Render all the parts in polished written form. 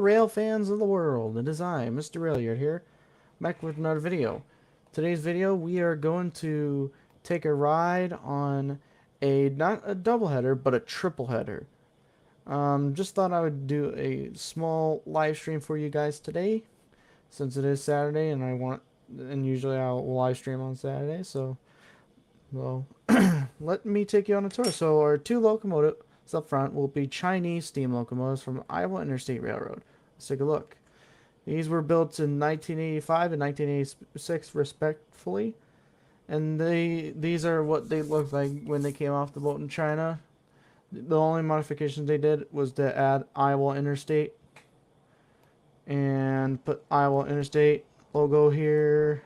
rail fans of the world. It is I, Mr.RailYard here, back with another video. Today's video, we are going to take a ride on not a double header, but a triple header. Just thought I would do a small live stream for you guys today, since it is Saturday, and usually I'll live stream on Saturday, so, well, let me take you on a tour. So our two locomotives up front will be Chinese steam locomotives from Iowa Interstate Railroad. Let's take a look. These were built in 1985 and 1986 respectively, and these are what they looked like when they came off the boat in China. The only modifications they did was to add Iowa Interstate and put Iowa Interstate logo here.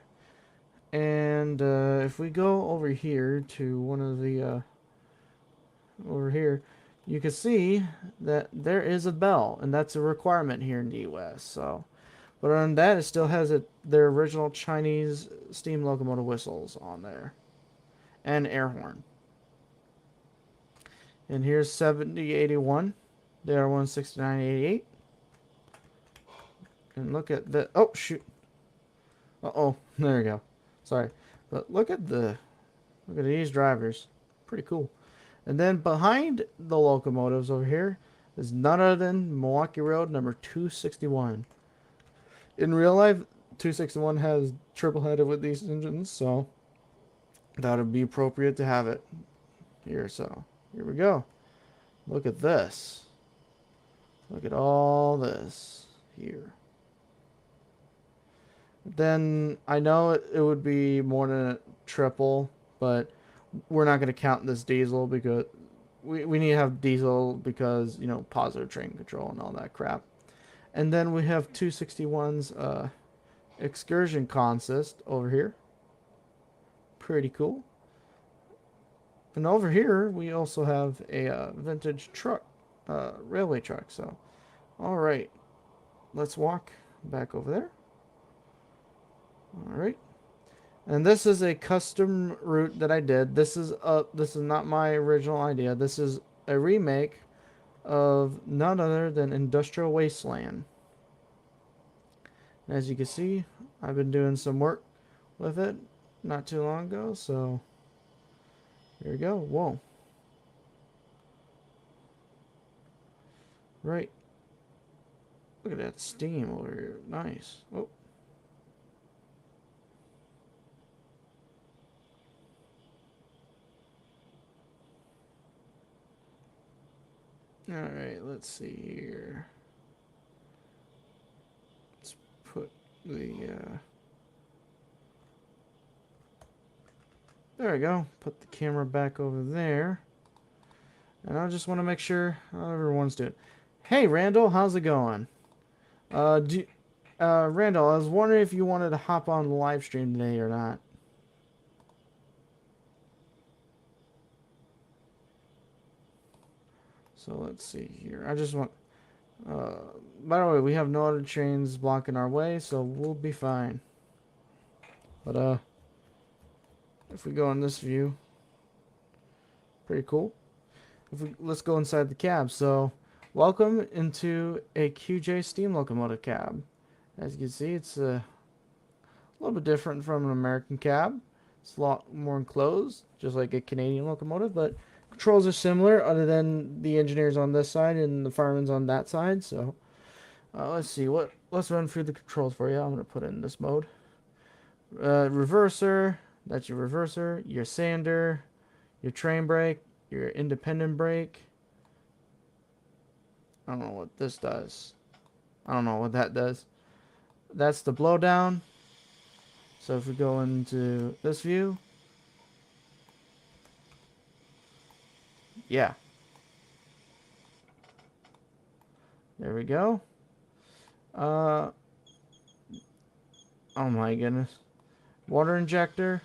And if we go over here to one of the over here, you can see that there is a bell, and that's a requirement here in the US. So, but on that, it still has their original Chinese steam locomotive whistles on there, and air horn. And here's 7081, there 16988. And look at the oh shoot, there we go. Sorry, but look at these drivers, pretty cool. And then behind the locomotives over here is none other than Milwaukee Road number 261. In real life, 261 has triple headed with these engines, so that would be appropriate to have it here. So here we go. Look at this. Look at all this here. Then I know it would be more than a triple, but we're not going to count this diesel because we need to have diesel because, you know, positive train control and all that crap. And then we have 261's excursion consist over here. Pretty cool. And over here we also have a vintage truck, railway truck. So, all right, let's walk back over there. All right. And this is a custom route that I did. This is not my original idea. This is a remake of none other than Industrial Wasteland. And as you can see, I've been doing some work with it not too long ago. So here we go. Whoa. Right. Look at that steam over here. Nice. Oh. Alright, let's see here. Let's put the, there we go. Put the camera back over there. And I just want to make sure everyone's doing. Hey, Randall, how's it going? Randall, I was wondering if you wanted to hop on the live stream today or not. So let's see here. I just want, by the way, we have no other trains blocking our way, so we'll be fine. But, if we go in this view, pretty cool. Let's go inside the cab. So, welcome into a QJ steam locomotive cab. As you can see, it's a little bit different from an American cab. It's a lot more enclosed, just like a Canadian locomotive, but controls are similar, other than the engineers on this side and the firemen's on that side. So let's see, let's run through the controls for you. I'm going to put it in this mode. Reverser, that's your reverser, your sander, your train brake, your independent brake. I don't know what this does. I don't know what that does. That's the blowdown. So if we go into this view, yeah. There we go. Oh my goodness. Water injector.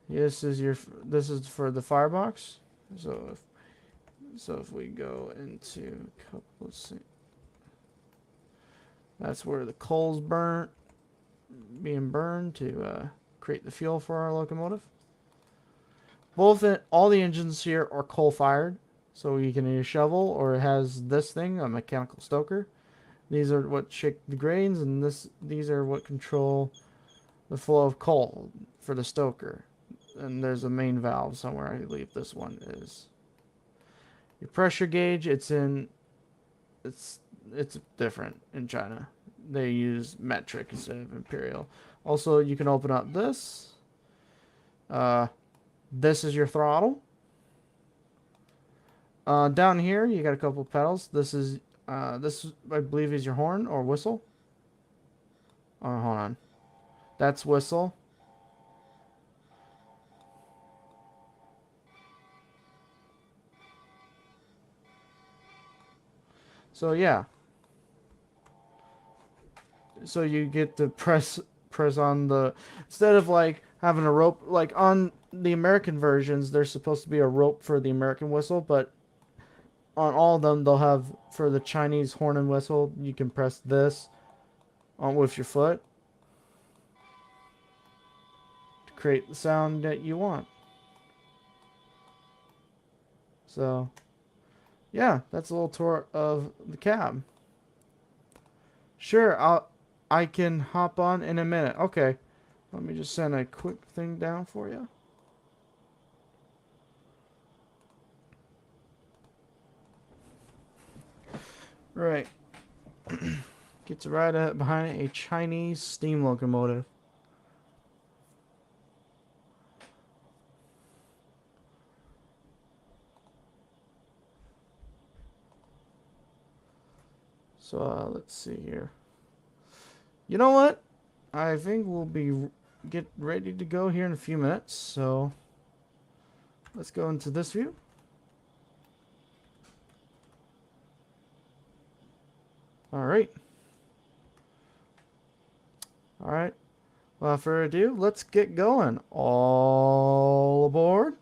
This is for the firebox. So if we go into let's see. That's where the coal's being burned to create the fuel for our locomotive. All the engines here are coal-fired, So you can either shovel, or it has this thing, a mechanical stoker. These are what shake the grains, and these are what control the flow of coal for the stoker. And there's a main valve somewhere. I believe this one is. Your pressure gauge, it's different in China. They use metric instead of imperial. Also, you can open up this. This is your throttle. Down here, you got a couple of pedals. This I believe is your horn or whistle. Oh, hold on. That's whistle. So yeah. So you get to press on the, instead of like having a rope, like on the American versions there's supposed to be a rope for the American whistle, but on all of them they'll have, for the Chinese horn and whistle, you can press this on with your foot to create the sound that you want. So yeah, that's a little tour of the cab. Sure, I can hop on in a minute. Okay, let me just send a quick thing down for you. Right. Gets right behind a Chinese steam locomotive. So let's see here. You know what? I think we'll get ready to go here in a few minutes. So let's go into this view. All right. All right. Without further ado, let's get going. All aboard.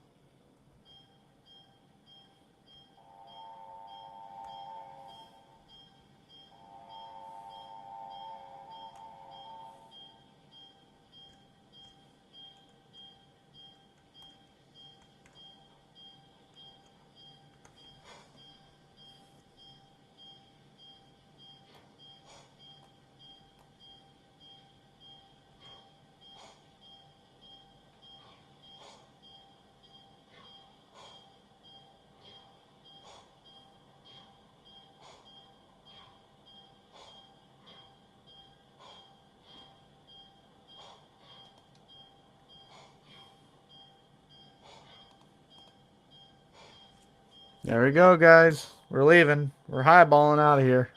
There we go, guys. We're leaving. We're highballing out of here.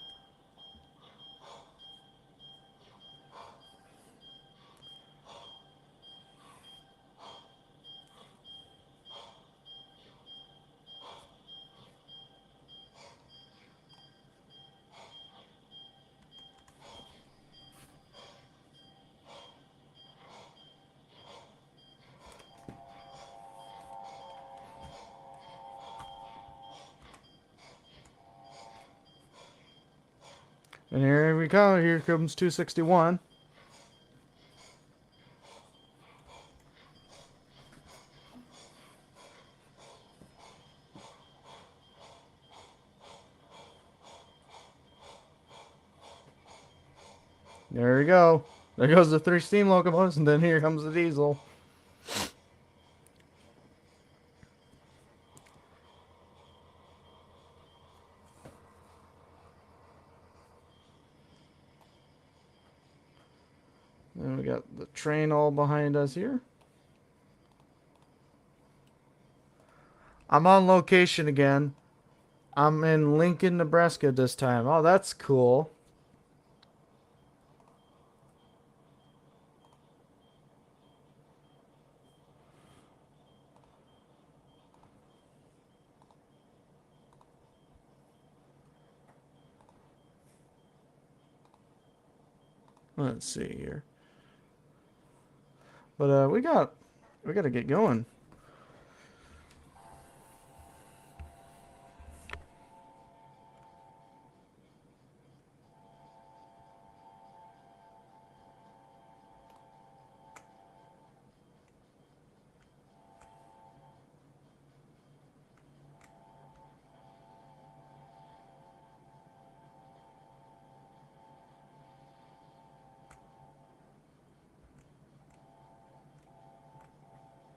And here we go. Here comes 261. There we go. There goes the 3 steam locomotives, and then here comes the diesel. Then we got the train all behind us here. I'm on location again. I'm in Lincoln, Nebraska this time. Oh, that's cool. Let's see here. But we got to get going.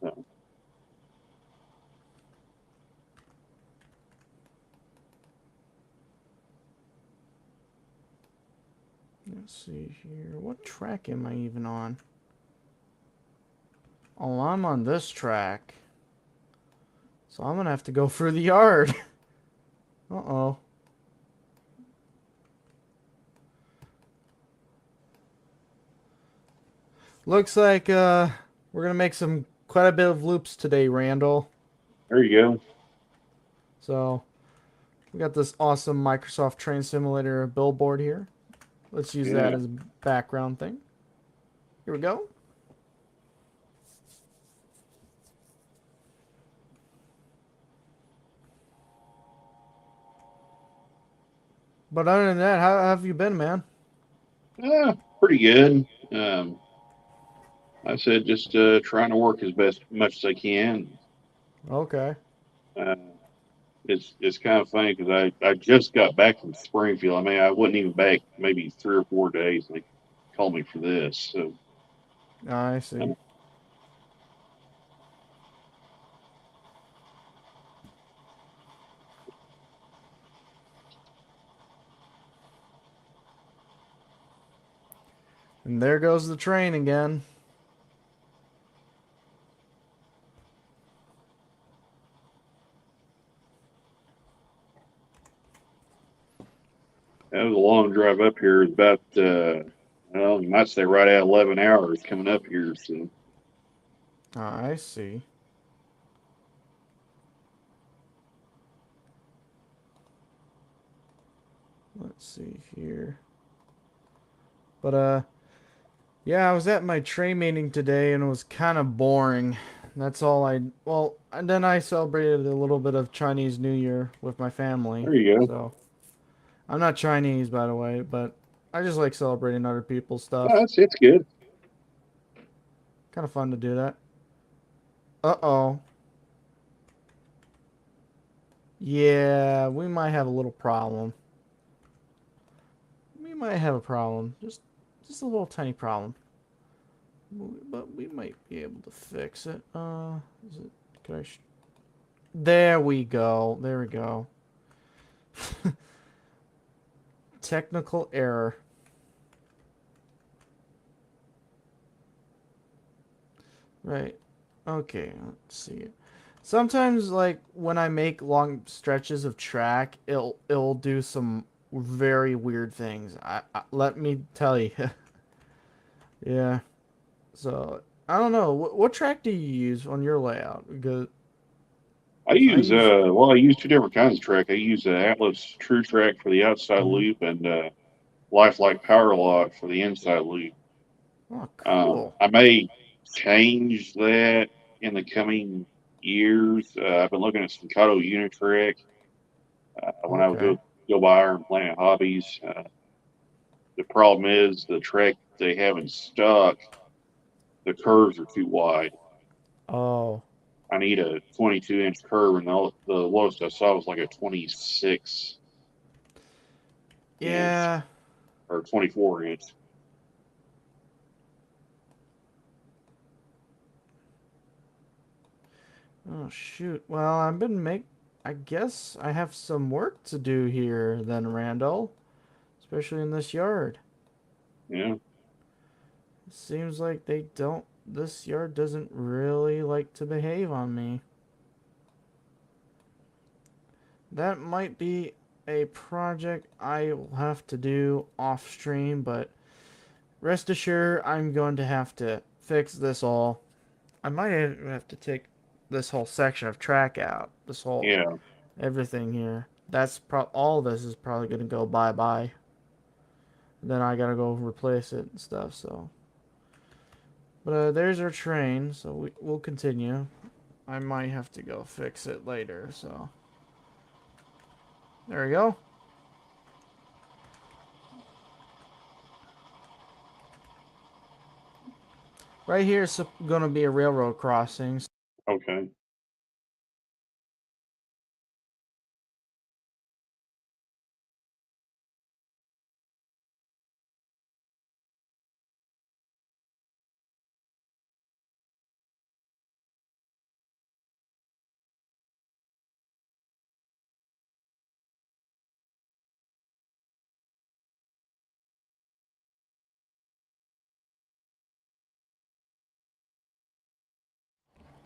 So, Let's see here. What track am I even on? Oh, I'm on this track. So I'm gonna have to go through the yard. Uh-oh. Looks like we're gonna make some quite a bit of loops today, Randall. there you go. So we got this awesome Microsoft Train Simulator billboard here. Let's use that Yeah. as a background thing. Here we go. But other than that, how have you been, man? Pretty good. I said just trying to work as much as I can. Okay. Uh, it's kind of funny because I just got back from Springfield. I mean, I wasn't even back maybe 3 or 4 days. And they called me for this. So I see. And there goes the train again. that was a long drive up here. It's about well, you might say right at 11 hours coming up here. So I see. Let's see here. But yeah, I was at my train meeting today and it was kind of boring. That's all I well, and then I celebrated a little bit of Chinese New Year with my family. there you go. So, I'm not Chinese by the way, but I just like celebrating other people's No, stuff. it's good. Kind of fun to do that. Uh-oh. Yeah, we might have a little problem. We might have a problem. Just a little tiny problem. But we might be able to fix it. Is it can I there we go. There we go. Technical error. Right. Okay, let's see. Sometimes like when I make long stretches of track, it'll do some very weird things. Let me tell you. Yeah. So, I don't know. What track do you use on your layout? Because I I use use well, I use two different kinds of track. I use Atlas True Track for the outside mhm. loop and Lifelike Power Lock for the inside loop. Oh, cool. I may change that in the coming years. I've been looking at some Kato Unitrack when I would Okay. go by Iron Planet Hobbies. The problem is the track they have in stock, the curves are too wide. Oh, I need a 22-inch curve, and the lowest I saw was like a 26 inch yeah. or 24 inch. Oh shoot. Well, I guess I have some work to do here then, Randall, especially in this yard. Yeah, It seems like this yard doesn't really like to behave on me. That might be a project I will have to do off stream, but rest assured I'm going to have to fix this all. I might even have to take this whole section of track out. This whole yeah. everything here. All this is probably gonna go bye bye. Then I gotta go replace it and stuff. So, but there's our train. So we'll continue. I might have to go fix it later. So there we go. Right here is gonna be a railroad crossing. Okay.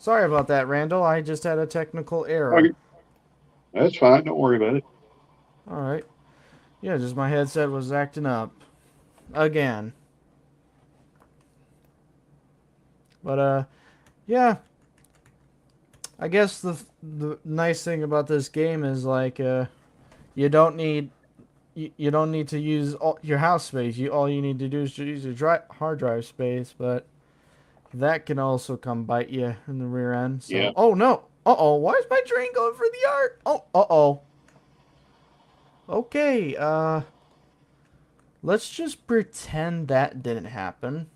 Sorry about that, Randall. I just had a technical error. Okay, that's fine. Don't worry about it. All right. Yeah, just my headset was acting up again. But yeah. I guess the nice thing about this game is like you don't need you don't need to use all your house space. All you need to do is use your hard drive space, but that can also come bite you in the rear end. Yeah. So, oh no. Uh-oh, why is my train going for the yard? Oh, uh-oh. Okay, let's just pretend that didn't happen.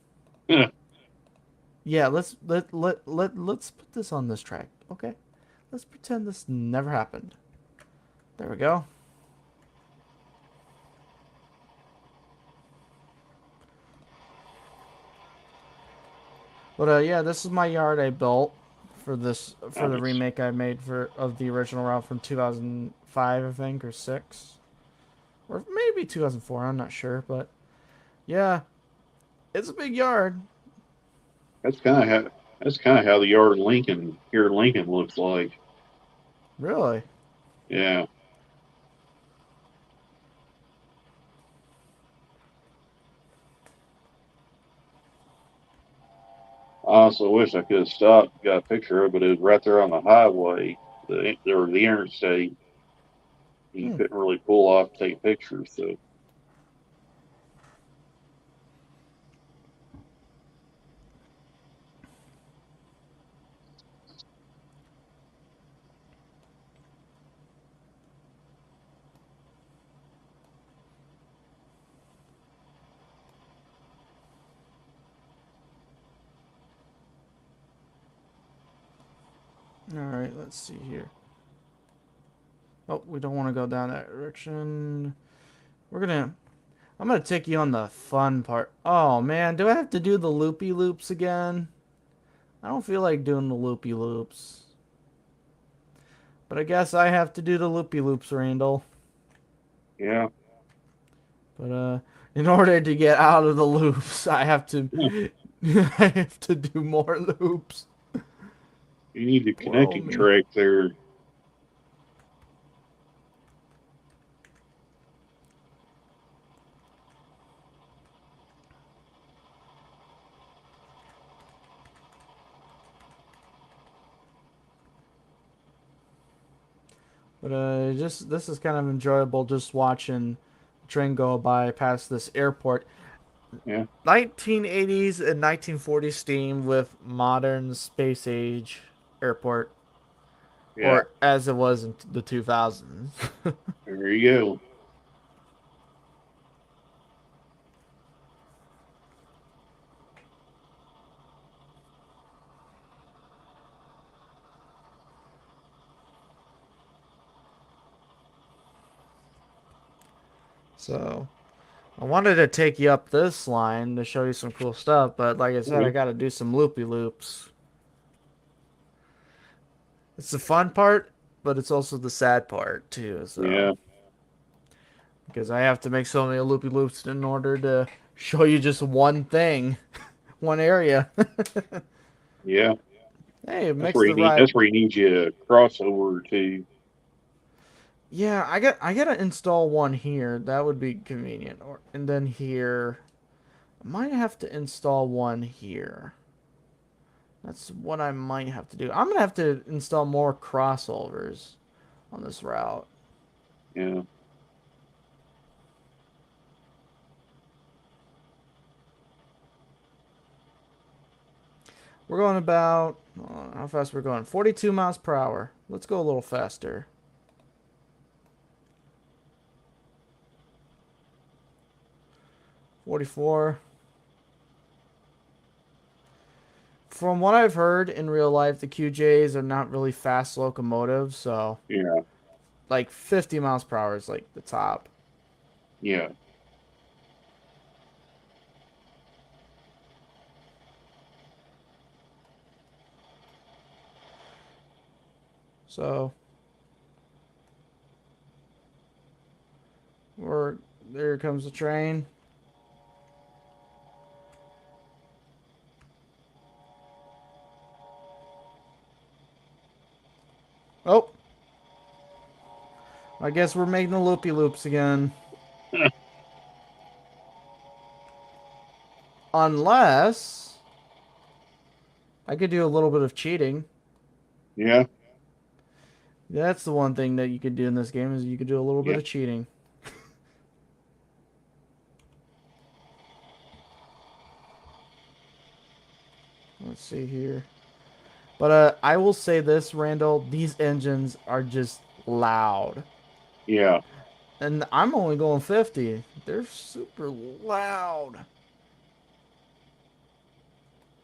Yeah, let's put this on this track. Okay. Let's pretend this never happened. There we go. But yeah, this is my yard I built for the Nice. remake I made for of the original route from 2005, I think, or 6, or maybe 2004. I'm not sure, but yeah, it's a big yard. That's kind of how the yard in Lincoln here in Lincoln looks like. Really. Yeah. I also wish I could have stopped and got a picture of it. It was right there on the highway, the interstate. You Hmm. couldn't really pull off and take pictures. So All right, let's see here. Oh, we don't want to go down that direction. We're gonna. I'm gonna take you on the fun part. Oh man, do I have to do the loopy loops again? I don't feel like doing the loopy loops. But I guess I have to do the loopy loops, Randall. yeah, But in order to get out of the loops, I have to yeah. I have to do more loops. You need a Whoa connecting me. track there. But just this is kind of enjoyable just watching the train go by past this airport. Yeah, 1980s and 1940s steam with modern space age airport, yeah. or as it was in the 2000s. There you go. So I wanted to take you up this line to show you some cool stuff, but like I said, I Okay. got to do some loopy loops. It's the fun part, but it's also the sad part too. So Yeah, because I have to make so many loopy loops in order to show you just one thing, one area. yeah. Hey, it That's makes where you the need. ride. That's where you need you a crossover to. Yeah, I gotta install one here. That would be convenient. Or and then here, I might have to install one here. That's what I might have to do. I'm gonna have to install more crossovers on this route. Yeah, We're going about how fast we're going? 42 miles per hour. Let's go a little faster. 44. From what I've heard in real life, the QJs are not really fast locomotives, so yeah, like 50 miles per hour is like the top. yeah. So we're there comes the train. I guess we're making the loopy loops again. Unless I could do a little bit of cheating. Yeah, That's the one thing that you could do in this game is you could do a little bit yeah. of cheating. Let's see here. But I will say this, Randall, these engines are just loud. Yeah, And I'm only going 50. They're super loud.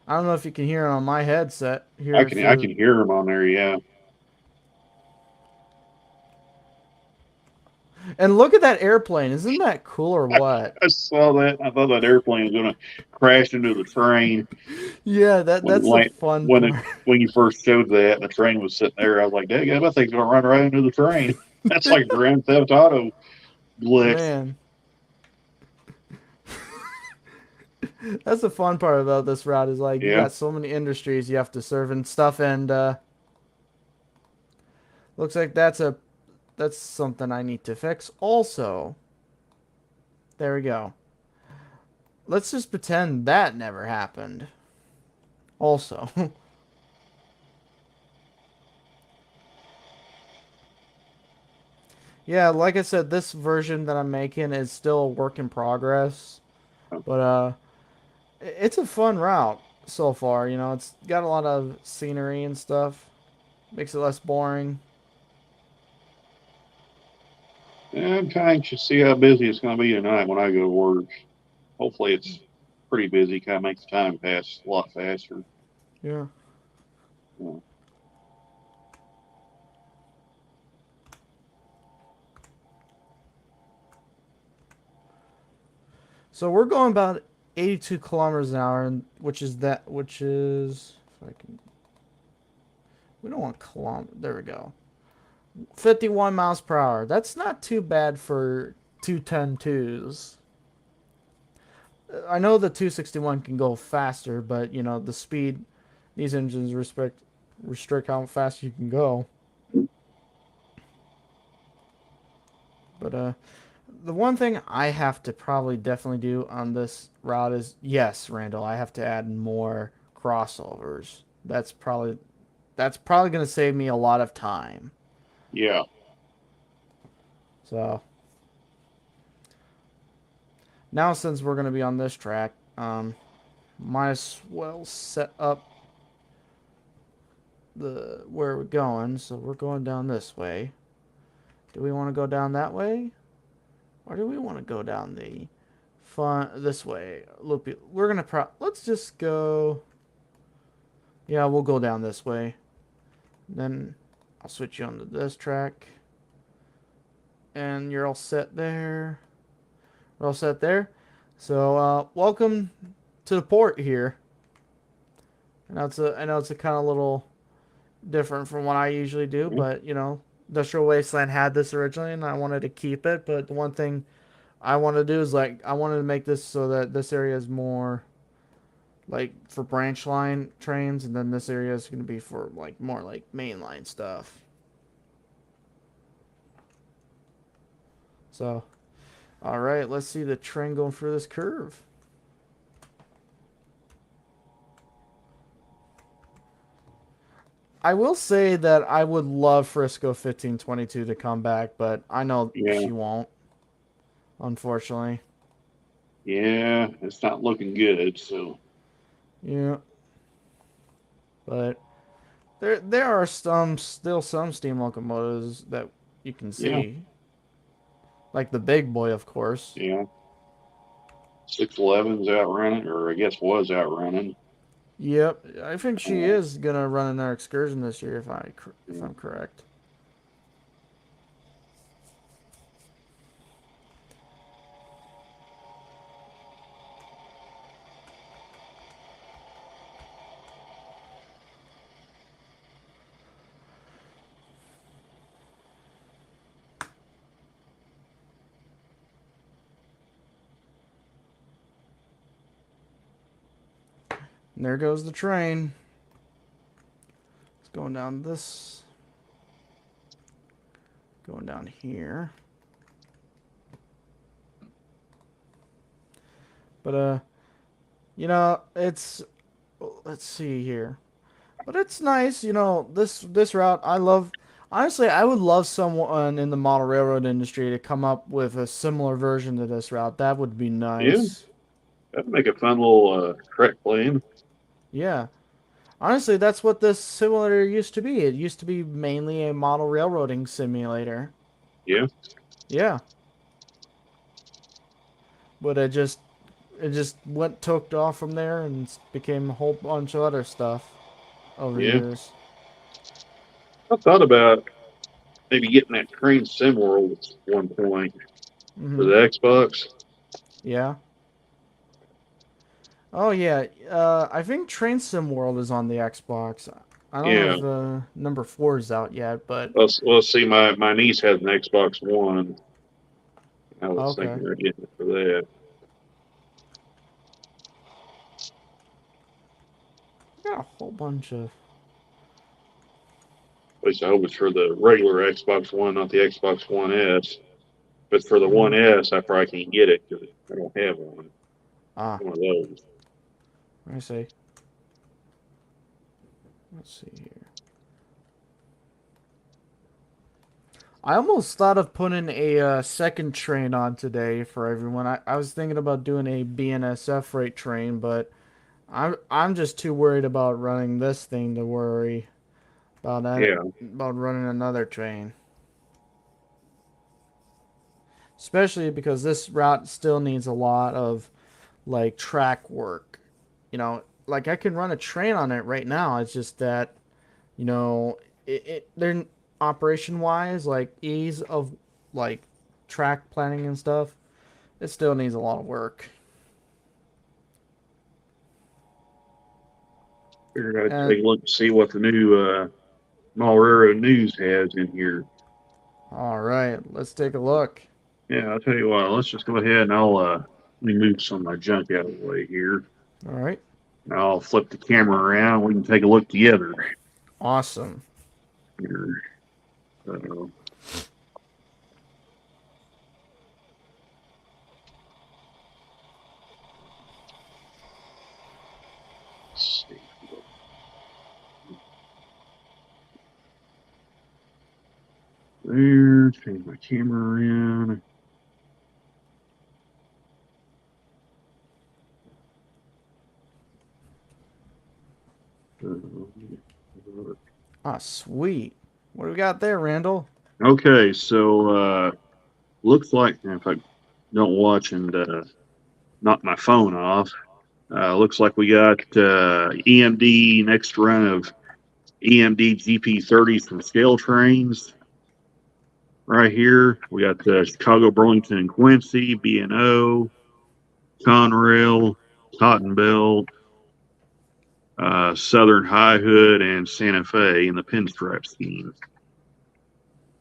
I don't know if you can hear it on my headset here I through. can hear them on there. Yeah, And look at that airplane. Isn't that cool or what? I saw that. I thought that airplane was going to crash into the train Yeah, when that's the fun part. when you first showed that. And the train was sitting there. I was like, "Dang, that thing's going to run right into the train." That's like a Grand Theft Auto glitch. Man, that's the fun part about this route is like you Yeah, got so many industries you have to serve and stuff and looks like that's something I need to fix also. There we go. Let's just pretend that never happened. Also. Yeah, like I said, this version that I'm making is still a work in progress. But it's a fun route so far, you know. It's got a lot of scenery and stuff. Makes it less boring. yeah. I'm kind of anxious to see how busy it's going to be tonight when I go to work. Hopefully, it's pretty busy. Kind of makes the time pass a lot faster. Yeah. Yeah. So we're going about 82 kilometers an hour, and which is if I can, we don't want kilometer. There we go. 51 miles per hour. That's not too bad for 210-2s. I know the 261 can go faster, but you know the speed these engines restrict how fast you can go. But the one thing I have to probably definitely do on this route is yes, Randall, I have to add more crossovers. That's probably going to save me a lot of time. Yeah. So now since we're going to be on this track, might as well set up the where we're going. So we're going down this way. Do we want to go down that way, or do we want to go down the fun this way? Loopy. We're gonna let's just go. Yeah, we'll go down this way. Then I'll switch you onto this track, and you're all set there. We're all set there. So welcome to the port here. I know it's a kind of little different from what I usually do, but you know, Industrial Wasteland had this originally, and I wanted to keep it. But the one thing I want to do is like I wanted to make this so that this area is more like for branch line trains, and then this area is going to be for like more like mainline stuff. So, all right, let's see the train going through this curve. I will say that I would love Frisco 1522 to come back, but I know Yeah. she won't, unfortunately. Yeah. It's not looking good. So, Yeah, but there are still some steam locomotives that you can yeah. see, like the big boy, of course. Yeah. 611's outrunning, or I guess was outrunning. Yep, I think she Uh, is gonna run in our excursion this year, if yeah. I'm correct. And there goes the train. It's going down this. Going down here. But you know, it's let's see here. But it's nice, you know, this route I love. Honestly, I would love someone in the model railroad industry to come up with a similar version to this route. That would be Yeah, nice. that'd make a fun little track plan. Yeah. Honestly, that's what this simulator used to be. It used to be mainly a model railroading simulator. Yeah, Yeah. But it just went took off from there and became a whole bunch of other stuff over yeah. years. I thought about maybe getting that Trainz Sim World at one point for Mhm. the Xbox. Yeah. Oh yeah. I think Train Sim World is on the Xbox. I don't know Yeah. if number 4 is out yet, but Let's see. My niece has an Xbox One. I was okay. thinking of getting it for that. Got a whole bunch of. At least I hope it's for the regular Xbox One, not the Xbox One S. But for the One Mhm. S, I probably can't get it because I don't have one. Ah, One of those. I see. Let's see here. I almost thought of putting a second train on today for everyone. I was thinking about doing a BNSF freight train, but I'm just too worried about running this thing to worry about that, Yeah, about running another train. Especially because this route still needs a lot of like track work. You know, like I can run a train on it right now. It's just that, you know, they're operation wise, like ease of like track planning and stuff. It still needs a lot of work. figured I'd And take a look and see what the new Malrero News has in here. all right, let's take a look. Yeah, I'll tell you what. Let's just go ahead and I'll let me move some of my junk out of the way here. All right, I'll flip the camera around. We can take a look together awesome. here. So, let's see. There, change my camera around. Ah, sweet. What do we got there, Randall? Okay, so looks like if I don't watch and knock my phone off, looks like we got EMD next run of EMD GP30s from Scale Trains right here. We got Chicago, Burlington, and Quincy, B&O, Conrail, Cotton Belt, Southern High Hood, and Santa Fe in the pinstripe scheme.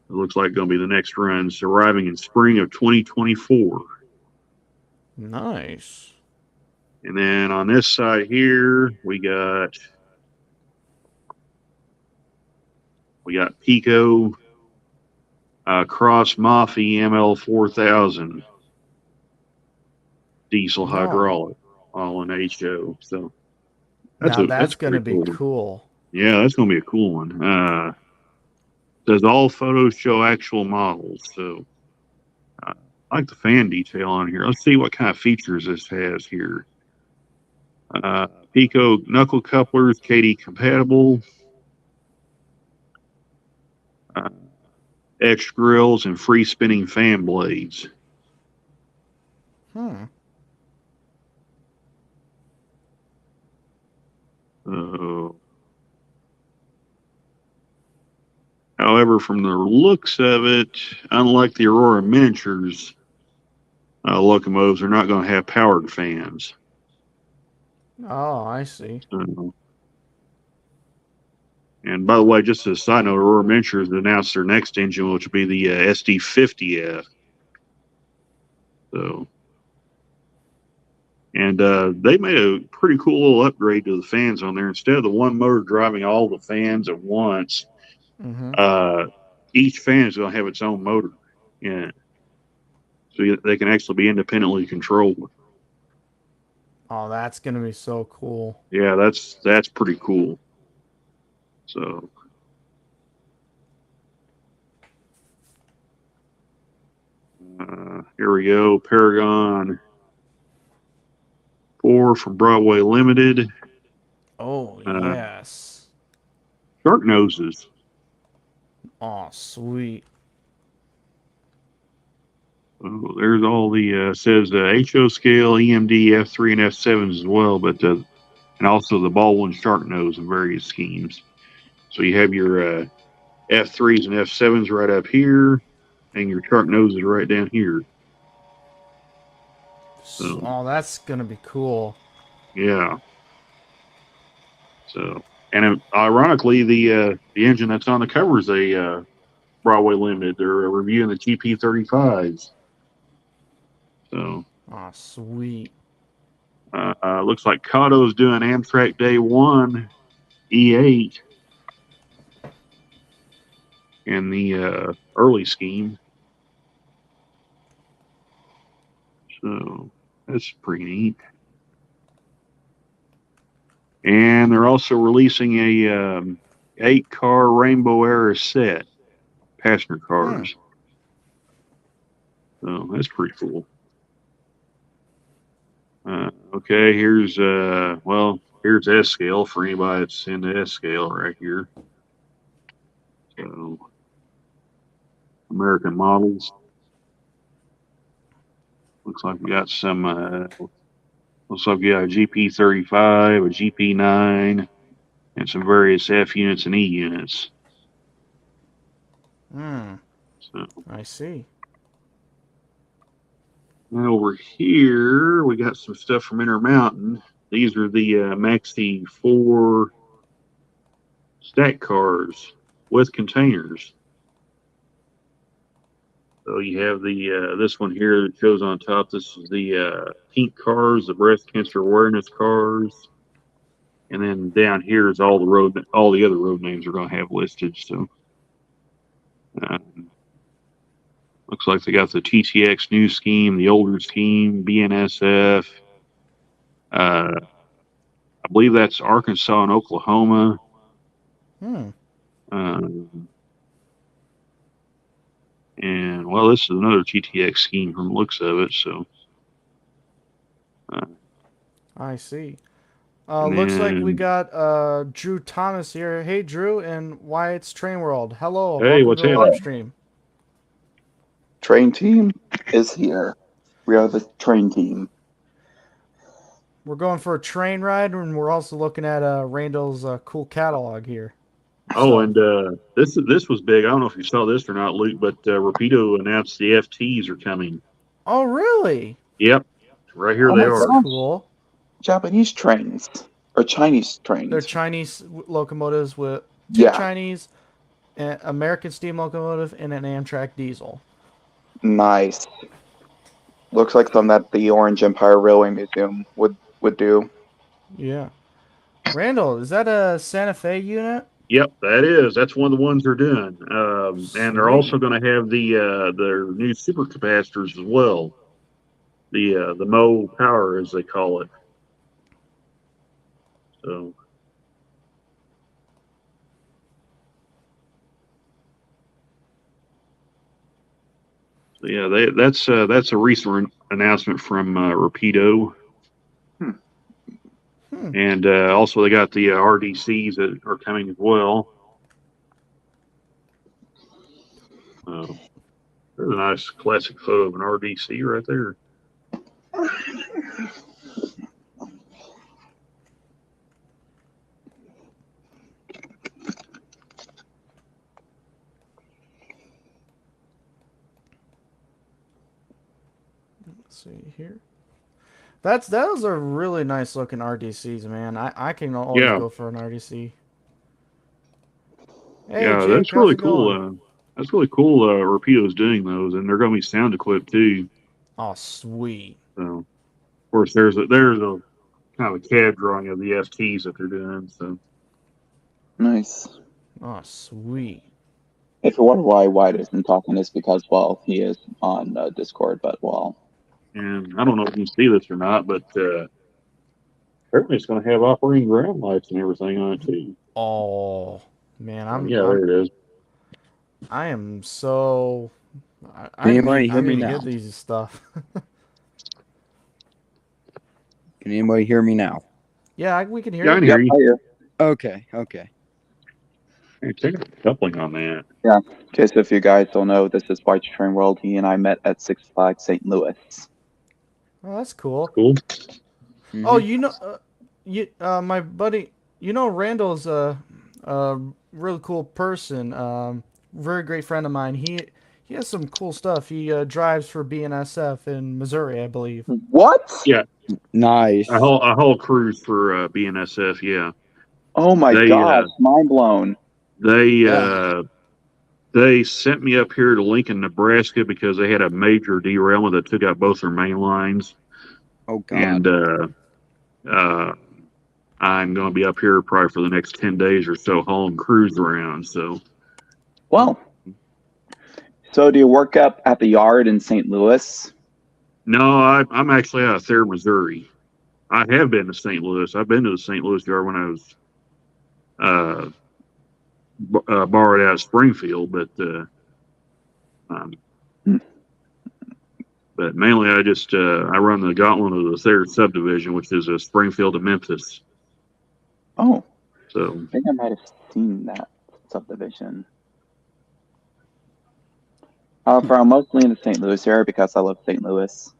It looks like going to be the next runs arriving in spring of 2024. Nice. And then on this side here, we got Pico Cross Mafia ML4000 diesel Oh, hydraulic, all in HO. So now that's that's gonna pretty be cool. cool. Yeah, that's gonna be a cool one. Says all photos show actual models. So I like the fan detail on here. Let's see what kind of features this has here. Pico knuckle couplers, KD compatible. Uh, X grills and free spinning fan blades. Hmm. Uh, However, from the looks of it, unlike the Aurora Miniatures locomotives, are not going to have powered fans. Oh, I see. And by the way, just as a side note, Aurora Miniatures announced their next engine, which will be the SD50F. So, and they made a pretty cool little upgrade to the fans on there. Instead of the one motor driving all the fans at once, Mm-hmm. uh, each fan is going to have its own motor. Yeah. So they can actually be independently controlled. Oh, that's gonna be so cool. Yeah, that's pretty cool. So here we go. Paragon 4 from Broadway Limited. Oh, yes. Shark noses. Oh, sweet. Oh, there's all the says HO scale, EMD, F3, and F7s as well, but and also the Baldwin shark nose in various schemes. So you have your F3s and F7s right up here, and your shark noses right down here. So, Oh, that's gonna be cool. yeah. So, and ironically, the engine that's on the cover is a Broadway Limited. They're reviewing the GP35s. So, Oh, sweet. looks like Cotto's doing Amtrak Day 1 E8 in the early scheme. So, that's pretty neat. And they're also releasing a 8-car Rainbow Era set, passenger cars. So that's pretty cool. Okay, here's here's S scale for anybody that's into S scale right here. So American models. Looks like we got some. Looks like we got a GP35, a GP9, and some various F units and E units. So I see. and over here we got some stuff from Intermountain. These are the Maxi 4 stack cars with containers. So you have the this one here that shows on top. This is the pink cars, the breast cancer awareness cars, and then down here is all the other road names are going to have listed. So looks like they got the TTX new scheme, the older scheme, BNSF. I believe that's Arkansas and Oklahoma. And well, this is another TTX scheme from the looks of it. So I see. Looks like we got Drew Thomas here. Hey, Drew, and Wyatt's Train World. Hello, hey, welcome what's to the happening? live stream. Train team is here. We are the train team. We're going for a train ride, and we're also looking at Randall's cool catalog here. Oh, and this was big. I don't know if you saw this or not, Luke, but Rapido announced the FTs are coming. Oh, really? Yep, right here they are. Cool. Japanese trains or Chinese trains. They're Chinese locomotives with two Chinese, an American steam locomotive, and an Amtrak diesel. Nice. Looks like something that the Orange Empire Railway Museum would do. Yeah. Randall, is that a Santa Fe unit? Yep, that is. That's one of the ones they're doing. And they're also going to have their new supercapacitors as well. The Mo Power, as they call it. So yeah, that's a recent announcement from Rapido. And also they got the RDCs that are coming as well. There's a nice classic photo of an RDC right there. Let's see here. Those are really nice looking RDCs, man. I can always go for an RDC. Hey, yeah, Jake, that's really cool. That's really cool. Rapido's doing those, and they're going to be sound equipped too. Oh, sweet. So, of course, there's a kind of a CAD drawing of the FTs that they're doing. So nice. Oh, sweet. If you wonder why White isn't talking, it's because, well, he is on Discord, but, well. And I don't know if you can see this or not, but apparently it's going to have operating ground lights and everything on it too. Oh man, Yeah, there it is. I am so. Can anybody I hear me need to now? get these stuff. Can anybody hear me now? Yeah, we can hear Yeah, I you. can hear you. I hear. Okay. Hey, check out the coupling on that. Yeah. In case if you guys don't know, this is White Train World. He and I met at Six Flags St. Louis. Oh, that's cool. Cool. Oh, Mhm. my buddy, Randall's a really cool person. Very great friend of mine. He has some cool stuff. He drives for BNSF in Missouri, I believe. What? Yeah, Nice. a whole cruise for BNSF. Yeah, Oh my they gosh, mind blown. they they sent me up here to Lincoln, Nebraska because they had a major derailment that took out both their main lines, Oh and God. I'm going to be up here probably for the next 10 days or so hauling crews around. So, Well, so do you work up at the yard in St. Louis? no, I'm actually out of Thayer, Missouri. I have been to St. Louis. I've been to the St. Louis yard when I was borrowed out of Springfield, um, Hmm. but mainly I run the gauntlet of the Thayer subdivision, which is a Springfield to Memphis. Oh, So, I think I might have seen that subdivision. However, I'm mostly in the St. Louis area because I love St. Louis.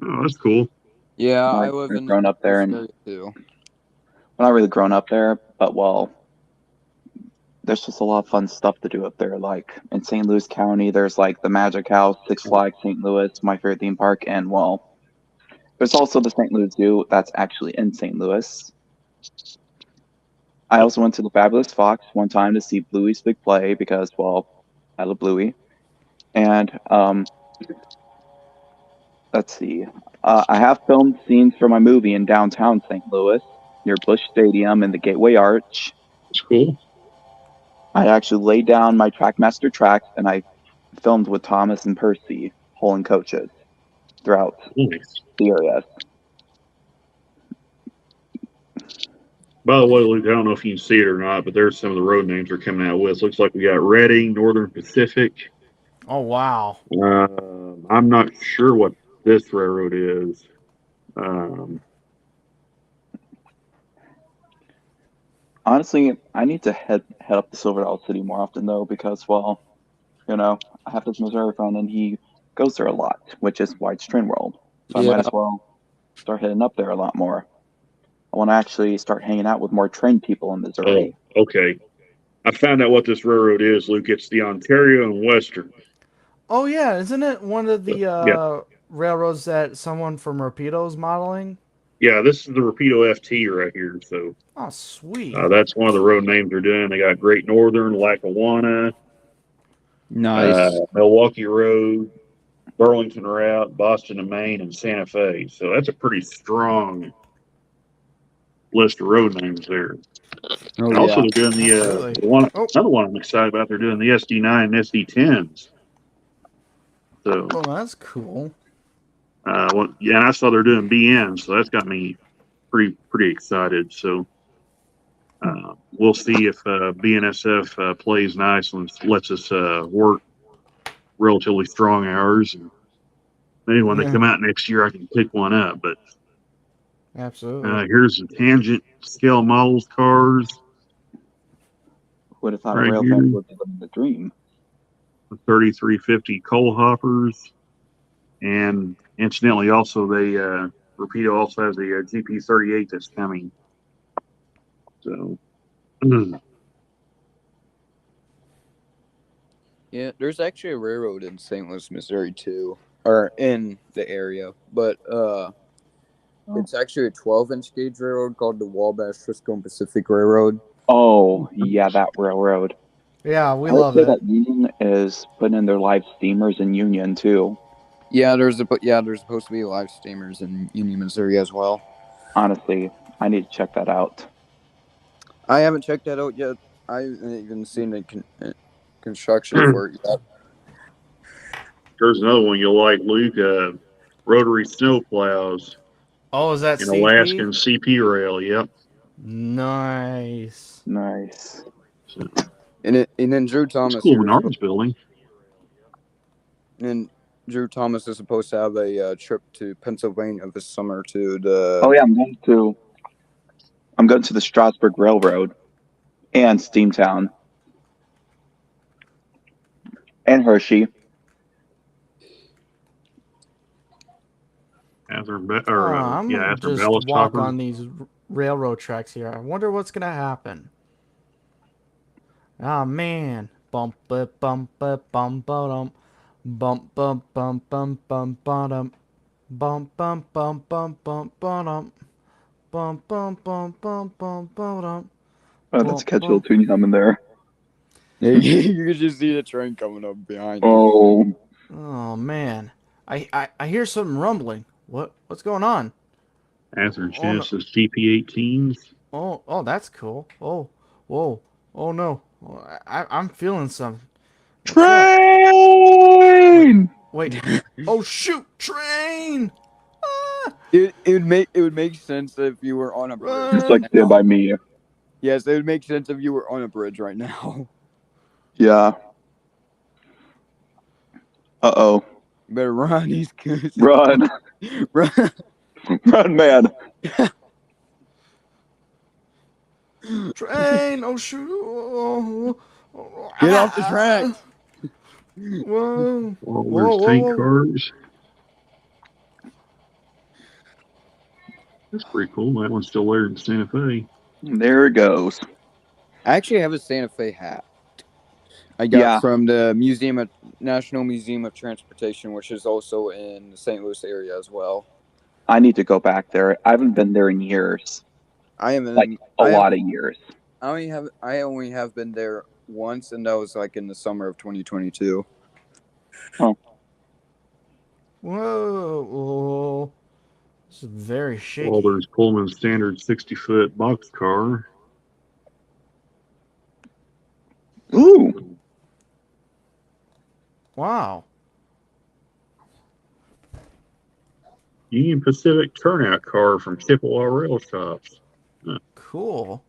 oh, that's cool. Yeah, I I've live in grown up there, and area too. well, not really grown up there, but well, there's just a lot of fun stuff to do up there. Like in St. Louis County, there's like the Magic House, Six Flags St. Louis, my favorite theme park, and well, there's also the St. Louis Zoo that's actually in St. Louis. I also went to the Fabulous Fox one time to see Bluey's big play because, well, I love Bluey. And let's see, I have filmed scenes for my movie in downtown St. Louis near Busch Stadium and the Gateway Arch. It's cool. I actually laid down my Trackmaster tracks and I filmed with Thomas and Percy, hauling coaches throughout Nice. the area. By the way, Luke, I don't know if you can see it or not, but there's some of the road names we're coming out with. Looks like we got Reading, Northern Pacific. Oh wow. I'm not sure what this railroad is. Honestly, I need to head up to Silver Dollar City more often though, because well, I have this Missouri friend and he goes there a lot, which is White's Train World. So I might as well start heading up there a lot more. I want to actually start hanging out with more train people in Missouri. Oh, okay. I found out what this railroad is, Luke. It's the Ontario and Western. Oh yeah, isn't it one of the Yeah. railroads that someone from Rapido's modeling? Yeah, this is the Rapido FT right here. So Oh sweet. that's one of the road names they're doing. They got Great Northern, Lackawanna, Nice. Milwaukee Road, Burlington Route, Boston to Maine, and Santa Fe. So that's a pretty strong list of road names there. Oh And also, yeah. they're doing Absolutely. another one I'm excited about. They're doing the SD9 and SD10s. So, Oh, that's cool. and I saw they're doing BN, so that's got me pretty excited. So, we'll see if BNSF plays nice and lets us work relatively strong hours. And maybe when they come out next year, I can pick one up. But Absolutely. here's the tangent scale models cars. Would have thought Right a rail here. fan would be living the dream. The 3350 coal hoppers, and incidentally, also Rapido also has a GP38 that's coming. So, Yeah, there's actually a railroad in St. Louis, Missouri too, or in the area, but it's actually a 12-inch gauge railroad called the Wabash, Frisco, and Pacific Railroad. Oh, yeah, that railroad. Yeah, we I would love say it. that Union is putting in their live steamers in Union too. Yeah, there's supposed to be live steamers in Union, Missouri as well. Honestly, I need to check that out. I haven't checked that out yet. I haven't even seen it construction for it yet. There's another one you'll like, Luke. Rotary snow plows Oh, is that in CP? Alaskan CP rail. Yep. Nice. Nice. So, And then Drew it's Thomas. cool. Menards building. And Drew Thomas is supposed to have a trip to Pennsylvania this summer to the. Oh yeah, I'm going to the Strasburg Railroad and Steamtown and Hershey. I'm gonna after just Ballast walk Hopper. on these railroad tracks here. I wonder what's gonna happen. Oh man, bump it, bump it, bump bum, bump bump bump bump bump bottom, bump bump bump bump bump bottom, bump bump bump bump bump bottom. Oh, that's a catchy little tune humming there. You can just see the train coming up behind you. Oh. Oh man, I hear something rumbling. What's going on? Answer Oh, no. Genesis GP18s. Oh, that's cool. Oh, whoa, oh no, I'm feeling something. What's that? Train! Wait. Oh shoot, train! Ah! It would make sense if you were on a bridge. Just like Stand By Me. Yes, it would make sense if you were on a bridge right now. Yeah. Uh-oh. You better run, these kids. Run. Run. Run, man. Train! Oh shoot! Get off the track. Whoa! All those tank cars. That's pretty cool. That one's still there in Santa Fe. There it goes. I actually have a Santa Fe hat. I got from the National Museum of Transportation, which is also in the St. Louis area as well. I need to go back there. I haven't been there in years. I haven't like a lot of years. I only have been there once, and that was like in the summer of 2022. Oh. Whoa! This is very shaky. Well, there's Pullman's standard 60-foot boxcar. Ooh. Wow. Union Pacific turnout car from Chippewa Rail Shops. Cool.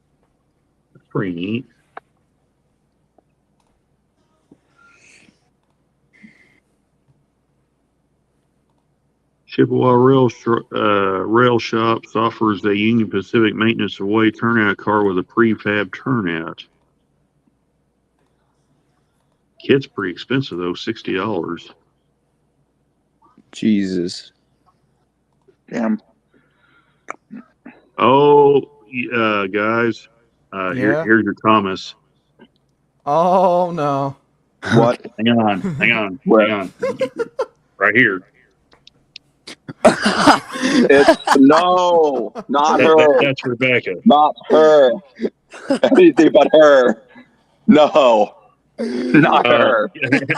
That's pretty neat. Chippewa Rail Shops offers a Union Pacific maintenance away turnout car with a prefab turnout. Kit's pretty expensive though, $60. Jesus. Damn. Oh, guys, Yeah? here's your Thomas. Oh no. What? Hang on. Right here. No, not her. That's Rebecca. Not her. Anything but her. No, not her.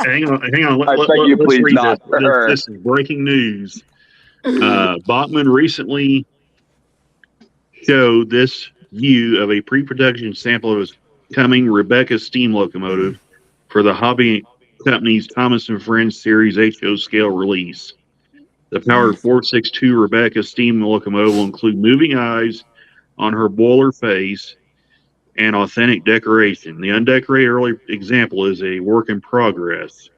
Hang on. I beg you, please, read not her. This is breaking news. Bachmann recently showed this view of a pre-production sample of his coming Rebecca steam locomotive for the hobby company's Thomas & Friends Series HO scale release. The powered 462 Rebecca steam locomotive will include moving eyes on her boiler face and authentic decoration. The undecorated early example is a work in progress,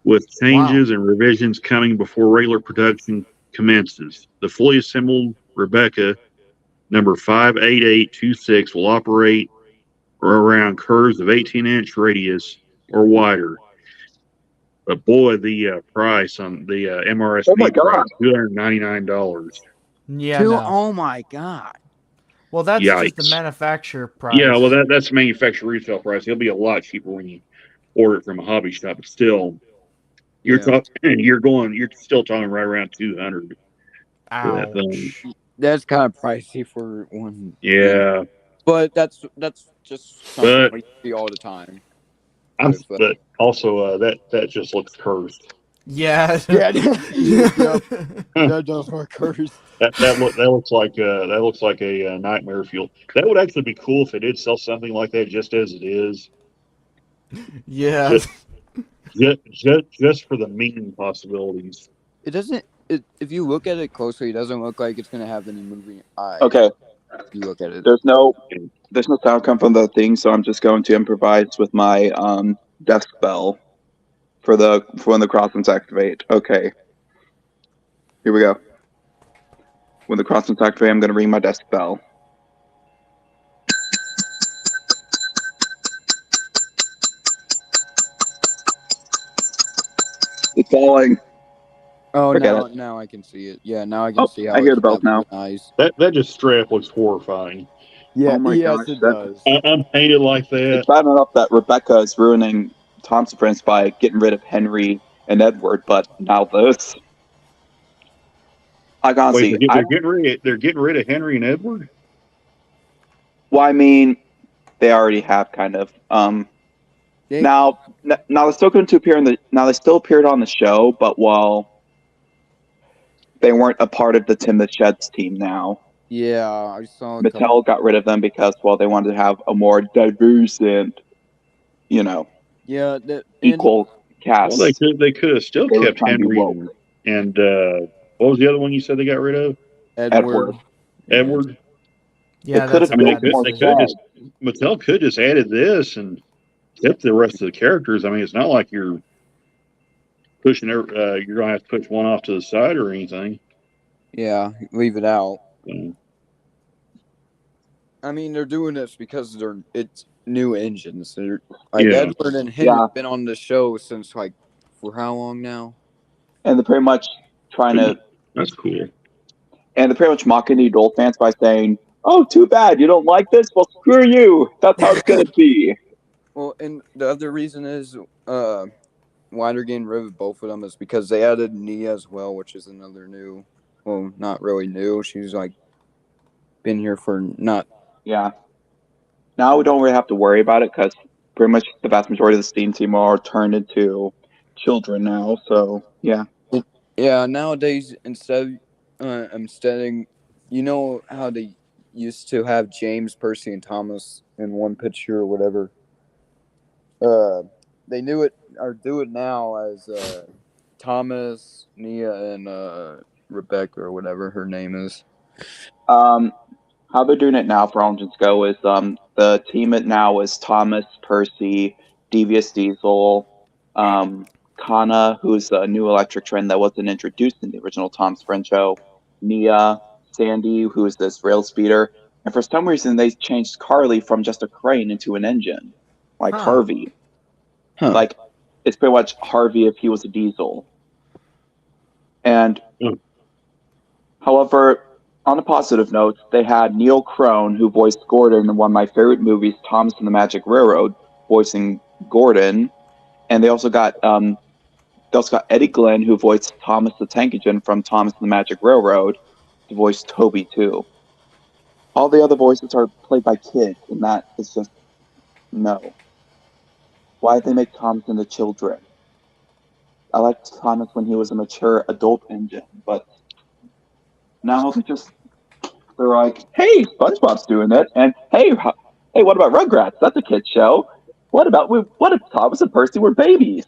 with changes and revisions coming before regular production commences. The fully assembled Rebecca number 58826 will operate around curves of 18-inch radius or wider. But boy, the price on the MRSP price, $299. Yeah. No. Oh my God. Well, that's Yikes. just the manufacturer price. Yeah, well, that's the manufacturer retail price. It'll be a lot cheaper when you order it from a hobby shop, but still, you're still talking right around $200 for that thing. That's kind of pricey for one. Yeah, but that's just something we see all the time. But also that just looks cursed. Yeah. That does look cursed. That looks like a nightmare fuel. That would actually be cool if they did sell something like that just as it is. Yeah. Just for the meme possibilities. It doesn't. If you look at it closely, it doesn't look like it's gonna have any moving eyes. Okay, If you look at it. there's no sound come from the thing, so I'm just going to improvise with my death spell for when the crosswinds activate. Okay, here we go. When the crosswinds activate, I'm going to ring my death spell. It's falling. Oh, Forget now I can see it. Yeah, now I can see how I hear it the bells can have now. moving eyes. That just straight up looks horrifying. Yeah, Oh my yes, gosh, it that's- does. Unpainted like that. It's bad enough that Rebecca is ruining Tom's Prince by getting rid of Henry and Edward, but now this. I gotta Wait, see. they're getting rid of Henry and Edward. Well, I mean, they already have kind of. Now they're still going to appear Now they still appeared on the show, but they weren't a part of the Tim the Sheds team now. Yeah, I saw a Mattel got rid of them because they wanted to have a more diverse and equal cast. Well, they could have still They were kept trying to be Henry woke. and what was the other one you said they got rid of? Edward. Edward. Yeah, could that's have a I mean, bad they decision. could just Mattel could just added this and kept the rest of the characters. I mean, it's not like you're pushing. You're gonna have to push one off to the side or anything. Yeah, leave it out. So, I mean, they're doing this because it's new engines. They're, like Yeah. Edward and Henry have been on the show since for how long now? And they're pretty much trying to. That's cool. And they're pretty much mocking the adult fans by saying, "Oh, too bad you don't like this. Well, screw you. That's how it's gonna be." Well, and the other reason is why they're getting rid of both of them is because they added Nia as well, which is another new. Well, not really new. She's been here for not. Yeah. Now we don't really have to worry about it because pretty much the vast majority of the Steam team are turned into children now. So yeah. Yeah, nowadays instead, you know how they used to have James, Percy, and Thomas in one picture or whatever. They do it now as Thomas, Nia, and Rebecca or whatever her name is. How they're doing it now for All Engines Go is the team now is Thomas, Percy, Devious Diesel, Kana, who's a new electric trend that wasn't introduced in the original Tom's Friend show, Nia, Sandy, who's this rail speeder, and for some reason they changed Carly from just a crane into an engine, like Harvey. Like it's pretty much Harvey if he was a diesel. And however, on a positive note, they had Neil Crone, who voiced Gordon in one of my favorite movies, Thomas and the Magic Railroad, voicing Gordon, and they also got Eddie Glenn, who voiced Thomas the Tank Engine from Thomas and the Magic Railroad, to voice Toby too. All the other voices are played by kids, and that is just no. Why did they make Thomas into children? I liked Thomas when he was a mature adult engine, but now they're like, hey, SpongeBob's doing it, and hey, what about Rugrats? That's a kid's show. What if Thomas and Percy were babies?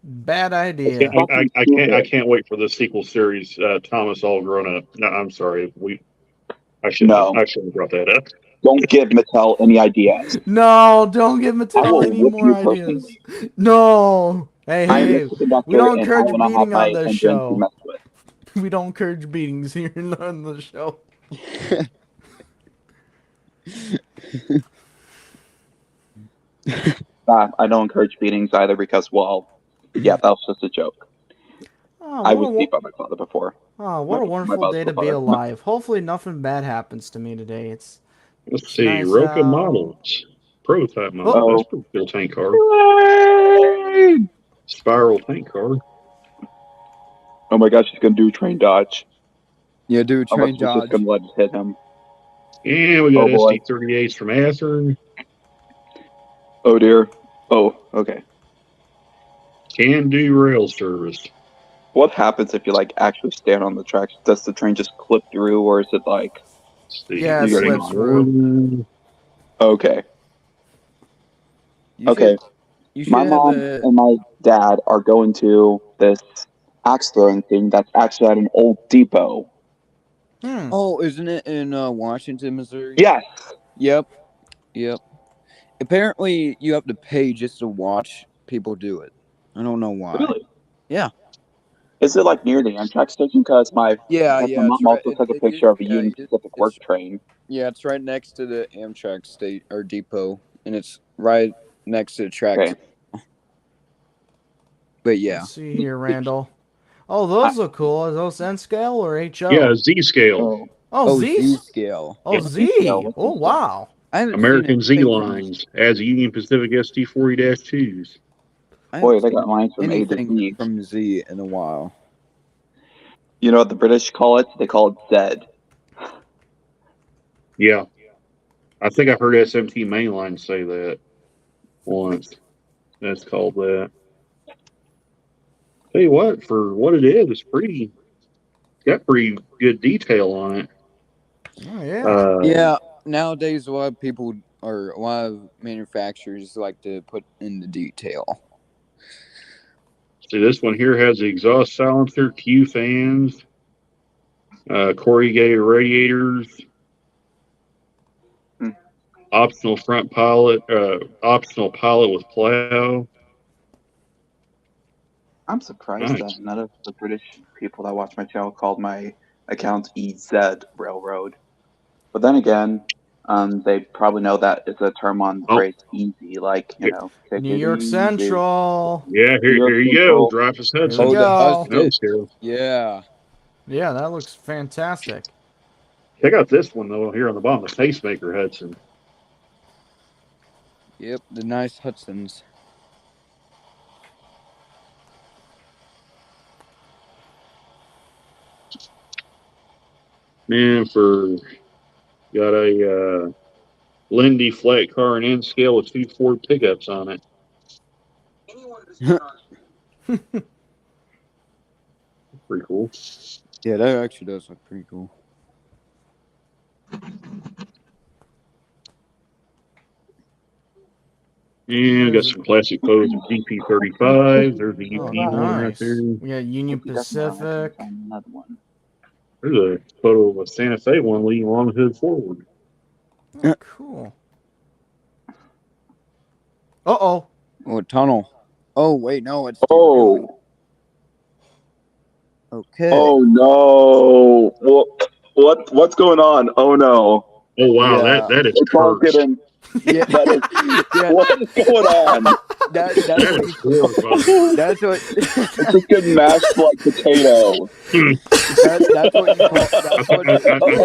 Bad idea. I can't wait for the sequel series. Thomas all grown up. No, I'm sorry. I shouldn't have brought that up. Don't give Mattel any ideas. No, don't give Mattel any more ideas. No. Hey, we don't encourage beating on this show. We don't encourage beatings here on the show. I don't encourage beatings either because, that was just a joke. I was beat by my father before. Oh, what a wonderful day to be alive. Hopefully nothing bad happens to me today. Let's see. Nice, Roca models. Prototype model. Oh. That's a pretty cool tank car. Spiral tank car. Oh my gosh, he's going to do train dodge. Yeah, do a train dodge. Just going to let it hit him. And we got SD38s from Athearn. Oh dear. Oh, okay. Can do rail service. What happens if you actually stand on the tracks? Does the train just clip through, or is it Yeah, it slips through. Okay. You Okay, should, you should my have mom and my dad are going to this axe throwing thing that's actually at an old depot. Oh, isn't it in Washington, Missouri? Yes. Yep. Apparently, you have to pay just to watch people do it. I don't know why. Really? Yeah. Is it like near the Amtrak station? Because my Yeah. mom It's right. also took a It picture of a yeah. Union Pacific work train. Yeah. It's right next to the Amtrak state or depot, and it's right next to the tracks. Okay. But yeah. Let's see here, Randall. Oh, those look cool. Are those N scale or HO? Yeah, Z scale. Oh, Z Z. scale. Oh, Z. Z-scale. Oh, wow. I haven't American Z seen anything lines as Union Pacific ST40-2s. Boy, they got lines from A to Z. From Z in a while. You know what the British call it? They call it Z. Yeah. I think I've heard SMT mainline say that once. That's called that. Tell you what, for what it is, it's got pretty good detail on it. Oh, yeah. Yeah, nowadays a lot of manufacturers like to put in the detail. See, this one here has the exhaust silencer, Q fans, corrugated radiators, optional front pilot, optional pilot with plow. I'm surprised that none of the British people that watch my channel called my account EZ Railroad. But then again, they probably know that it's a term on the phrase easy, like, take New it York easy. Central. Yeah, here you go. Dreyfus Hudson. Here we go. No scale. Yeah. Yeah, that looks fantastic. Check out this one, though, here on the bottom, the pacemaker Hudson. Yep, the nice Hudsons. Man, got a Lindy flat car and N scale with 2 Ford pickups on it. Pretty cool. Yeah, that actually does look pretty cool. And got some classic photos of GP35. There's the UP one right Nice. there. We got Union Pacific. Another one. There's a photo of a Santa Fe one leading long hood forward. Oh, cool. Uh-oh. Oh, a tunnel. Oh, wait, no, it's... Oh. Okay. Oh, no. What's going on? Oh, no. Oh, wow, Yeah. that is It's all cursed. getting... Yeah. What is going on? That is horrifying. That's what... It's just getting mashed like potato. that's what you call... That's what... I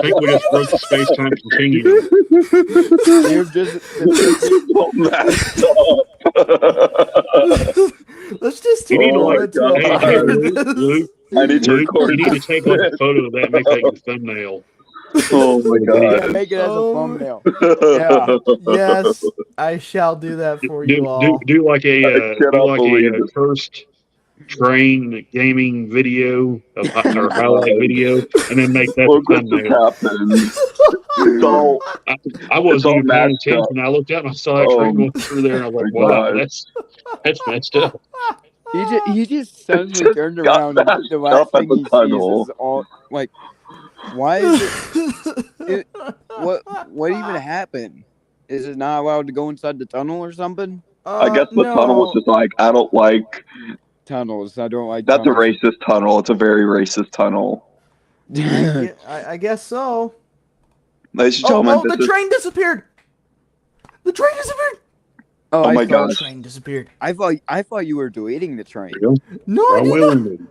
think we just broke the space-time continuum. You're just... So messed up. Let's just You need to, Oh, like, my hey, God. Luke, I need to Luke, record you need to take like a photo of that and make that your thumbnail. Oh, my Yeah, God. make it as a Oh. thumbnail. Yeah. Yes, I shall do that for you all. Do like a cannot believe it. cursed train gaming video or highlight video, and then make that Look the what just thumbnail. happened. So, I wasn't even paying mashed up. attention. I looked out and I saw that train going through there, and I was like, my "Wow, God. that's messed up." He just suddenly just turned got around and mashed the last up at thing the he sees tunnel. is all like, why is it? What even happened? Is it not allowed to go inside the tunnel or something? I guess the tunnel was just like, I don't like... Tunnels. I don't like. That's a tunnels. racist tunnel. It's a very racist tunnel. I guess so. Ladies and Oh, gentlemen, the train disappeared. The train disappeared. Oh, Oh my The gosh. train disappeared. I thought you were deleting the train. No, I did not.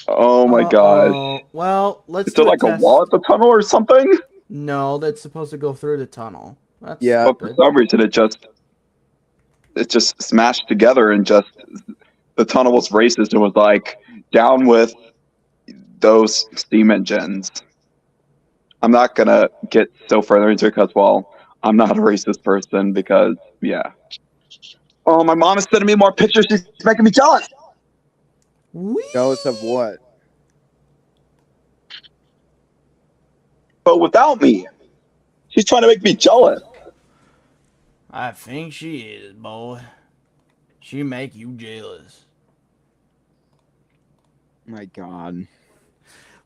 Oh my gosh. Well, let's Is do there like a test. wall at the tunnel or something? No, that's supposed to go through the tunnel. That's Yeah. But for stupid. some reason, it just smashed together and just the tunnel was racist and was like, down with those steam engines. I'm not gonna get so further into it because, well, I'm not a racist person because, yeah. Oh, my mom is sending me more pictures. She's making me jealous. Jealous of what? But without me, she's trying to make me jealous. I think she is, boy. She make you jealous. My God.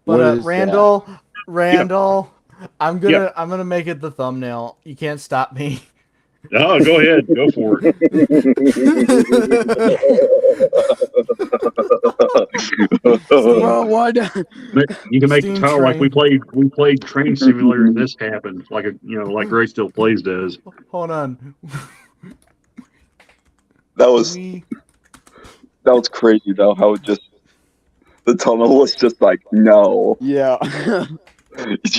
But What is Randall, I'm Yep. gonna make it the thumbnail. You can't stop me. Oh, go ahead. Go for it. Well, why not? You can make the Steam title like Train. we played Train Simulator and this happened, like like Gray Still Plays does. Hold on. That was crazy though. How it just the tunnel was just like no. Yeah.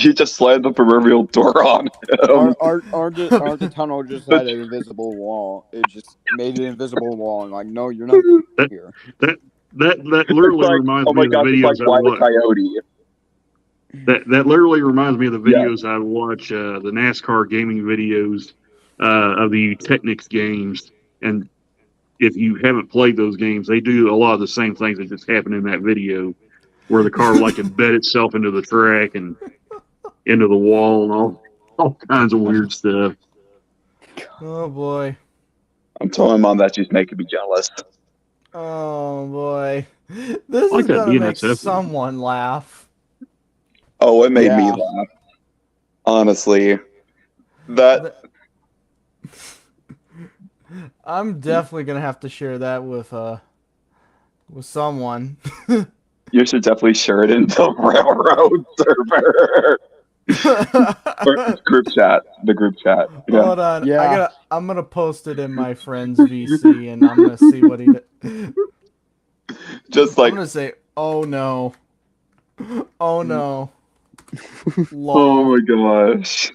You just slammed the proverbial door on him. Our the tunnel just had an invisible wall. It just made an invisible wall, and like, no, you're not here. That literally Like, reminds oh me my of the god, it's videos like Wile E. Coyote. That literally reminds me of the videos I watch, the NASCAR gaming videos of the Technics games. And if you haven't played those games, they do a lot of the same things that just happened in that video, where the car like embed itself into the track and into the wall and all kinds of weird stuff. Oh boy. I'm telling Mom that she's making me jealous. Oh boy. This Like is that gonna make DNSF. someone laugh. Oh, it made me Yeah. laugh. Honestly, that I'm definitely gonna have to share that with someone. you should definitely share it in the railroad server or group chat. The group chat. Yeah. Hold on. Yeah. I'm gonna post it in my friend's VC and I'm gonna see what he did. Just I'm like, gonna say, oh no. Oh no. oh Lol. my gosh.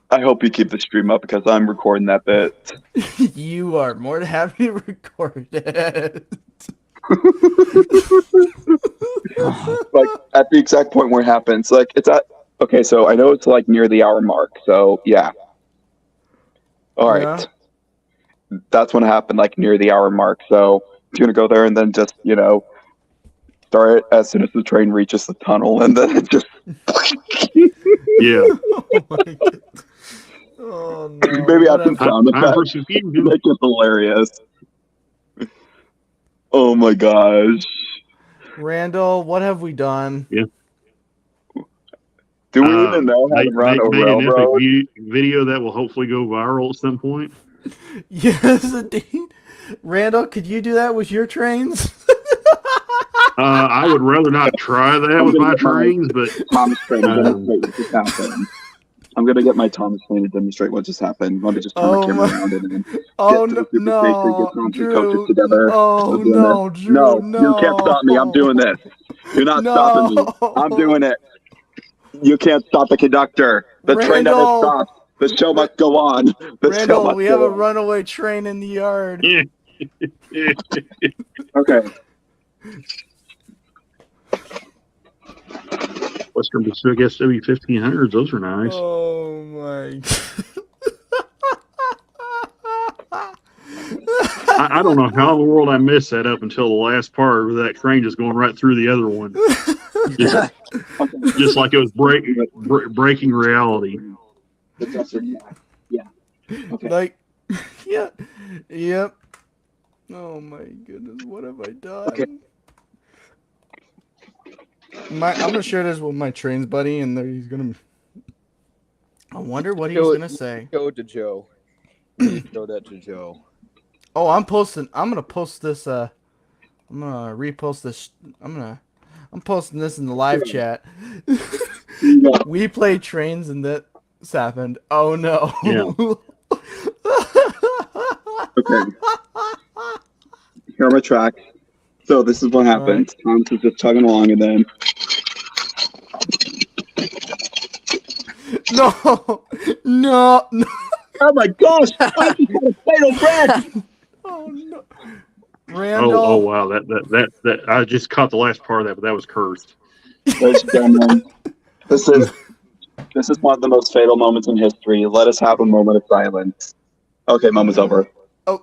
I hope you keep the stream up because I'm recording that bit. You are more than happy to record it. Like at the exact point where it happens. Like it's at okay, so I know it's like near the hour mark. So yeah. All right. Yeah. That's when it happened, like near the hour mark. So you're gonna go there and then just, start it as soon as the train reaches the tunnel and then it just Yeah. Oh my god. Oh no. maybe add some Whatever. sound Time for effects. some fusion. Make it hilarious. Oh my gosh. Randall, what have we done? Do we even know how to run a Made an epic railroad? video that will hopefully go viral at some point. Yes, indeed. Randall, could you do that with your trains? I would rather not try that with my trains, but Thomas Train to demonstrate what just happened. I'm gonna get my Thomas Train to demonstrate what just happened. Let me just turn my camera around and then Oh get to no, the Super Station, get no, Thomas Drew. coaches together. Oh I'm doing no, this. Drew, No, no. you can't stop me. I'm doing this. You're not stopping me. I'm doing it. You can't stop the conductor. The train never Randall. stops. The show must go on. The show Randall, must we go have a on. runaway train in the yard. yeah. Okay. Western Pacific SW 1500s, those are nice. Oh my. I don't know how in the world I missed that up until the last part where that train just going right through the other one. Just like it was breaking reality. Yeah. Okay. Like, yeah, yep. Oh my goodness, what have I done? Okay. I'm gonna share this with my trains buddy, and he's gonna. I wonder what he's gonna say. Show it to Joe. Show that to Joe. Oh, I'm gonna post this. I'm gonna repost this. I'm posting this in the live chat. We play trains, and this happened. Oh no. Yeah. Okay. Here are my tracks. So this is what happened. Thomas was just chugging along and then No, no, no. oh my gosh! I just got a fatal breath! Oh no. Randall. Oh wow, that I just caught the last part of that, but that was cursed. Ladies and gentlemen, this is one of the most fatal moments in history. Let us have a moment of silence. Okay, moment's over. Oh,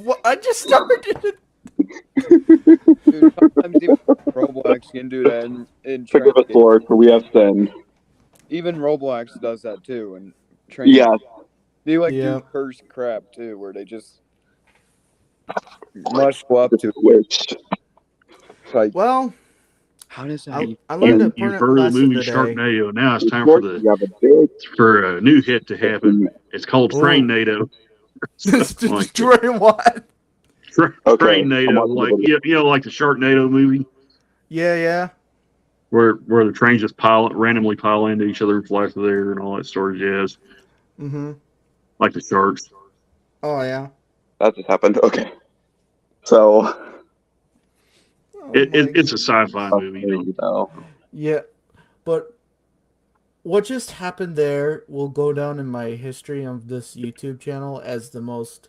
what? I just started. Dude, sometimes even Roblox can do that in Forgive us, train. Lord, for we have sinned. Even Roblox does that too, and train. Yeah. They Yeah. do curse crap too, where they just Must go up to Which like. Well, How does that? I learned an You've important heard of the lesson movie today. Sharknado. Now it's time you have a big for a new hit to happen. It's called Ooh. Trainado. Destroy what? Okay, Trainado, I'm like watching like the Sharknado movie, Yeah. where the trains just randomly pile into each other and fly through there and all that sort of jazz, Mm-hmm. like the sharks. Oh yeah. that just happened. Okay, so Oh, It's a sci-fi movie, you know. Yeah, but what just happened there will go down in my history of this YouTube channel as the most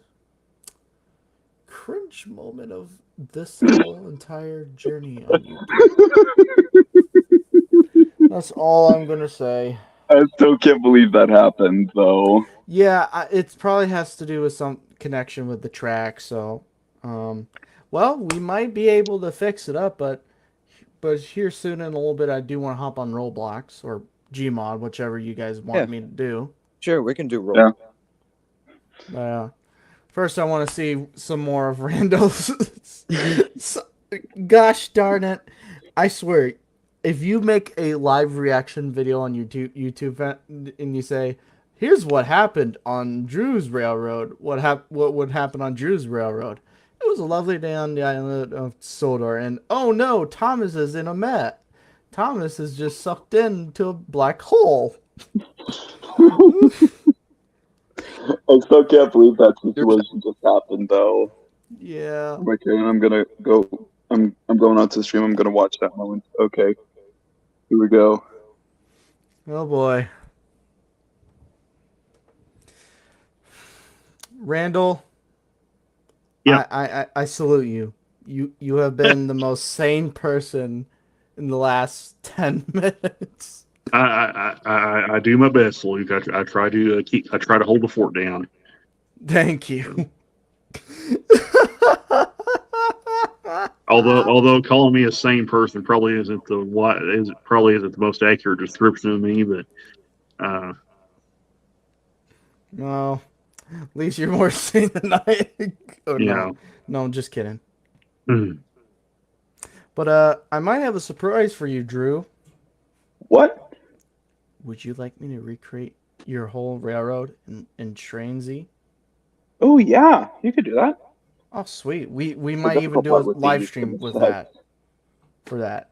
cringe moment of this whole entire journey on YouTube. That's all I'm gonna say. I still can't believe that happened, though. Yeah, it probably has to do with some connection with the track. So, well, we might be able to fix it up, but here soon in a little bit, I do want to hop on Roblox or Gmod, whichever you guys want me to do. Sure, we can do roll. Yeah. First, I want to see some more of Randall's. Gosh darn it! I swear, if you make a live reaction video on YouTube and you say, "Here's what happened on Drew's Railroad," what would happen on Drew's Railroad? It was a lovely day on the island of Sodor, and oh no, Thomas is in a Met. Thomas is just sucked into a black hole. I still can't believe that situation just happened, though. Yeah. Okay, I'm gonna go. I'm going on to the stream. I'm gonna watch that moment. Okay, here we go. Oh boy. Randall. Yeah. I salute you. You have been the most sane person in the last 10 minutes. I do my best, Luke. I try to hold the fort down. Thank you. Although calling me a sane person probably isn't the most accurate description of me, but No, at least you're more sane than I. Oh, yeah. No, I'm just kidding. Mm. But I might have a surprise for you, Drew. What? Would you like me to recreate your whole railroad in Trainz? Oh yeah, you could do that. Oh sweet. We might even do a live stream with that. For that.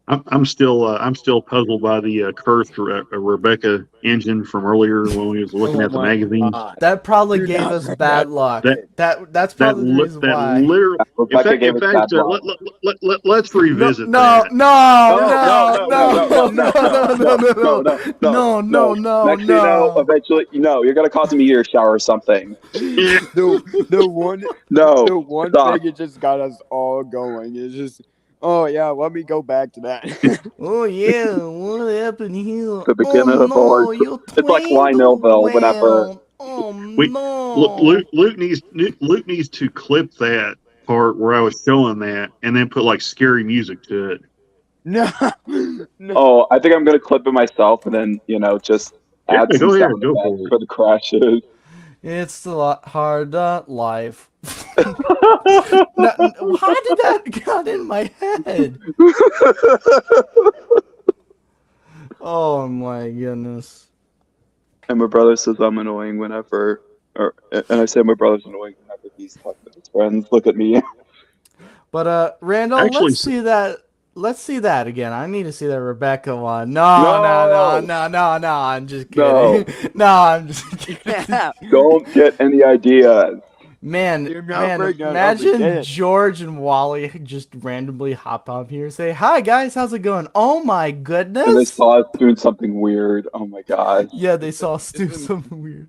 I'm still puzzled by the cursed Rebecca engine from earlier when we was looking at the magazine. That probably gave us bad luck. That's probably the reason why. In fact, let's revisit that. No. Next thing you know, eventually, you're gonna cause a meteor shower or something. The one thing it just got us all going. It's just. Oh yeah, let me go back to that. Oh yeah, what happened here? The beginning of the horse. It's like Lionelville, whenever. Oh no! Luke needs to clip that part where I was showing that, and then put like scary music to it. No. Oh, I think I'm gonna clip it myself, and then just add some sound effects for the crashes. It's the hard life. How did that get in my head? Oh my goodness. And my brother says I'm annoying and I say my brother's annoying whenever he's talking to his friends. Look at me. But Randall, Actually, let's see that again. I need to see that Rebecca one. No, I'm just kidding. No, I'm just kidding. Don't get any ideas. Man, imagine George and Wally just randomly hop up here and say, "Hi guys, how's it going?" Oh my goodness! And they saw us doing something weird. Oh my god. Yeah, they saw us do something weird.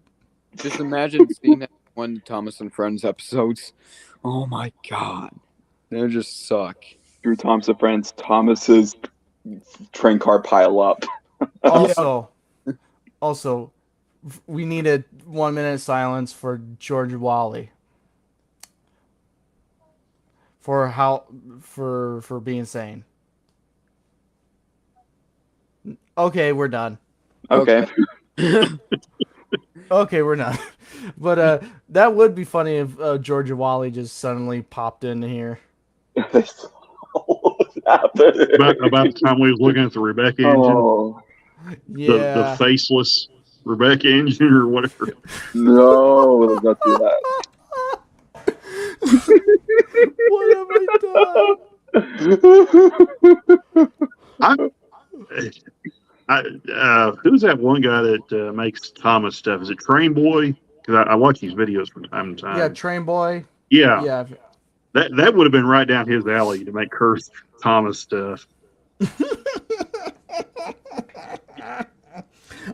Just imagine seeing that one Thomas and Friends episodes. Oh my god, they just suck. Drew Thomas and Friends, Thomas's train car pile up. Also, we needed 1 minute silence for George Wally. For being sane. Okay, we're done. Okay. Okay, we're not. But that would be funny if Georgia Wally just suddenly popped into here. What's happening? About the time we was looking at the Rebecca engine, Oh the Yeah. faceless Rebecca engine or whatever. no, let's not do that. What have I done? Who's that one guy that makes Thomas stuff? Is it Train Boy? Because I watch these videos from time to time. Yeah, Train Boy. Yeah, Yeah. that would have been right down his alley to make Curse Thomas stuff.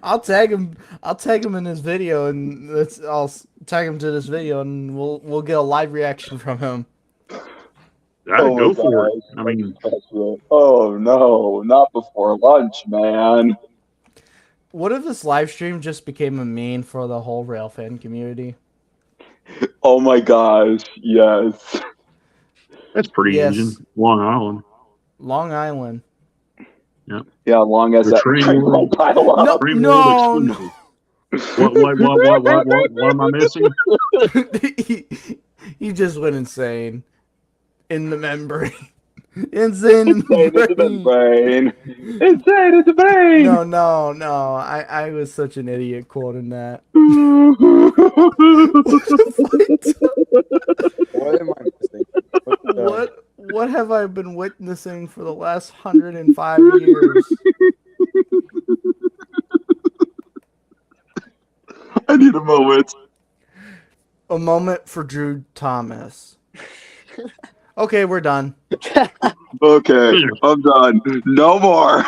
I'll tag him. I'll tag him in this video, and I'll tag him to this video, and we'll get a live reaction from him. I'd go for it. I mean, oh no, not before lunch, man. What if this live stream just became a meme for the whole rail fan community? Oh my gosh, yes. that's pretty Yes. engine. Long Island. Long Island. Yeah, long as The that train train will- will pile up. No, Train no, World no. exclusive. What am I missing? he just went insane in the membrane. Insane in Insane the in the brain. brain. Insane in the brain. No. I was such an idiot quoting that. What am I missing? What have I been witnessing for the last 105 years? I need a moment. A moment for Drew Thomas. Okay, we're done. Okay, I'm done. No more.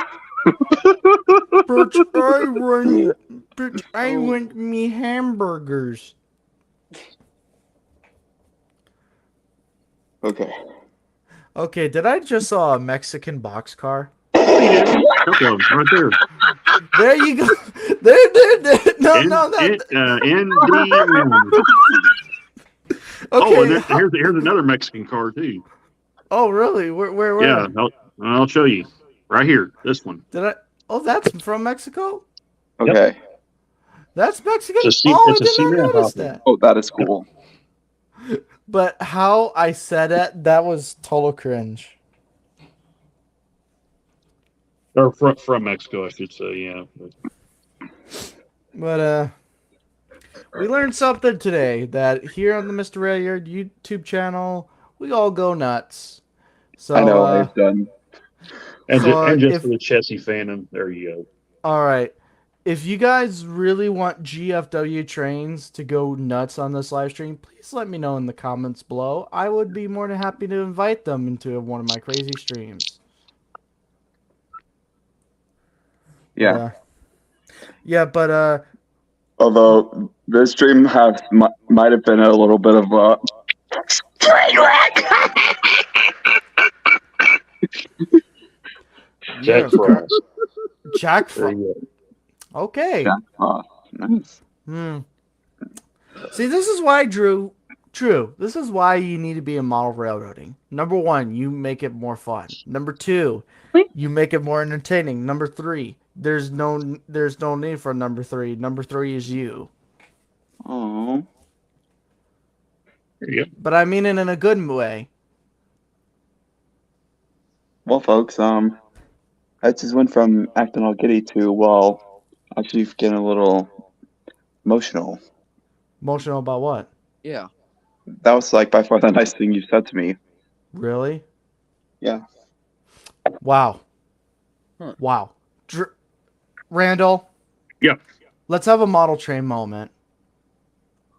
But I want me hamburgers. Okay. Okay, did I just saw a Mexican boxcar? Couple of them right there. There you go. There. No. ND1. Okay. Oh, and here's another Mexican car too. Oh, really? Where? Yeah, I'll show you. Right here, this one. Did I? Oh, that's from Mexico. Okay. That's Mexican. It's a Oh, I it's a did not cement notice hopper. that. Oh, that is cool. But how I said it, that was total cringe. Or from Mexico, I should say. Yeah. But we learned something today that here on the Mr.RailYard YouTube channel, we all go nuts. So I know I've done. And So, just if- for the Chessie fandom, there you go. all right. If you guys really want GFW Trainz to go nuts on this live stream, please let me know in the comments below. I would be more than happy to invite them into one of my crazy streams. Yeah. Yeah, but Although this stream might have been a little bit of a train wreck. Jack Frost. Jack There Frost. you go. Okay. Jack Frost. Nice. See, this is why, Drew, this is why you need to be in model railroading. Number 1, you make it more fun. Number 2, you make it more entertaining. Number 3, there's no need for number 3. Number 3 is you. Oh. There you go. But I mean it in a good way. Well, folks, I just went from acting all giddy to, well, actually getting a little emotional. Emotional about what? Yeah. That was like by far the nice thing you said to me. Really? Yeah. Wow. Huh. Wow. Randall? Yeah. Let's have a model train moment.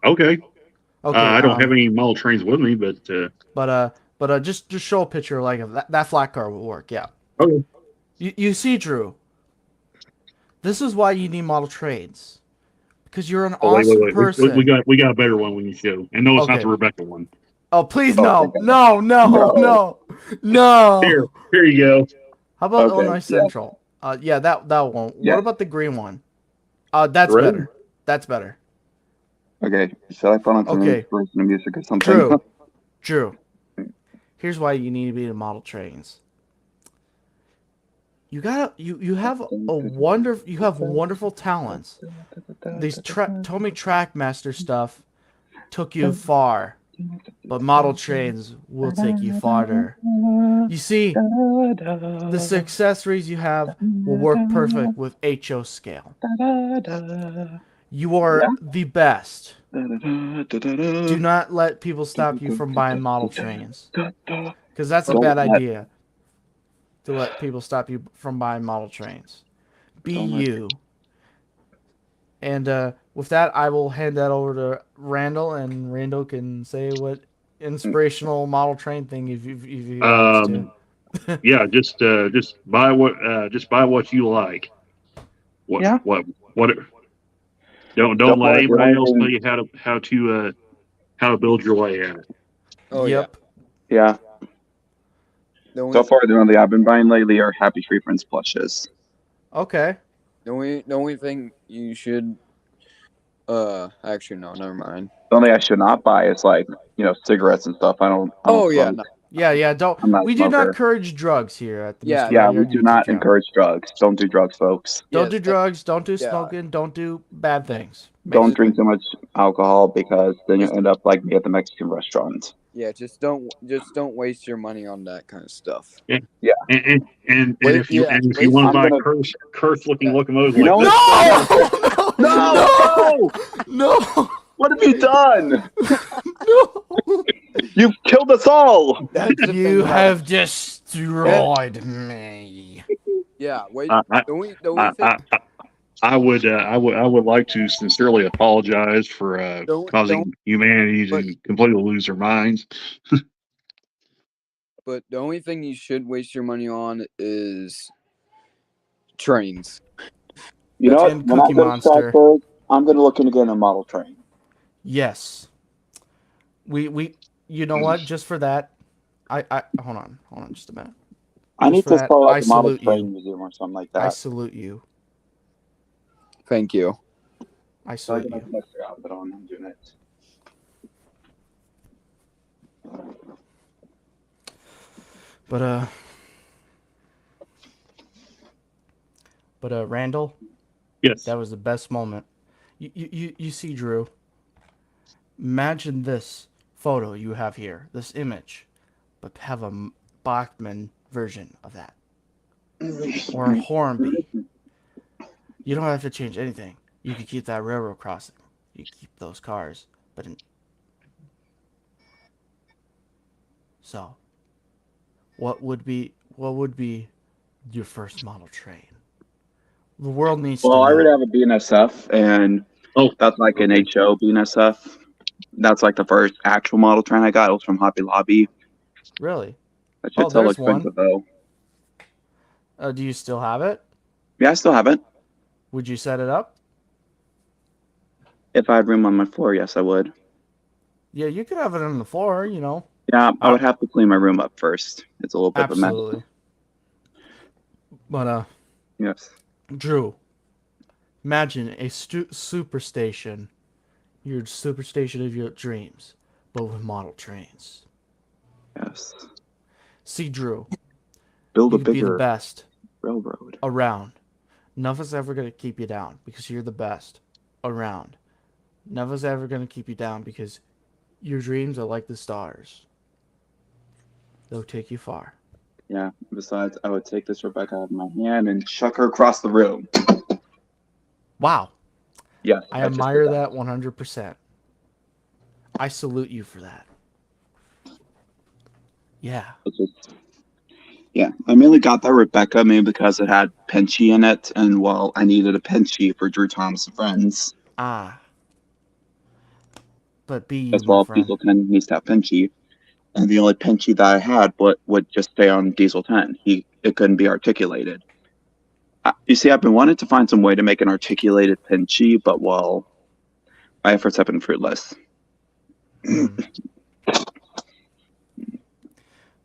Okay. Okay. I don't have any model trains with me, but But just show a picture like of that flat car will work. Yeah. okay. You see, Drew. This is why you need model trains, because you're an awesome Wait. person. We got a better one we can show, and no, it's not Okay. the Rebecca one. Oh, please Oh, no. Here you go. How about Okay, Illinois yeah. Central? Yeah, that won't. Yeah. What about the green one? That's Red? better. That's better. Okay. Should I put on some Okay. inspirational music or something? Drew. Here's why you need to be the model trains. you have wonderful talents. These Tomy Trackmaster stuff took you far, but model trains will take you farther. You see, the accessories you have will work perfect with HO scale. You are the best. Do not let people stop you from buying model trains, because that's a bad idea. To let people stop you from buying model trains. Be you. And with that, I will hand that over to Randall, and Randall can say what inspirational model train thing if he likes to. Yeah, just buy what you like. What Yeah. what what? Don't So let far, the anybody else only tell you how to build your way at it. Oh Yep. yeah. The only, So far, the only I've been buying lately are Happy Tree Friends plushes. Okay. the only thing you should actually no, never mind. The only I should not buy is like cigarettes and stuff. I don't Oh yeah, smoke. no. Yeah. Don't. I'm not a We do not smoker. encourage drugs here at the Yeah, Mr. Yeah, we RailYard do YouTube not channel. encourage drugs. Don't do drugs, folks. Don't Yeah, do drugs. Don't do yeah. smoking. Don't do bad things. Don't basically. drink too much alcohol because then you end up like me at the Mexican restaurant. Yeah, just don't waste your money on that kind of stuff. And Yeah. and Wait, if you yeah, and if you waste want I'm to buy gonna- curse looking Yeah. locomotives You like know this, what? No! No! No! What have you done? No! You've killed us all. That's the You thing. have destroyed me. Yeah, wait. I, The only I, thing. I would like to sincerely apologize for Don't causing humanity to completely lose their minds. But the only thing you should waste your money on is trains. You know what? And When I Cookie go to Monster. Stratford, I'm gonna look into getting a model train. Yes. We you know what? Just for that, I hold on just a minute. I Just need for to that, start I like a model salute train you. museum or something like I that. salute you. Thank you. I So I salute get my you. semester outfit on. I'm doing it. But Randall, Yes. that was the best moment. You see, Drew. Imagine this photo you have here, this image, but have a Bachman version of that, or a Hornby. You don't have to change anything. You can keep that railroad crossing. You keep those cars, but so, what would be your first model train? The world needs to Well, I already know. have a BNSF, and Oh, that's like an okay. HO BNSF. That's like the first actual model train I got. It was from Hobby Lobby. Really? That Oh, shit's so there's one. expensive though. Do you still have it? Yeah, I still have it. Would you set it up? If I had room on my floor, yes, I would. Yeah, you could have it on the floor, you know. Yeah, I would have to clean my room up first. It's a little bit of a Absolutely. mess. But Yes. Drew, imagine a super station, your super station of your dreams, but with model trains. Yes. See, Drew, Build you a could be the bigger best railroad. around. Nothing's ever gonna keep you down because you're the best around. Nothing's ever gonna keep you down because your dreams are like the stars. They'll take you far. Yeah. Besides, I would take this Rebecca out of my hand and chuck her across the room. Wow. Yes. I just admire did that 100%. I salute you for that. Yeah. Yeah, I mainly got that Rebecca mainly because it had Pinchy in it, and well, I needed a Pinchy for Drew Thomas and Friends. Ah. But be you, As my well, friend. Diesel 10 needs to have Pinchy, and the only Pinchy that I had would just stay on Diesel 10. It couldn't be articulated. You see, I've been wanting to find some way to make an articulated Pinchy, but well, my efforts have been fruitless.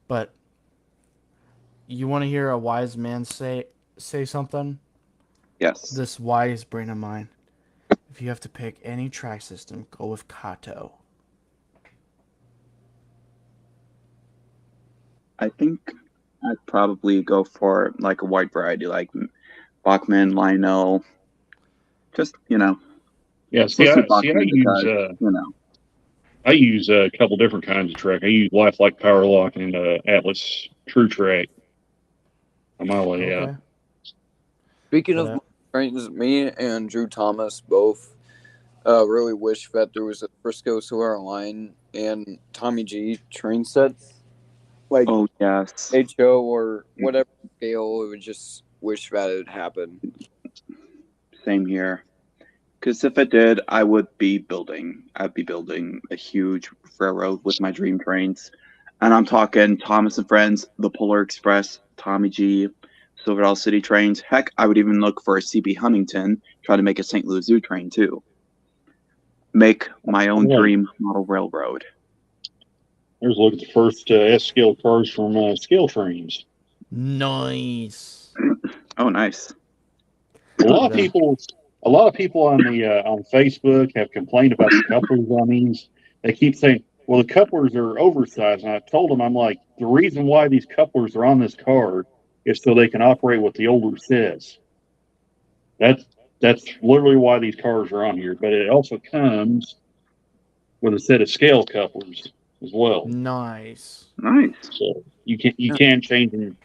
But you want to hear a wise man say something? Yes. This wise brain of mine. If you have to pick any track system, go with Kato. I think I'd probably go for like a wide variety, like Bachman, Lionel. Just Yeah, mostly I Bachman because I use a couple different kinds of track. I use Lifelike Power Lock and Atlas True Track on my layout. Okay. Speaking But, of trains, me and Drew Thomas both really wish that there was a Frisco Solar line and Tommy G train sets, like oh yes, HO or whatever scale. We would just wish that it happened. same here. Because if it did, I'd be building a huge railroad with my dream trains. And I'm talking Thomas and Friends, the Polar Express, Tommy G, Silverdale City trains. Heck, I would even look for a CB Huntington, try to make a St. Louis Zoo train too. Make my own dream model railroad. There's a look at the first S-scale cars from Scale Trains. nice. Oh, nice. A lot of people on the on Facebook have complained about the couplers on these. They keep saying, "Well, the couplers are oversized." And I told them, I'm like, the reason why these couplers are on this car is so they can operate what the older says. That's literally why these cars are on here. But it also comes with a set of scale couplers as well. Nice. Nice. So you can change them,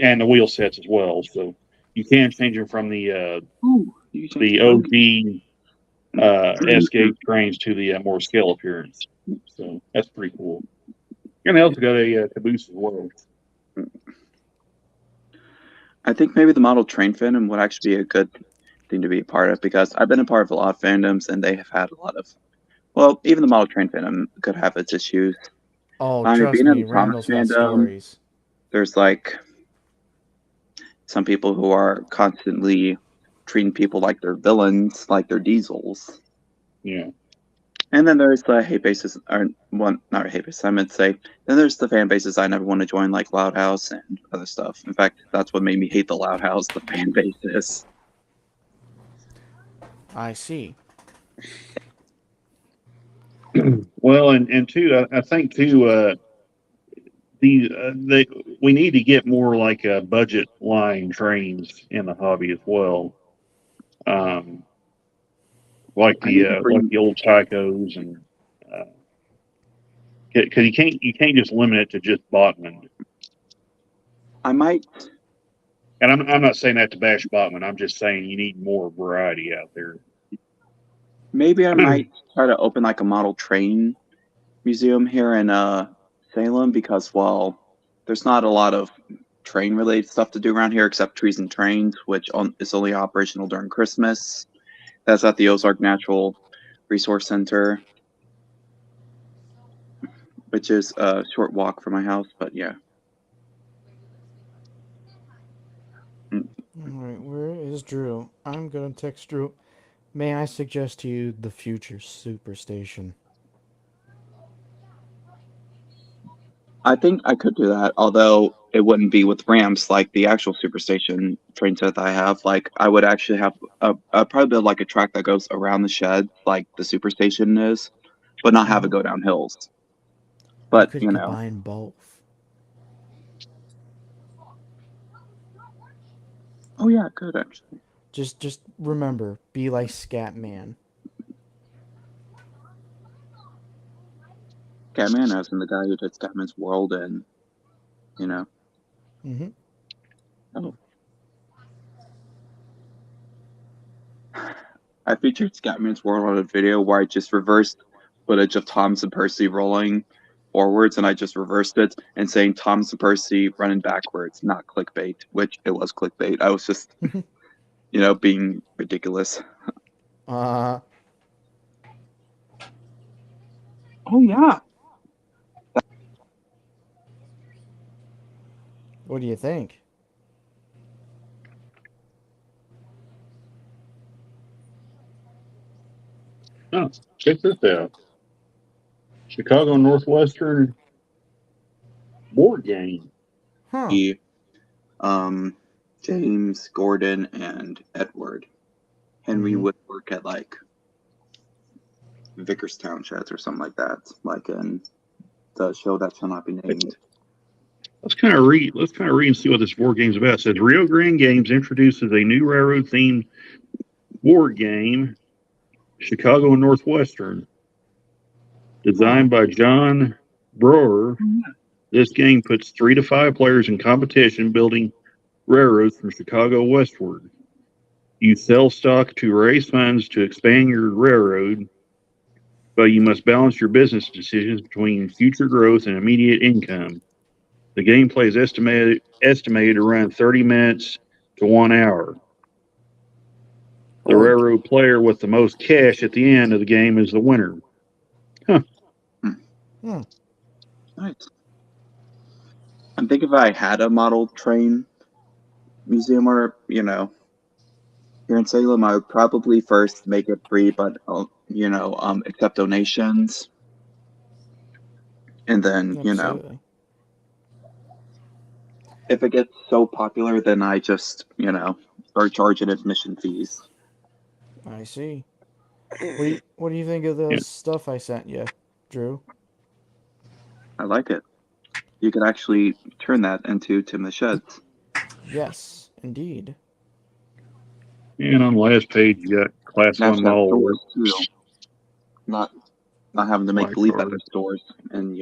and the wheel sets as well. So you can change them from the OD S-gauge trains to the more scale appearance. So that's pretty cool. And they also got a caboose as well. I think maybe the model train fandom would actually be a good thing to be a part of, because I've been a part of a lot of fandoms and they have had a lot of, well, even the model train fandom could have its issues. Oh, I mean, trust being in me, the Thomas Randall's got fandom, stories. there's like some people who are constantly treating people like they're villains, like they're diesels. Yeah. And then there's the hate bases, or one, not hate bases, I meant to say. Then there's the fan bases I never want to join, like Loud House and other stuff. In fact, that's what made me hate the Loud House, the fan bases. I see. Well, and two, I think too, we need to get more like budget line trains in the hobby as well. Like the old Tycos, and because you can't just limit it to just Bachman. I might. And I'm not saying that to bash Bachman. I'm just saying you need more variety out there. Maybe I might try to open like a model train museum here in Salem, because, well, there's not a lot of train related stuff to do around here except Trees and Trains, which is only operational during Christmas. That's at the Ozark Natural Resource Center, which is a short walk from my house, but yeah. Alright, where is Drew? I'm gonna text Drew. May I suggest to you the future superstation? I think I could do that, although it wouldn't be with ramps like the actual superstation train set that I have. Like, I would actually have I'd probably build like a track that goes around the shed, like the superstation is, but not have it go down hills. But you could combine both. Oh yeah, it could actually. Just remember, be like Scatman. Scatman, as in the guy who did Scatman's World, and Mm-hmm. Oh. I featured Scatman's World on a video where I just reversed footage of Thomas and Percy rolling forwards, and I just reversed it and saying Thomas and Percy running backwards, not clickbait, which it was clickbait. I was just, being ridiculous. Oh yeah. What do you think? Oh, check this out. Chicago Northwestern board game. Huh. James, Gordon, and Edward. Henry would work at like Vickerstown Sheds or something like that, like in the show that shall not be named. Let's kind of read. Let's kind of read and see what this board game's about. It says Rio Grande Games introduces a new railroad-themed board game, Chicago and Northwestern, designed by John Brewer. This game puts 3 to 5 players in competition building railroads from Chicago westward. You sell stock to raise funds to expand your railroad, but you must balance your business decisions between future growth and immediate income. The gameplay is estimated around 30 minutes to 1 hour. The railroad player with the most cash at the end of the game is the winner. Huh. Nice. I think if I had a model train museum or, here in Salem, I would probably first make it free, but, accept donations. And then, Absolutely. if it gets so popular, then I just, start charging admission fees. I see. What do you think of the stuff I sent you, Drew? I like it. You could actually turn that into Tim the Sheds. Yes, indeed. And on the last page, you got Class 1 model. Stores too. Not having to make believe that there's stores. And,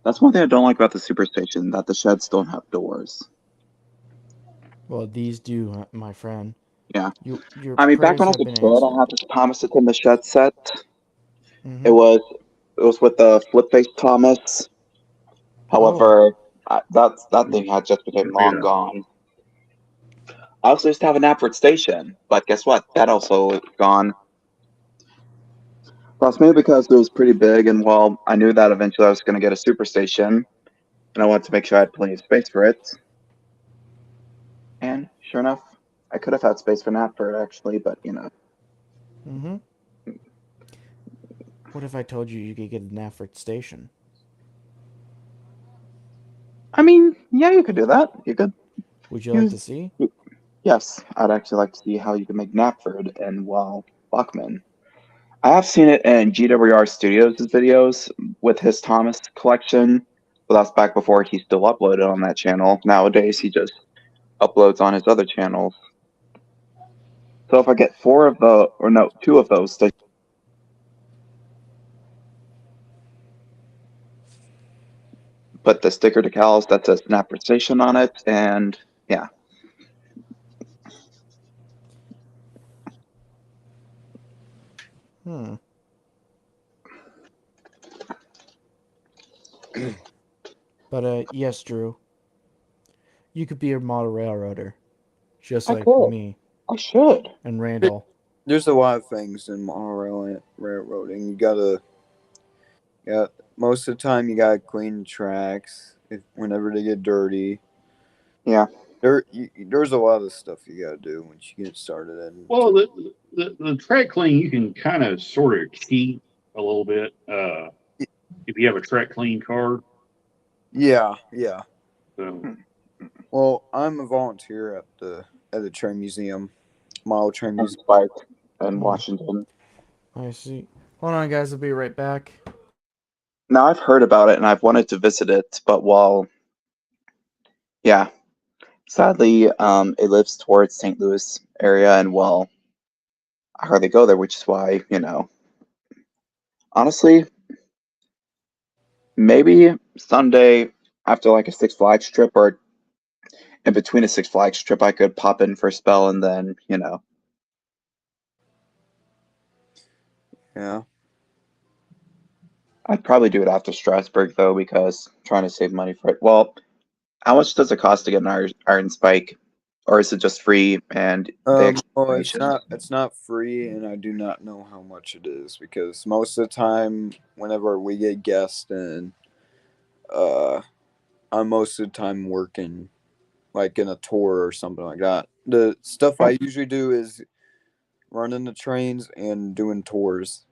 that's one thing I don't like about the Superstation, that the sheds don't have doors. Well, these do, my friend. Yeah. Your I mean, back when I prayers was have a been kid, I answered. had this Thomas the Tim the Shed set. Mhm. It was with the flip face Thomas. However, that thing had just become long gone. I also used to have an Appford Station, but guess what? That also is gone. Plus, maybe because it was pretty big, and well, I knew that eventually I was going to get a Superstation, and I wanted to make sure I had plenty of space for it. And sure enough, I could have had space for Appford actually, but Mhm. What if I told you could get an Appford Station? I mean, yeah, you could do that. You could. Would you like to see? Yes, I'd actually like to see how you can make Knapford and Bachman. I have seen it in GWR Studios' videos with his Thomas collection, but that's back before he still uploaded on that channel. Nowadays, he just uploads on his other channels. So if I get 2 of those, to put the sticker decals that says Knapford Station on it, and yeah. But yes, Drew. You could be a model railroader, just I like could. me I should. and Randall. There's a lot of things in monorail railroading. You gotta, most of the time you gotta clean tracks whenever they get dirty. Yeah. There's a lot of stuff you gotta do once you get started. Well, the track clean you can kind of sort of cheat a little bit if you have a track clean card. Yeah. So, well, I'm a volunteer at the train museum, model train museum. Spike in Washington. I see. Hold on, guys. I'll be right back. Now, I've heard about it and I've wanted to visit it, but sadly, it lives towards St. Louis area, and I hardly go there, which is why, honestly, maybe someday after like a Six Flags trip or in between a Six Flags trip, I could pop in for a spell and then, Yeah. I'd probably do it after Strasburg though, because I'm trying to save money for it. Well, how much does it cost to get an iron spike? Or is it just free and Well, it's not free, and I do not know how much it is because most of the time, whenever we get guests in, I'm most of the time working, like in a tour or something like that. The stuff I usually do is running the trains and doing tours.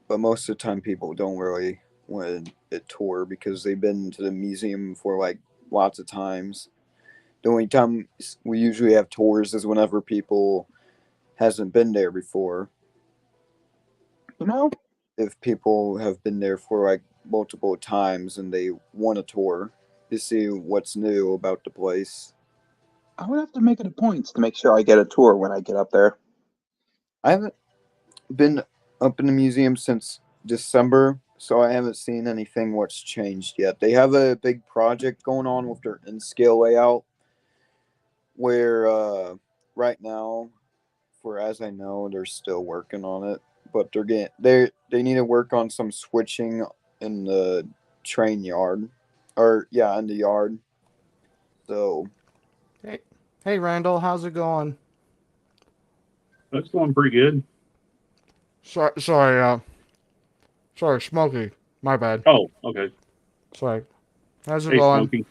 But most of the time, people don't really want a tour because they've been to the museum for like lots of times. The only time we usually have tours is whenever people hasn't been there before. if people have been there for like multiple times and they want a tour to see what's new about the place. I would have to make it a point to make sure I get a tour when I get up there. I haven't been up in the museum since December, so I haven't seen anything what's changed yet. They have a big project going on with their in-scale layout where right now, for as I know, they're still working on it, but they need to work on some switching in the train yard, or yeah, in the yard. So Hey, Randall, how's it going? That's going pretty good. Sorry, Smokey. My bad. Oh, okay. Sorry. How's it Hey, going? Smokey.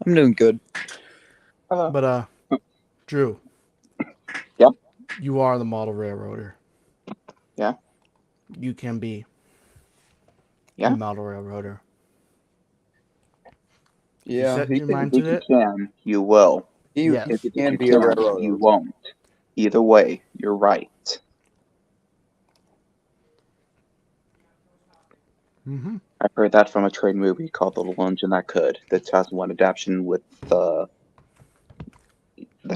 I'm doing good. But Drew. Yeah? You are the model railroader. Yeah? You can be Yeah? a model railroader. You Yeah, set your If mind you to think it. you can, you will. Yes. If you think can you be a can't, railroader. you won't. Either way, you're right. Mm-hmm. I've heard that from a train movie called The Little Engine That Could. The 2001 adaptation with that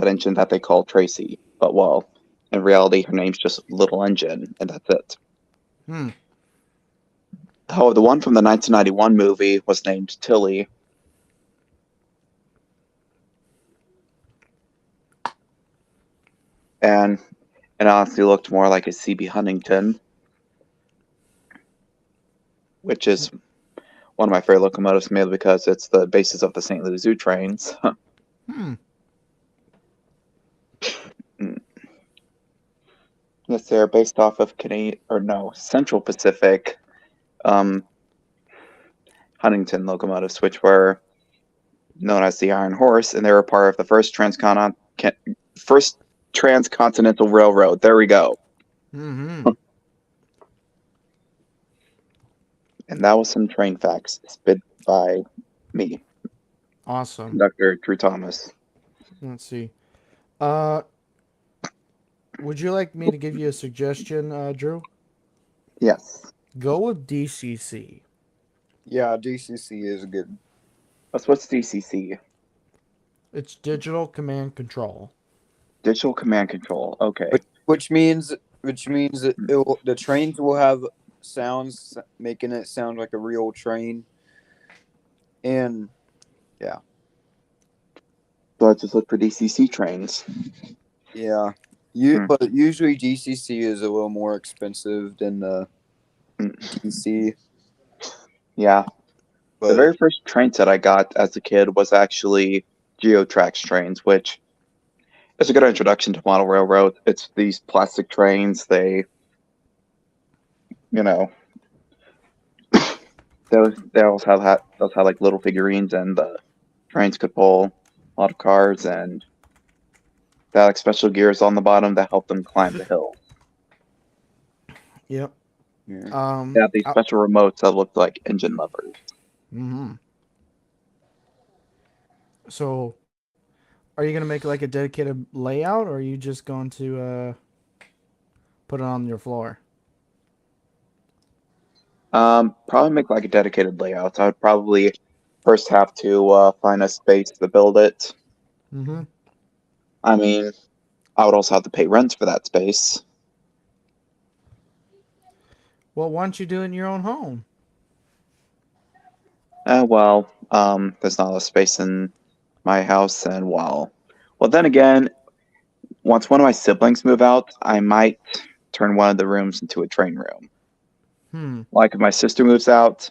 engine that they call Tracy. But well, in reality, her name's just Little Engine, and that's it. Hmm. Oh, the one from the 1991 movie was named Tilly. And it honestly looked more like a CB Huntington, which is one of my favorite locomotives, mainly because it's the basis of the St. Louis Zoo trains. Hmm. Yes, they're based off of Central Pacific Huntington locomotives, which were known as the Iron Horse, and they were part of the first transcontinental railroad. There we go. Mm-hmm. And that was some train facts spit by me, Awesome. Conductor Drew Thomas. Let's see. Would you like me to give you a suggestion, Drew? Yes. Go with DCC. Yeah, DCC is good. What's DCC? It's digital command control. Digital Command Control. Okay. Which means that the trains will have sounds making it sound like a real train, and yeah, So I just look for DCC trains. yeah. Hmm. But usually DCC is a little more expensive than the DC. Yeah. The But very first train set I got as a kid was actually Geotrax trains, which is a good introduction to model railroad. It's these plastic trains. They, you know, they also have like little figurines, and the trains could pull a lot of cars, and they had like special gears on the bottom that help them climb the hill. Yep. yeah. They have these special remotes that look like engine levers. Mm-hmm. So, are you gonna make like a dedicated layout, or are you just going to put it on your floor? Probably make like a dedicated layout. I would probably first have to find a space to build it. Mm-hmm. I mean, I would also have to pay rent for that space. Well, why don't you do it in your own home? There's not enough space in my house, and well, then again, once one of my siblings move out, I might turn one of the rooms into a train room. Hmm. Like if my sister moves out,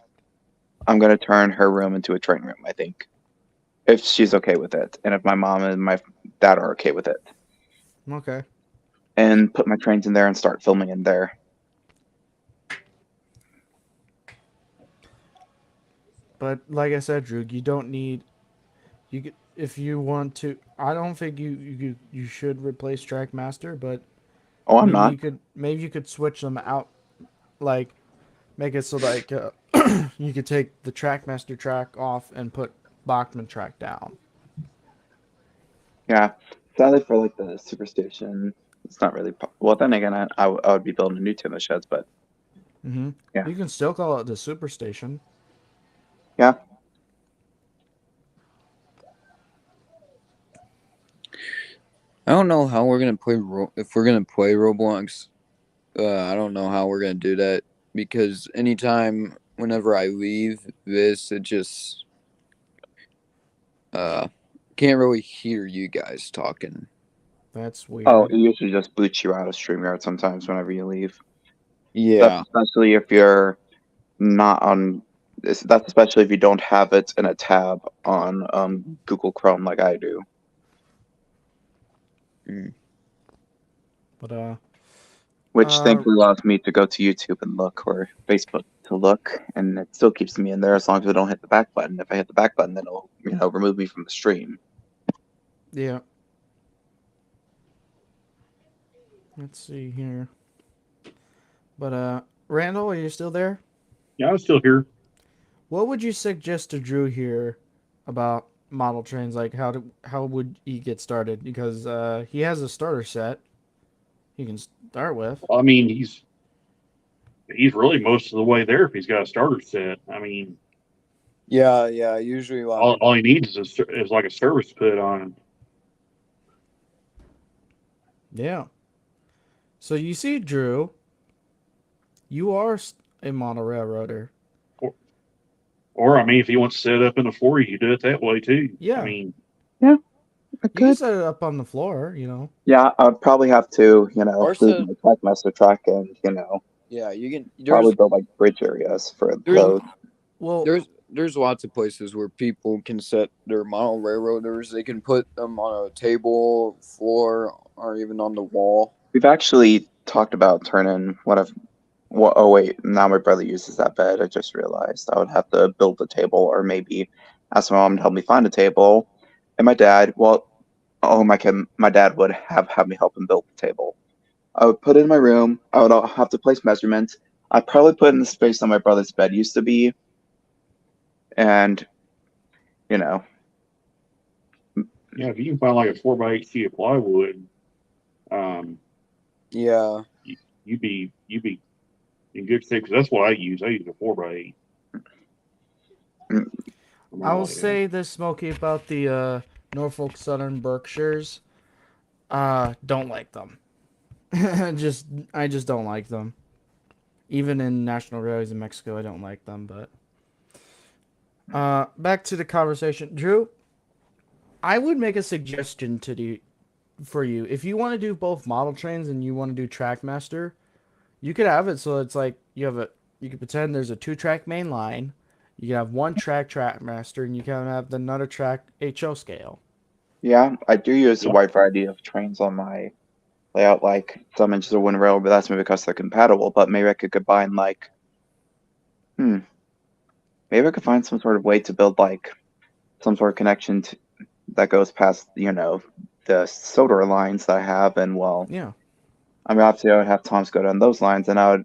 I'm gonna turn her room into a train room, I think. If she's okay with it, and if my mom and my dad are okay with it. Okay. And put my trains in there and start filming in there. But like I said, Drew, you don't need if you want to. I don't think you should replace Trackmaster, but Oh, I'm not. maybe you could switch them out, like make it so like you could take the Trackmaster track off and put Bachman track down. Yeah. Sadly for like the Superstation It's not really. Well, then again, I would be building a new timber sheds, but Mm-hmm. Yeah. You can still call it the superstation. yeah. I don't know how we're gonna play if we're gonna play Roblox. I don't know how we're gonna do that because whenever I leave this, it just can't really hear you guys talking. That's weird. Oh, it usually just boots you out of StreamYard sometimes whenever you leave. Yeah, That's especially if you're not on. That's especially if you don't have it in a tab on Google Chrome like I do. But Which Uh, thankfully allows me to go to YouTube and look, or Facebook to look, and it still keeps me in there as long as I don't hit the back button. If I hit the back button, then it'll remove me from the stream. yeah. Let's see here. But Randall, are you still there? Yeah, I was still here. What would you suggest to Drew here about model trains? Like, how would he get started? Because he has a starter set he can start with. I mean, he's really most of the way there if he's got a starter set. I mean, yeah. Usually, all he needs is like a service put on him. Yeah. So you see, Drew, you are a model railroader. Or I mean, if he wants to set it up in the floor, you can do it that way too. Yeah. I mean, You can set it up on the floor, Yeah, I'd probably have to, Or do my track master track and, yeah, you can. probably build like bridge areas for There's- those. Well, There's lots of places where people can set their model railroaders. They can put them on a table, floor, or even on the wall. We've actually talked about turning oh wait, now my brother uses that bed. I just realized I would have to build a table, or maybe ask my mom to help me find a table. And my dad, my dad would have me help him build the table. I would put it in my room. I would have to place measurements. I'd probably put it in the space that my brother's bed used to be. And, yeah, if you can find like a 4x8 sheet of plywood, Yeah. you'd be in good shape. Because that's what I use. I use a 4x8. I will say this, Smokey, about the Norfolk Southern Berkshires. Don't like them. I just don't like them. Even in national railways in Mexico, I don't like them. But back to the conversation, Drew. I would make a suggestion for you. If you want to do both model trains and you want to do Trackmaster, you could have it so it's like you can pretend there's a 2-track main line. You can have one Trackmaster, and you can have another track HO scale. yeah, I do use a wide variety of trains on my layout, like some inches of wind rail, but that's maybe because they're compatible. But maybe I could combine maybe I could find some sort of way to build like some sort of connection that goes past, the solder lines that I have, and Yeah. I mean, obviously I would have Tom's go down those lines, and I would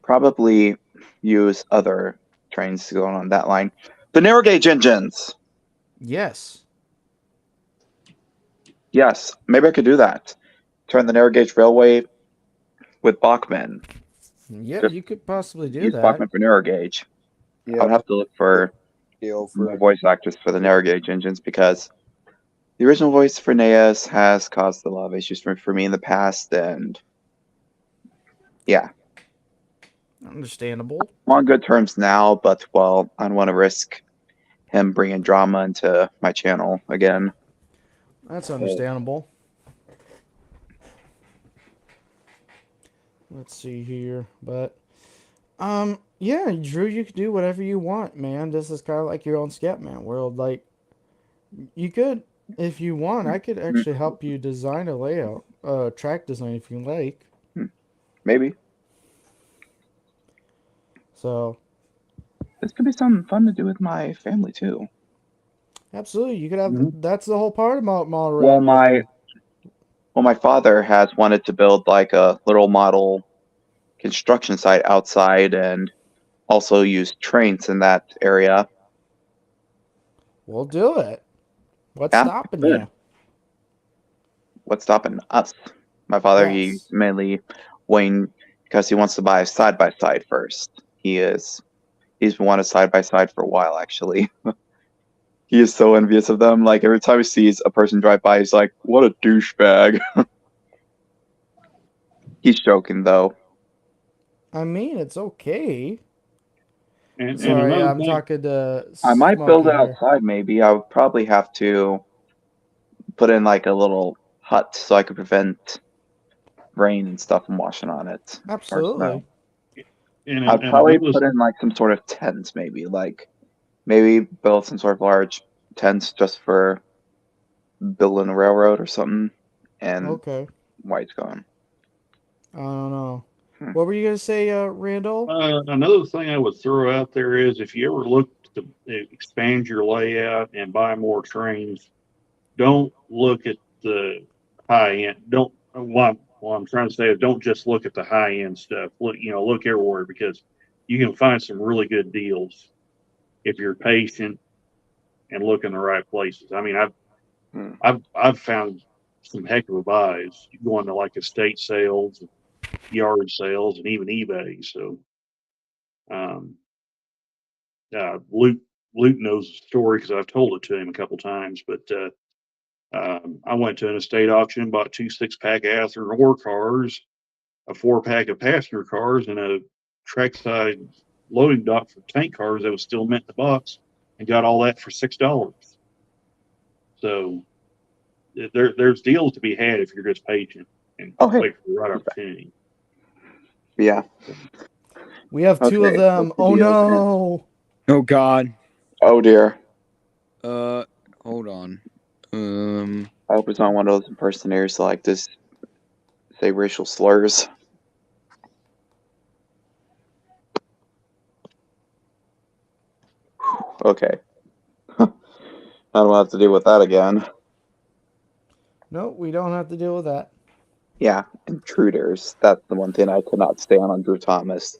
probably use other trains to go on that line. The narrow gauge engines. Yes. Yes, maybe I could do that. Turn the narrow gauge railway with Bachmann. Yeah, Just you could possibly do use that. Bachmann for narrow gauge. Yeah. I would have to look for more voice actors for the narrow gauge engines, because the original voice for Neas has caused a lot of issues for me in the past, and yeah. Understandable. I'm on good terms now, but I don't want to risk him bringing drama into my channel again. That's understandable. Let's see here, but yeah, Drew, you could do whatever you want, man. This is kind of like your own Scatman world. Like, you could, if you want, I could actually help you design a layout, track design if you like. Maybe. So This could be something fun to do with my family too. absolutely, you could have. That's the whole part about model Well, railroading. my father has wanted to build like a little model construction site outside, and also use trains in that area. We'll do it. What's Yeah, stopping good. you? What's stopping us? My father, Yes. he's mainly waiting because he wants to buy a side by side first. He's been wanting a side by side for a while, actually. He is so envious of them. Like every time he sees a person drive by, he's like, "What a douchebag." He's joking though. I mean, it's okay. And Sorry, another I'm thing, talking to I might build Smokey it here. outside. Maybe I would probably have to put in like a little hut so I could prevent rain and stuff from washing on it or snow. Absolutely. I'd and probably another put in like some sort of tent, maybe maybe build some sort of large tents just for building a railroad or something. And Okay. White's gone. I don't know. Hmm. What were you gonna say, Randall? another thing I would throw out there is if you ever look to expand your layout and buy more trains, don't look at the high end. Don't what I'm trying to say is don't just look at the high end stuff. Look everywhere because you can find some really good deals if you're patient and look in the right places. I mean, Hmm. I've found some heck of a buys going to like estate sales, yard sales, and even eBay. So, um, Luke knows the story because I've told it to him a couple times. But I went to an estate auction and bought 2 6-pack Ather ore cars, a 4-pack of passenger cars, and a trackside loading dock for tank cars that was still mint in the box, and got all that for $6. So there's deals to be had if you're just patient and Oh, hey. wait for the right opportunity. Yeah. We have two of Okay, them. what's the Oh deal? no. Oh God. Oh dear. Hold on. I hope it's not one of those impersonators that like this say racial slurs. Okay. I don't have to deal with that again. No, we don't have to deal with that. Yeah, intruders. That's the one thing I could not stand on Drew Thomas.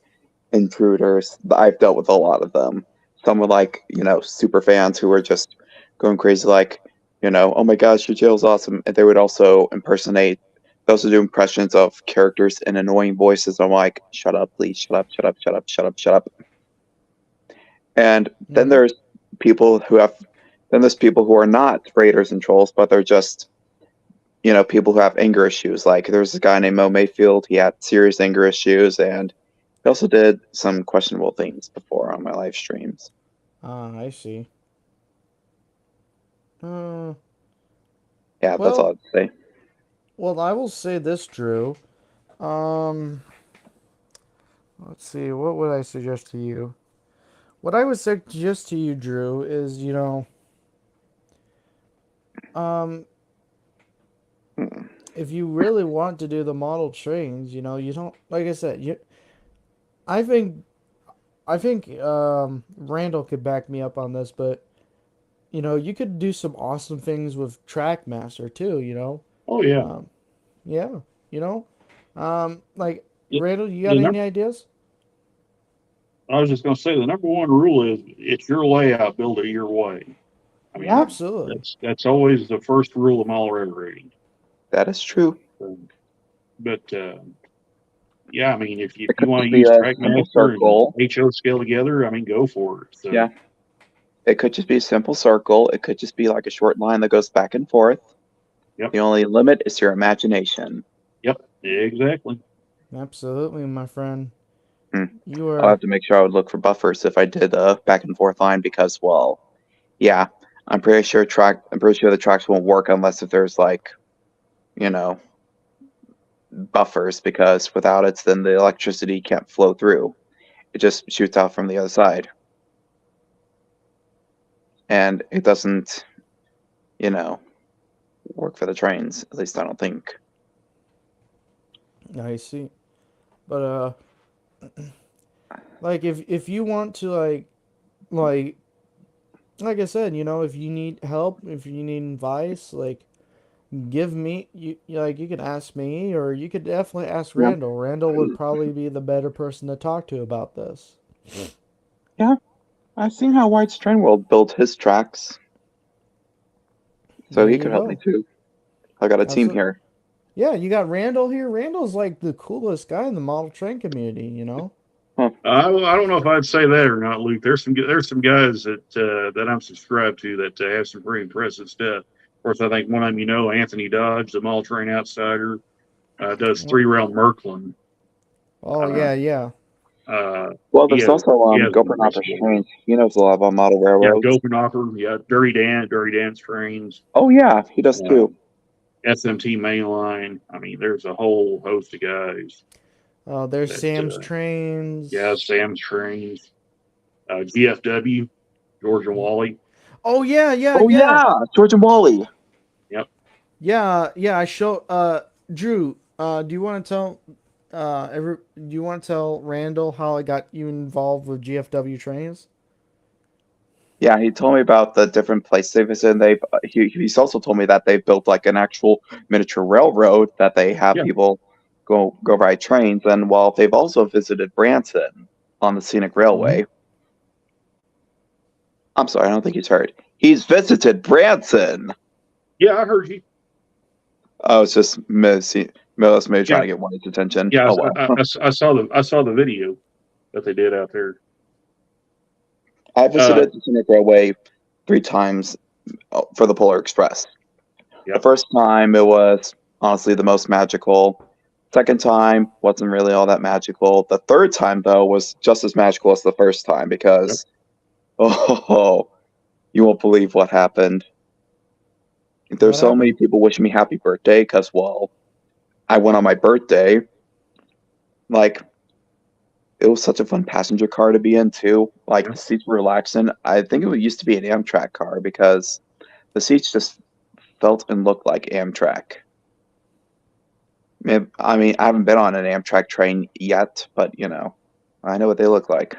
Intruders. I've dealt with a lot of them. Some were like, super fans who were just going crazy, like, oh my gosh, your jail's awesome. And they would also impersonate, they also do impressions of characters in annoying voices. I'm like, shut up, please, shut up, shut up, shut up, shut up, shut up. And then Mhm. there's people who are not raiders and trolls, but they're just people who have anger issues. Like there's a guy named Mo Mayfield. He had serious anger issues, and he also did some questionable things before on my live streams. Ah, I see. Uh, Yeah, that's all well, I'd say. well, I will say this, Drew. Um, let's see. What would I suggest to you? What I would suggest to you, Drew, is um, Hmm. if you really want to do the model trains, you don't like I said, I think Randall could back me up on this, but you could do some awesome things with Trackmaster too, Oh yeah. Um, yeah, you know. Like The, Randall, you got the any number, ideas? I was just going to say the number one rule is it's your layout, build it your way. I mean, Yeah, Absolutely. that's always the first rule of model railroading. that is true. So, but yeah, I mean, if It you could want just to be use a simple TrackMaster and circle. HO scale together, I mean, go for it. So, Yeah, it could just be a simple circle. It could just be like a short line that goes back and forth. yep, The only limit is your imagination. yep, exactly. Absolutely, my friend. Hmm. You I'll are have to make sure I would look for buffers if I did a back and forth line because, well, yeah, I'm pretty sure the tracks won't work unless if there's like, you know, buffers because without it, then the electricity can't flow through. It just shoots out from the other side. And it doesn't, you know, work for the trains. At least I don't think. I see. But like if you want to like like I said, if you need help, if you need advice, like give me you can ask me or you could definitely ask Yeah. Randall. Randall would probably be the better person to talk to about this. Yeah. I've seen how White's Train World built his tracks, so There he you could help me go. too. I got a team Absolutely. here. Yeah, you got Randall here. Randall's like the coolest guy in the model train community, you know? I don't know if I'd say that or not, Luke. There's some guys that I'm subscribed to that have some pretty impressive stuff. Of course, I think one of them, Anthony Dodge, the Mall Train Outsider, does Yep. 3 rail Merklin. Oh, Uh, yeah, yeah. Well, he there's has also he has Gopher impressive Nopper work. Trainz. He knows a lot about model Yeah, railroads. Gopinoffer, yeah, Dirty Dan's Trains, Oh yeah, he does too. SMT Mainline. I mean, there's a whole host of guys. Oh, there's That, Sam's Trains. Yeah, Sam's Trains, GFW, Georgia Wally. Oh, yeah, yeah, Oh yeah. yeah, George and Wally. Yep. Yeah, yeah, I show Drew, do you want to tell do you want to tell Randall how I got you involved with GFW Trains? Yeah, he told me about the different places they visited. He's also told me that they built like an actual miniature railroad that they have Yeah. people go ride trains. And while they've also visited Branson on the scenic railway. I'm sorry, I don't think he's heard. He's visited Branson. Yeah, I heard you. Oh, it's just Millis maybe trying to get one's attention. Yeah, Oh well. I saw the video that they did out there. I visited the scenic railway 3 times for the Polar Express. Yep. The first time it was honestly the most magical. Second time wasn't really all that magical. The third time though was just as magical as the first time because oh, you won't believe what happened. There's so many people wishing me happy birthday because well, I went on my birthday. Like it was such a fun passenger car to be in too. Like the seats were relaxing. I think it used to be an Amtrak car because the seats just felt and looked like Amtrak. I mean, I haven't been on an Amtrak train yet, but I know what they look like.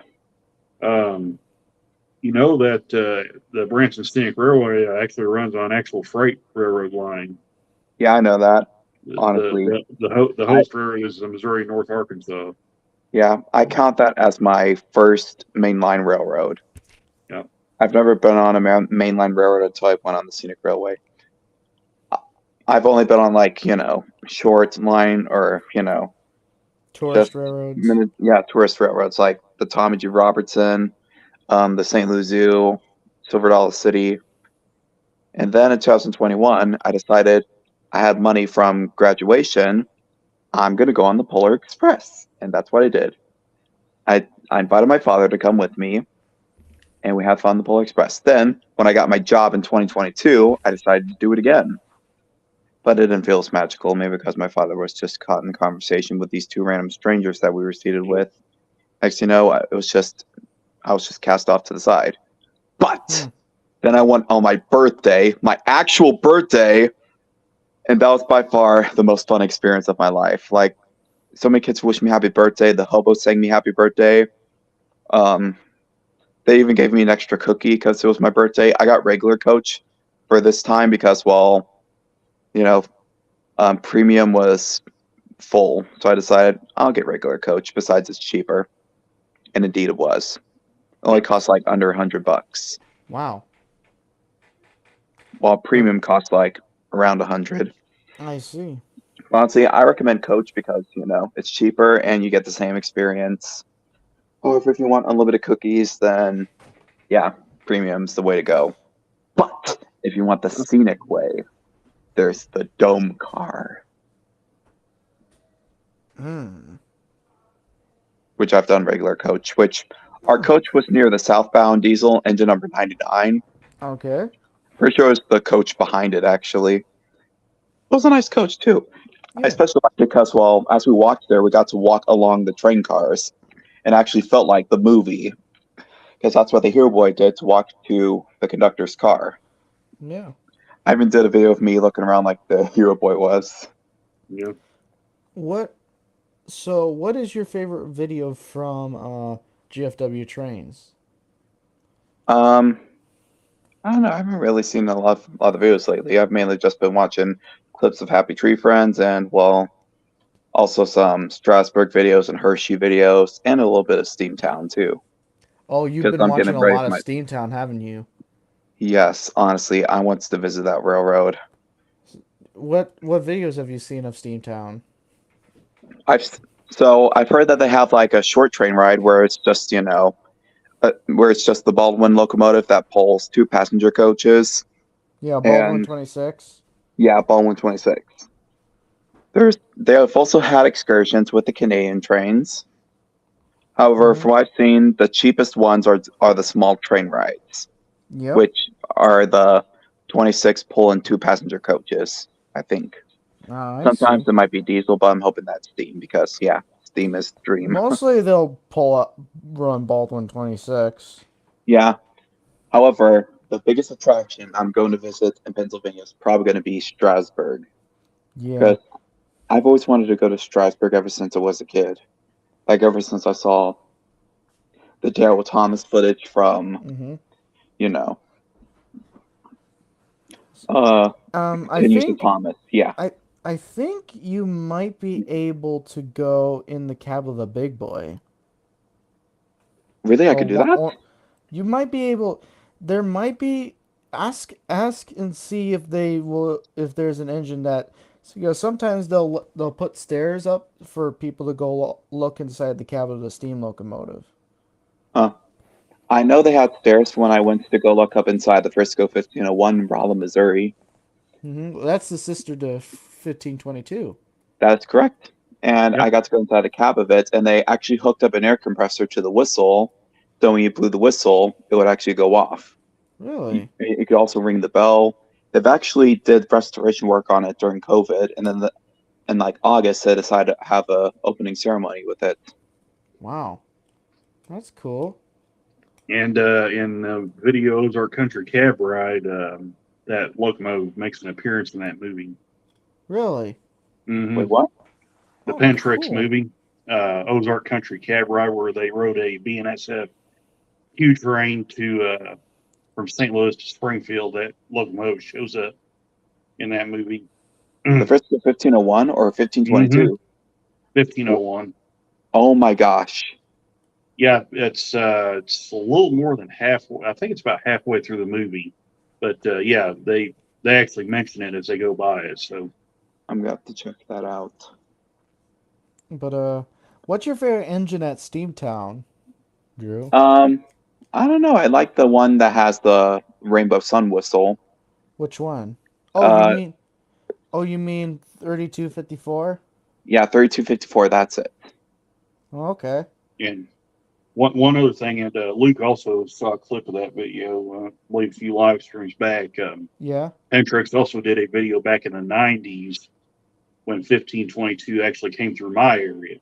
You know that the Branson Scenic Railway actually runs on actual freight railroad line. Yeah, I know that. Honestly, the host railroad is the Missouri North Arkansas. Yeah, I count that as my first mainline railroad. Yeah, I've never been on a mainline railroad until I went on the scenic railway. I've only been on short line or tourist railroads. Tourist railroads like the Tommy G. Robertson, the St. Louis Zoo, Silver Dollar City. And then in 2021, I decided I had money from graduation. I'm going to go on the Polar Express. And that's what I did. I invited my father to come with me, and we had fun on the Polar Express. Then, when I got my job in 2022, I decided to do it again. But it didn't feel as magical, maybe because my father was just caught in conversation with these 2 random strangers that we were seated with. Next thing you know, I was just cast off to the side. But then I went on my birthday, my actual birthday, and that was by far the most fun experience of my life. Like, so many kids wished me happy birthday. The hobos sang me happy birthday. They even gave me an extra cookie because it was my birthday. I got regular coach for this time because, premium was full. So I decided I'll get regular coach. Besides, it's cheaper. And indeed it was. It only cost like under $100. Wow. While premium costs like around 100. I see. Honestly, I recommend coach because, it's cheaper and you get the same experience. However, if you want unlimited cookies, then yeah, premium's the way to go. But if you want the scenic way, there's the dome car. Which I've done regular coach, which our coach was near the southbound diesel engine number 99. Okay. Pretty sure it was the coach behind it, actually. It was a nice coach, too. Yeah. I especially liked it because, as we walked there, we got to walk along the train cars and actually felt like the movie because that's what the Hero Boy did to walk to the conductor's car. Yeah. I even did a video of me looking around like the Hero Boy was. Yeah. What is your favorite video from GFW Trainz? I don't know. I haven't really seen a lot of videos lately. I've mainly just been watching clips of Happy Tree Friends and, also some Strasburg videos and Hershey videos and a little bit of Steamtown, too. Oh, you've been watching a lot of Steamtown, haven't you? Yes. Honestly, I want to visit that railroad. what videos have you seen of Steamtown? I've heard that they have like a short train ride where it's just where it's just the Baldwin locomotive that pulls 2 passenger coaches, Yeah, Baldwin and 26. yeah, Baldwin 26. They have also had excursions with the Canadian trains. However, Mm-hmm. from what I've seen, the cheapest ones are the small train rides, Yep. which are the 26 pull and 2 passenger coaches, I think. I Sometimes see. it might be diesel, but I'm hoping that's steam because yeah, steam is dream. Mostly they'll pull up run Baldwin 26. Yeah. However, the biggest attraction I'm going to visit in Pennsylvania is probably going to be Strasbourg Yeah. because I've always wanted to go to Strasbourg ever since I was a kid. Like ever since I saw the Daryl Thomas footage from, Mm-hmm. you know, uh, I Continues with think Thomas. Yeah. I think you might be able to go in the cab of the big boy. Really, I could do that? Or you might be able. There might be. Ask and see if they will. If there's an engine that. So, sometimes they'll put stairs up for people to go look inside the cab of the steam locomotive. Huh. I know they had stairs when I went to go look up inside the Frisco 1501 in Rolla, Missouri. That's the sister to 1522. That's correct. And Yep. I got to go inside the cab of it, and they actually hooked up an air compressor to the whistle. So when you blew the whistle, it would actually go off. Really? You could also ring the bell. They've actually did restoration work on it during COVID, and then in like August they decided to have a opening ceremony with it. Wow. That's cool. And in the videos, our country cab ride, that locomotive makes an appearance in that movie. Really? Mm-hmm. Wait, what? The Oh, Pentrix cool. movie, Ozark Country Cab Ride, where they rode a BNSF huge train to from St. Louis to Springfield. That locomotive shows up in that movie. The Frisco 1501 or 1522? Mm-hmm. 1501. Oh my gosh. Yeah, it's a little more than halfway. I think it's about halfway through the movie, but yeah, they actually mention it as they go by it. So I'm gonna have to check that out. But what's your favorite engine at Steamtown, Drew? I don't know. I like the one that has the rainbow sun whistle. Which one? Oh, Uh, you mean 3254? yeah, 3254. That's it. Oh, okay. and one other thing, and Luke also saw a clip of that video. I believe a few live streams back. Yeah. Pentrix also did a video back in the '90s when 1522 actually came through my area,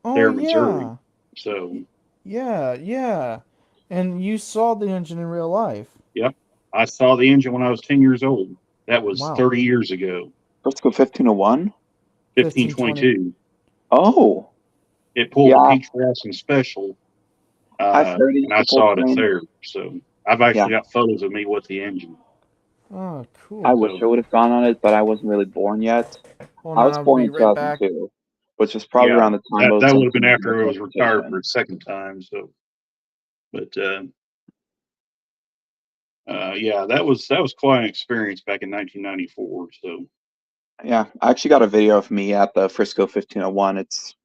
Oh, there in Missouri. yeah. So Yeah. And you saw the engine in real life. yep, I saw the engine when I was 10 years old. That was Wow. 30 years ago. Frisco 1501. 1522. Oh, It pulled yeah. a peach blossom special, I've heard and I saw it at there. So I've actually got photos of me with the engine. Oh, cool. I wish I would have gone on it, but I wasn't really born yet. Hold I on, was I'll born be in right back. 2002, which was probably around the time that would have been Simpsons after I was retired notification. for a second time. So, but yeah, that was quite an experience back in 1994. So Yeah, I actually got a video of me at the Frisco 1501. It's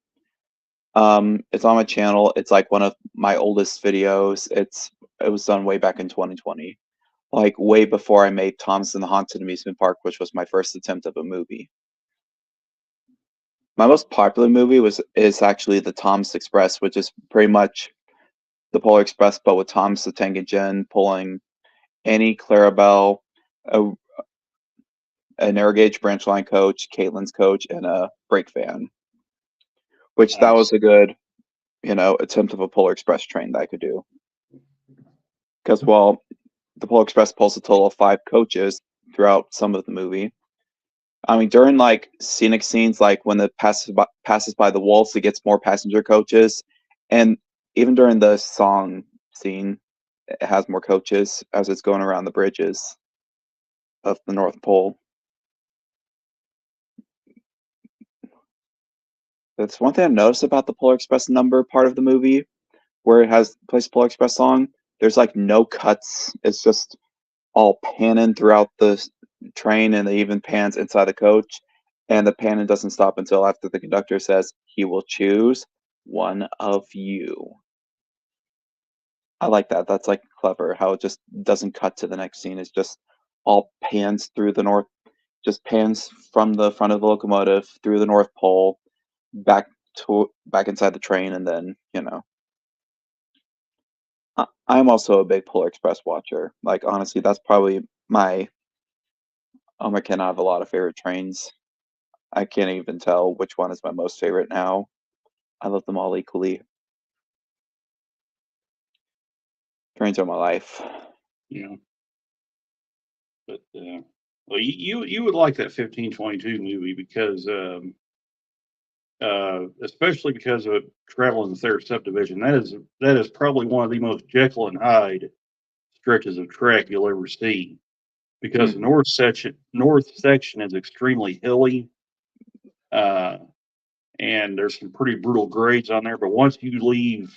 on my channel. It's like one of my oldest videos. It was done way back in 2020, like way before I made Thomas and the Haunted Amusement Park, which was my first attempt of a movie. My most popular movie is actually the Thomas Express, which is pretty much the Polar Express, but with Thomas the Tank Engine pulling Annie, Clarabelle, an air gauge branch line coach, Caitlin's coach, and a brake van. Which that was a good, attempt of a Polar Express train that I could do. Because the Polar Express pulls a total of 5 coaches throughout some of the movie. I mean, during like scenic scenes, like when it passes by the walls, it gets more passenger coaches, and even during the song scene, it has more coaches as it's going around the bridges of the North Pole. That's one thing I noticed about the Polar Express number part of the movie, where it has plays Polar Express song. There's like no cuts. It's just all panning throughout the train, and they even pans inside the coach, and the panning doesn't stop until after the conductor says he will choose one of you. I like that. That's like clever how it just doesn't cut to the next scene. It's just all pans through the north, just pans from the front of the locomotive through the North Pole, back inside the train, and then I'm also a big Polar Express watcher. Like honestly, that's probably my I cannot have a lot of favorite trains. I can't even tell which one is my most favorite now. I love them all equally. Trains are my life. Yeah. But well, you would like that 1522 movie because especially because of traveling the third subdivision. That is probably one of the most Jekyll and Hyde stretches of track you'll ever see, because the north section is extremely hilly, and there's some pretty brutal grades on there. But once you leave,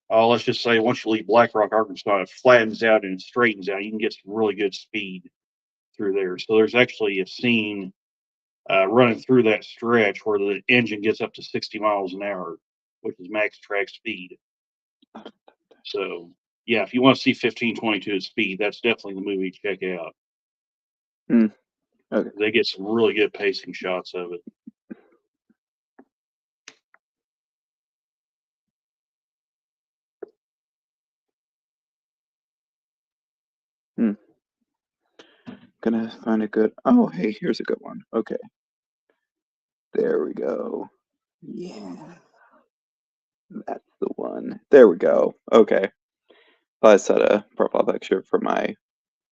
let's just say once you leave Black Rock, Arkansas, it flattens out and it straightens out. You can get some really good speed through there. So there's actually a scene running through that stretch where the engine gets up to 60 miles an hour, which is max track speed. So, yeah, if you want to see 1522 at speed, that's definitely the movie to check out. Okay. They get some really good pacing shots of it. Gonna find a good. Oh, hey, here's a good one. Okay. There we go. Yeah. That's the one. There we go. Okay. I set a profile picture for my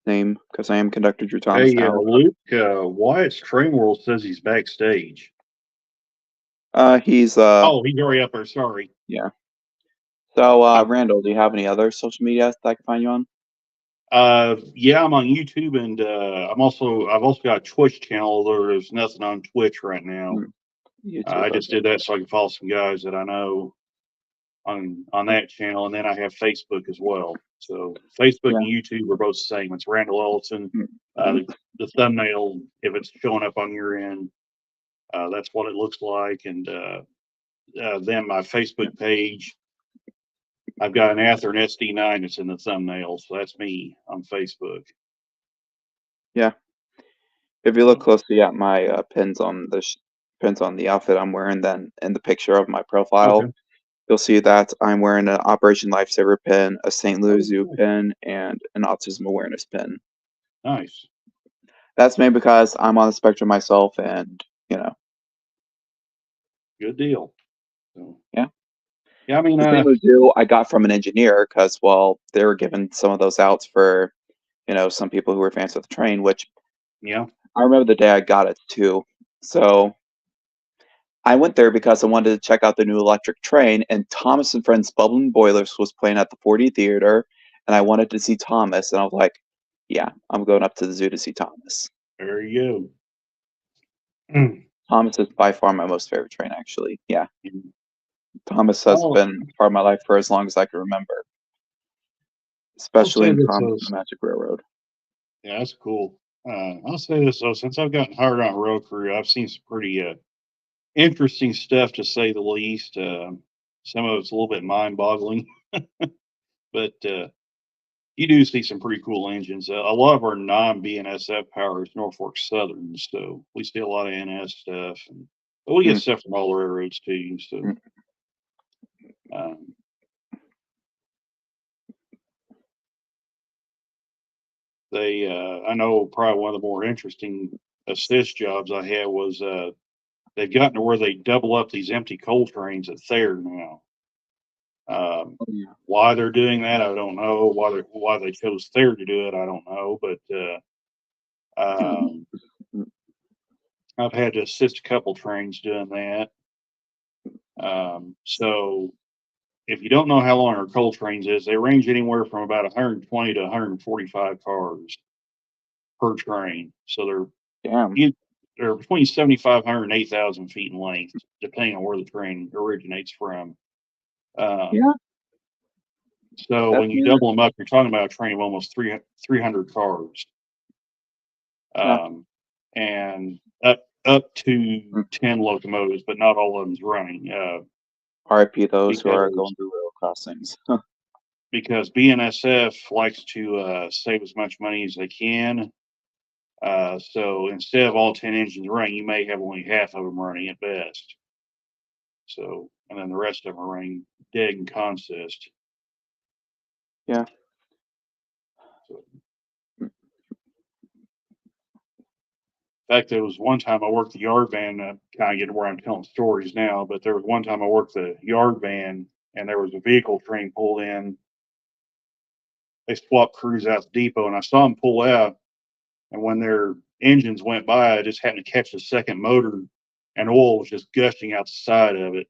name because I am Conductor Drew Thomas Hey, now. Luke, Wyatt's Train World says he's backstage. He's he's already up there. Sorry. Yeah. So, Randall, do you have any other social media that I can find you on? Yeah, I'm on YouTube, and I've also got a Twitch channel, although there's nothing on Twitch right now. YouTube, I just did that so I can follow some guys that I know on that channel, and then I have Facebook as well. So Facebook and YouTube are both the same. It's Randall Ellison. The thumbnail, if it's showing up on your end, that's what it looks like. And then my Facebook page, I've got an Athearn SD9 that's in the thumbnail, so that's me on Facebook. Yeah. If you look closely at my pins on the outfit I'm wearing, then in the picture of my profile, you'll see that I'm wearing an Operation Lifesaver pin, a St. Louis Zoo pin, and an Autism Awareness pin. Nice. That's maybe because I'm on the spectrum myself, and Good deal. So, yeah. Yeah, I mean, the St. Louis Zoo I got from an engineer because, well, they were given some of those outs for, some people who were fans of the train, which I remember the day I got it too. So I went there because I wanted to check out the new electric train, and Thomas and Friends Bubbling Boilers was playing at the 4D Theater, and I wanted to see Thomas, and I was like, yeah, I'm going up to the zoo to see Thomas. There you go. Thomas is by far my most favorite train, actually. Yeah. Thomas has been part of my life for as long as I can remember, especially in Thomas and the Magic Railroad. Yeah, that's cool. I'll say this, though, since I've gotten hired on road crew, I've seen some pretty interesting stuff, to say the least. Some of it's a little bit mind-boggling, but you do see some pretty cool engines. A lot of our non-BNSF power is Norfolk Southern, so we see a lot of NS stuff, but we get stuff from all the railroads too. So, I know probably one of the more interesting assist jobs I had was they've gotten to where they double up these empty coal trains at Thayer now. Why they're doing that, I don't know. Why they chose Thayer to do it, I don't know. But I've had to assist a couple trains doing that. So if you don't know how long our coal trains is, they range anywhere from about 120 to 145 cars per train. So they're between 7,500 and 8,000 feet in length, depending on where the train originates from. So when you double them up, you're talking about a train of almost 300 cars. and up to 10 locomotives, but not all of them's running. RIP those who are Because- going through rail crossings. Because BNSF likes to save as much money as they can. So instead of all 10 engines running, you may have only half of them running at best. So, and then the rest of them are running dead and consist. Yeah. So, in fact, there was one time I worked the yard van, kind of getting where I'm telling stories now, but there was one time I worked the yard van and there was a vehicle train pulled in. They swapped crews out the depot and I saw them pull out. And when their engines went by, I just happened to catch the second motor and oil was just gushing out the side of it.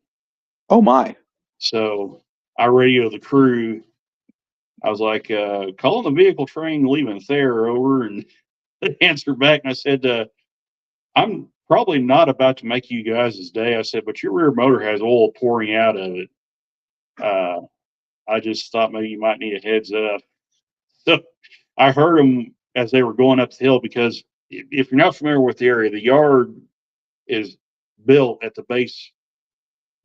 Oh my. So I radioed the crew. I was like, calling the vehicle train leaving Thayer over, and they answered back and I said, I'm probably not about to make you guys' day. I said, but your rear motor has oil pouring out of it. I just thought maybe you might need a heads up. So I heard them as they were going up the hill, because if you're not familiar with the area, the yard is built at the base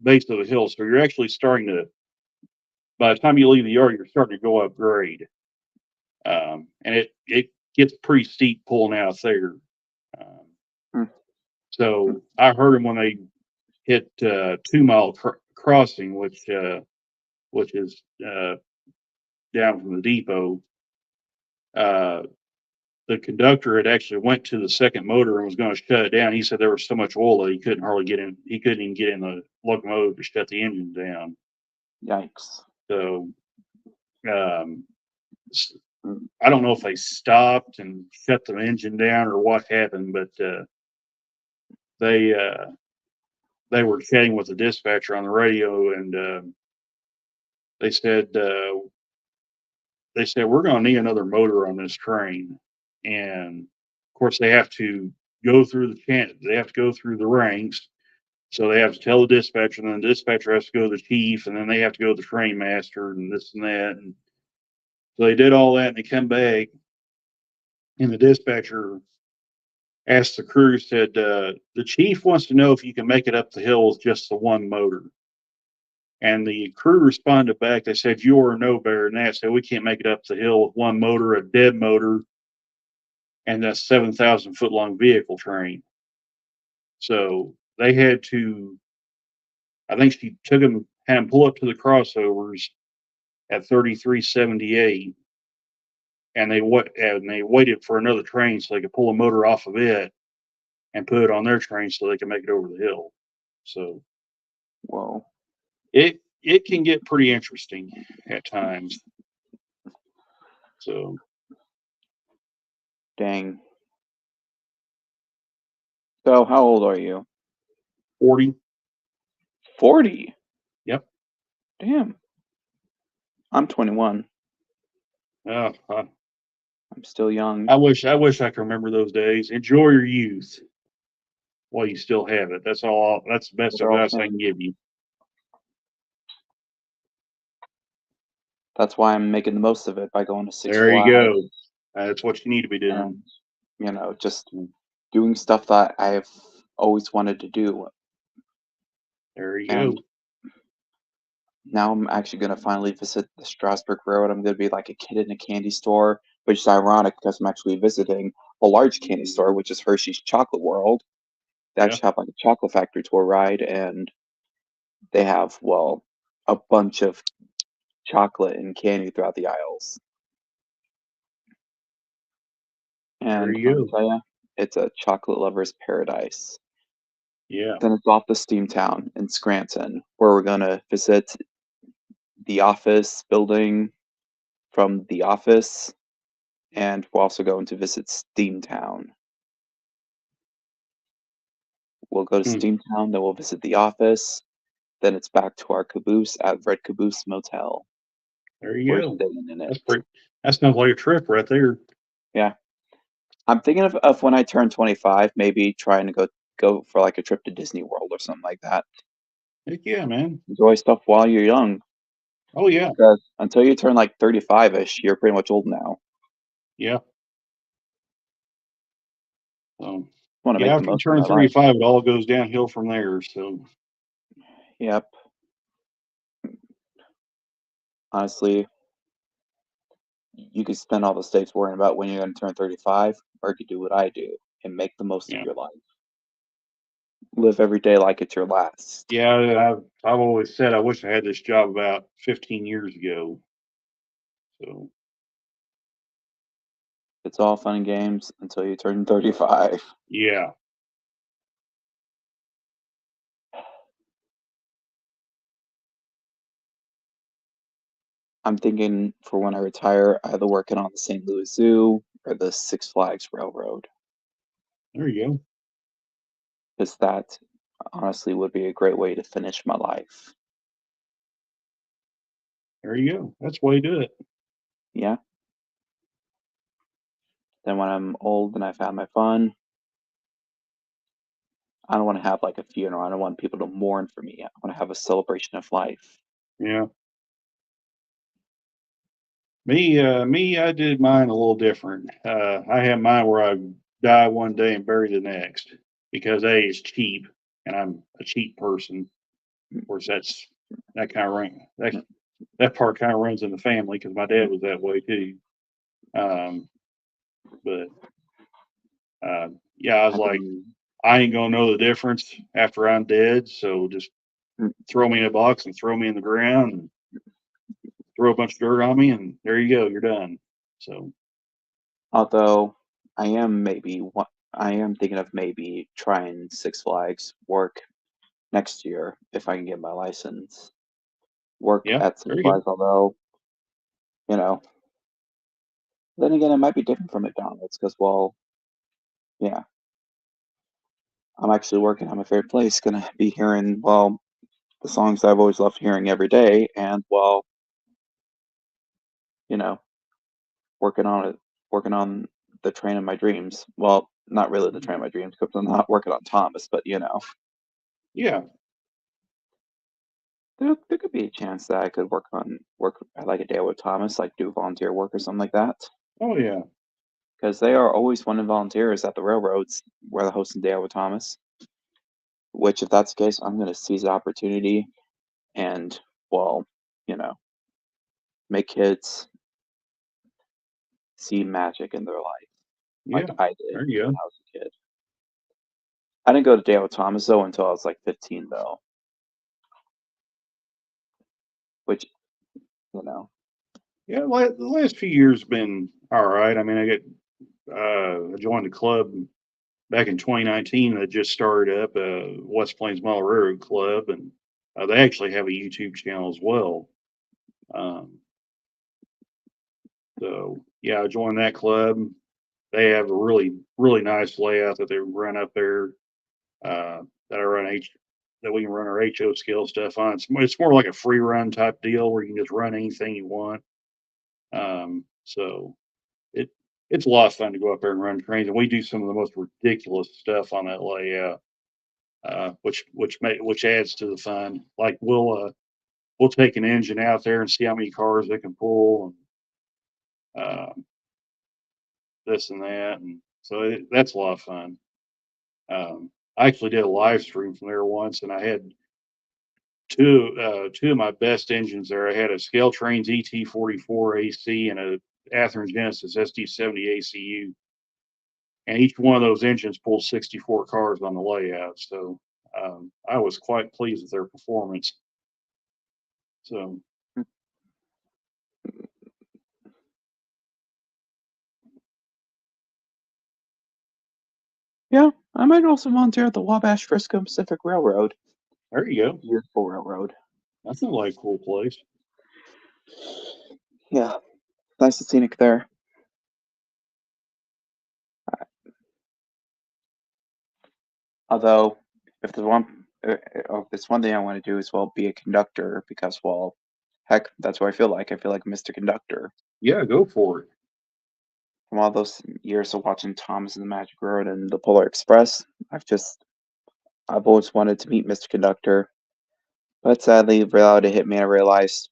of the hill. So you're actually starting to, by the time you leave the yard, you're starting to go up grade. And it gets pretty steep pulling out there. So I heard them when they hit 2 Mile Crossing, which is down from the depot. The conductor had actually went to the second motor and was going to shut it down. He said there was so much oil that he couldn't hardly get in. He couldn't even get in the locomotive to shut the engine down. Yikes. So, I don't know if they stopped and shut the engine down or what happened, but they were chatting with the dispatcher on the radio, and they said we're going to need another motor on this train, and of course they have to go through the ranks. So they have to tell the dispatcher, and then the dispatcher has to go to the chief, and then they have to go to the train master, and this and that. And so they did all that, and they come back, and the dispatcher asked the crew, said, the chief wants to know if you can make it up the hill with just the one motor. And the crew responded back. They said, you are no better than that. So we can't make it up the hill with one motor, a dead motor, and that 7,000 foot long vehicle train. So they had to, I think she took them, had them pull up to the crossovers at 3378. And they waited for another train so they could pull a motor off of it and put it on their train so they can make it over the hill. So, whoa, it can get pretty interesting at times. So, dang. So how old are you? 40. 40. Yep. Damn. I'm 21. I'm still young. I wish I could remember those days. Enjoy your youth while you still have it. That's all. That's the best advice I can give you. That's why I'm making the most of it by going to Six There you Flags. go. That's what you need to be doing. And, just doing stuff that I've always wanted to do. There you go. Now I'm actually going to finally visit the Strasburg Road. I'm going to be like a kid in a candy store, which is ironic because I'm actually visiting a large candy store, which is Hershey's Chocolate World. They actually have like a chocolate factory tour ride, and they have, well, a bunch of chocolate and candy throughout the aisles. And There you I'll tell you, it's a chocolate lover's paradise. Yeah. Then it's off to Steamtown in Scranton, where we're going to visit the office building from The Office, and we're also going to visit Steamtown. We'll go to Steamtown, then we'll visit the office, then it's back to our caboose at Red Caboose Motel. There you go. Staying in it. That sounds like a trip right there. Yeah. I'm thinking of when I turn 25, maybe trying to go for like a trip to Disney World or something like that. Heck yeah, man. Enjoy stuff while you're young. Oh yeah. Because until you turn like 35-ish, you're pretty much old now. Yeah. So Want to yeah, make the after you most of turn my life. 35, it all goes downhill from there. So Yep. Honestly, you could spend all the days worrying about when you're going to turn 35, or you could do what I do and make the most of yeah, your life. Live every day like it's your last. yeah. I've always said I wish I had this job about 15 years ago. So It's all fun and games until you turn 35. yeah, I'm thinking for when I retire, either working on the St. Louis Zoo or the Six Flags Railroad, there you go. because that honestly would be a great way to finish my life. There you go. That's the way to do it. Yeah. Then when I'm old and I've had my fun, I don't want to have like a funeral. I don't want people to mourn for me. I want to have a celebration of life. Yeah. Me, I did mine a little different. I had mine where I die one day and bury the next because A is cheap, and I'm a cheap person. Of course, that kind of that part kind of runs in the family because my dad was that way too. Um, but yeah, I was I like, mean, I ain't gonna know the difference after I'm dead, so just throw me in a box and throw me in the ground and throw a bunch of dirt on me, and there you go, you're done. So although I am thinking of maybe trying Six Flags work next year if I can get my license. Work yeah, at there Six you go. Flags, although, you know, then again, it might be different from McDonald's because, well, yeah, I'm actually working at my favorite place, gonna be hearing, well, the songs I've always loved hearing every day, and, well, you know, working on the train of my dreams. Well, not really the train of my dreams because I'm not working on Thomas, but, Yeah, there could be a chance that I could work at like a day with Thomas, like do volunteer work or something like that. oh yeah, Because they are always wanting volunteers at the railroads where they're hosting Day Out with Thomas. Which, if that's the case, I'm going to seize the opportunity and, well, you know, make kids see magic in their life like yeah, I did there you when go. I was a kid. I didn't go to Day Out with Thomas though until I was like 15 though, which, you know, Yeah, the last few years been all right. I mean, I joined a club back in 2019 that just started up, West Plains Mile Railroad Club, and they actually have a YouTube channel as well. Um, so yeah, I joined that club. They have a really nice layout that they run up there, that I run that we can run our HO scale stuff on. It's more like a free run type deal where you can just run anything you want. So it it's a lot of fun to go up there and run trains, and we do some of the most ridiculous stuff on that layout, which adds to the fun. Like we'll take an engine out there and see how many cars they can pull, and this and that, and so that's a lot of fun. I actually did a live stream from there once, and I had two of my best engines there. I had a Scale Trainz ET44 AC and a Athearn Genesis SD70 ACU, and each one of those engines pulls 64 cars on the layout. So I was quite pleased with their performance. So yeah, I might also volunteer at the Wabash Frisco Pacific Railroad. there you go. Beautiful railroad. That sounds like a cool place. Yeah, nice and scenic there. Although, if there's one thing I want to do is, well, be a conductor because, well, heck, that's what I feel like. I feel like Mr. Conductor. Yeah, go for it. From all those years of watching Thomas and the Magic Road and the Polar Express, I've always wanted to meet Mr. Conductor. But sadly, reality hit me and I realized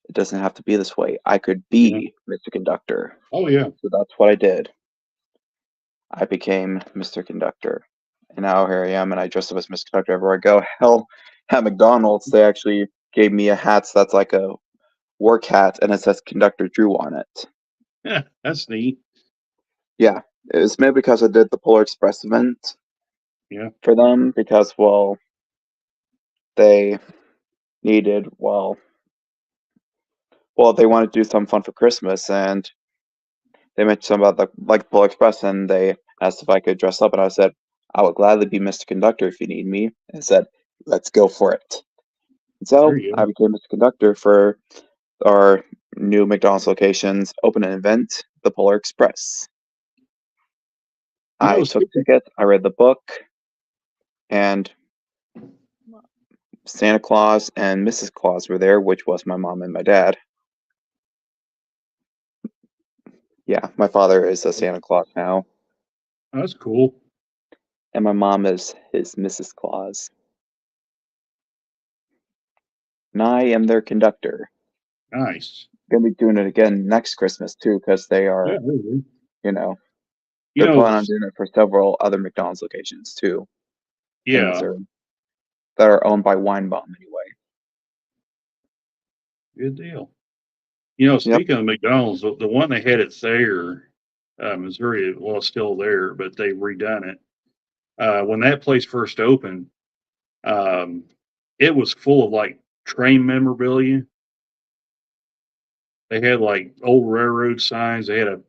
it doesn't have to be this way. I could Yeah. be Mr. Conductor. Oh yeah. So that's what I did. I became Mr. Conductor. And now here I am, and I dress up as Mr. Conductor everywhere I go. Hell, at McDonald's, they actually gave me a hat that's like a work hat, and it says Conductor Drew on it. Yeah, that's neat. Yeah, it was maybe because I did the Polar Express event Yeah. for them, because, well, they needed, they wanted to do something fun for Christmas, and they mentioned something about the Polar Express, and they asked if I could dress up, and I said, I would gladly be Mr. Conductor if you need me. And I said, let's go for it. And so There you I go. became Mr. Conductor for our new McDonald's locations open an event, the Polar Express. You I know, took tickets, I read the book, and Santa Claus and Mrs. Claus were there, which was my mom and my dad. Yeah, my father is a Santa Claus now, that's cool. and my mom is his Mrs. Claus. And I am their conductor. Nice. Gonna be doing it again next Christmas too, because they are, Yeah, really. you know, You they're know, planning on doing it for several other McDonald's locations too in yeah, Missouri that are owned by Weinbaum anyway. good deal. You know, Yep. speaking of McDonald's, the one they had at Thayer, Missouri, well, it's still there, but they've redone it. When that place first opened, um, it was full of like train memorabilia. They had like old railroad signs. They had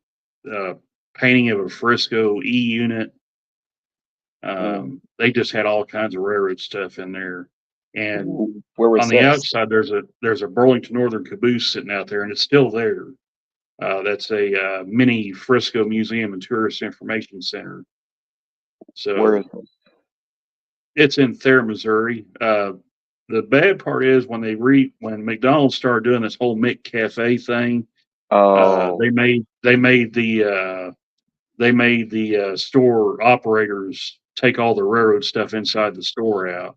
a painting of a Frisco E unit. They just had all kinds of railroad stuff in there. And Where was on the this? outside, there's a Burlington Northern caboose sitting out there, and it's still there. That's a mini Frisco Museum and Tourist Information Center. Where is So this? it's in Thayer, Missouri. The bad part is when McDonald's started doing this whole McCafe thing, Oh, they made the store operators take all the railroad stuff inside the store out.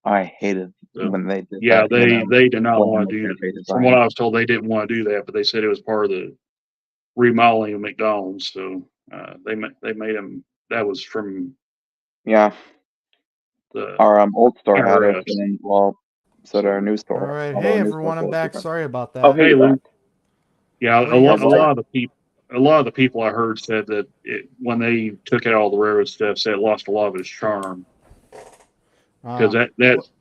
I hated So, when they did yeah, that because I they did not love want the to do. cafe From what design. I was told, they didn't want to do that, but they said it was part of the remodeling of McDonald's. So they made them. That was from Yeah, the our old store had it, IRS. and so did our So new All store. right. Although Hey, our new store's everyone. a I'm little back. different. Sorry about Oh, that. hey, hey, you're back. Luke. Yeah, What do you guys How's life? a lot of the people I heard said that when they took out all the railroad stuff, said it lost a lot of its charm because What,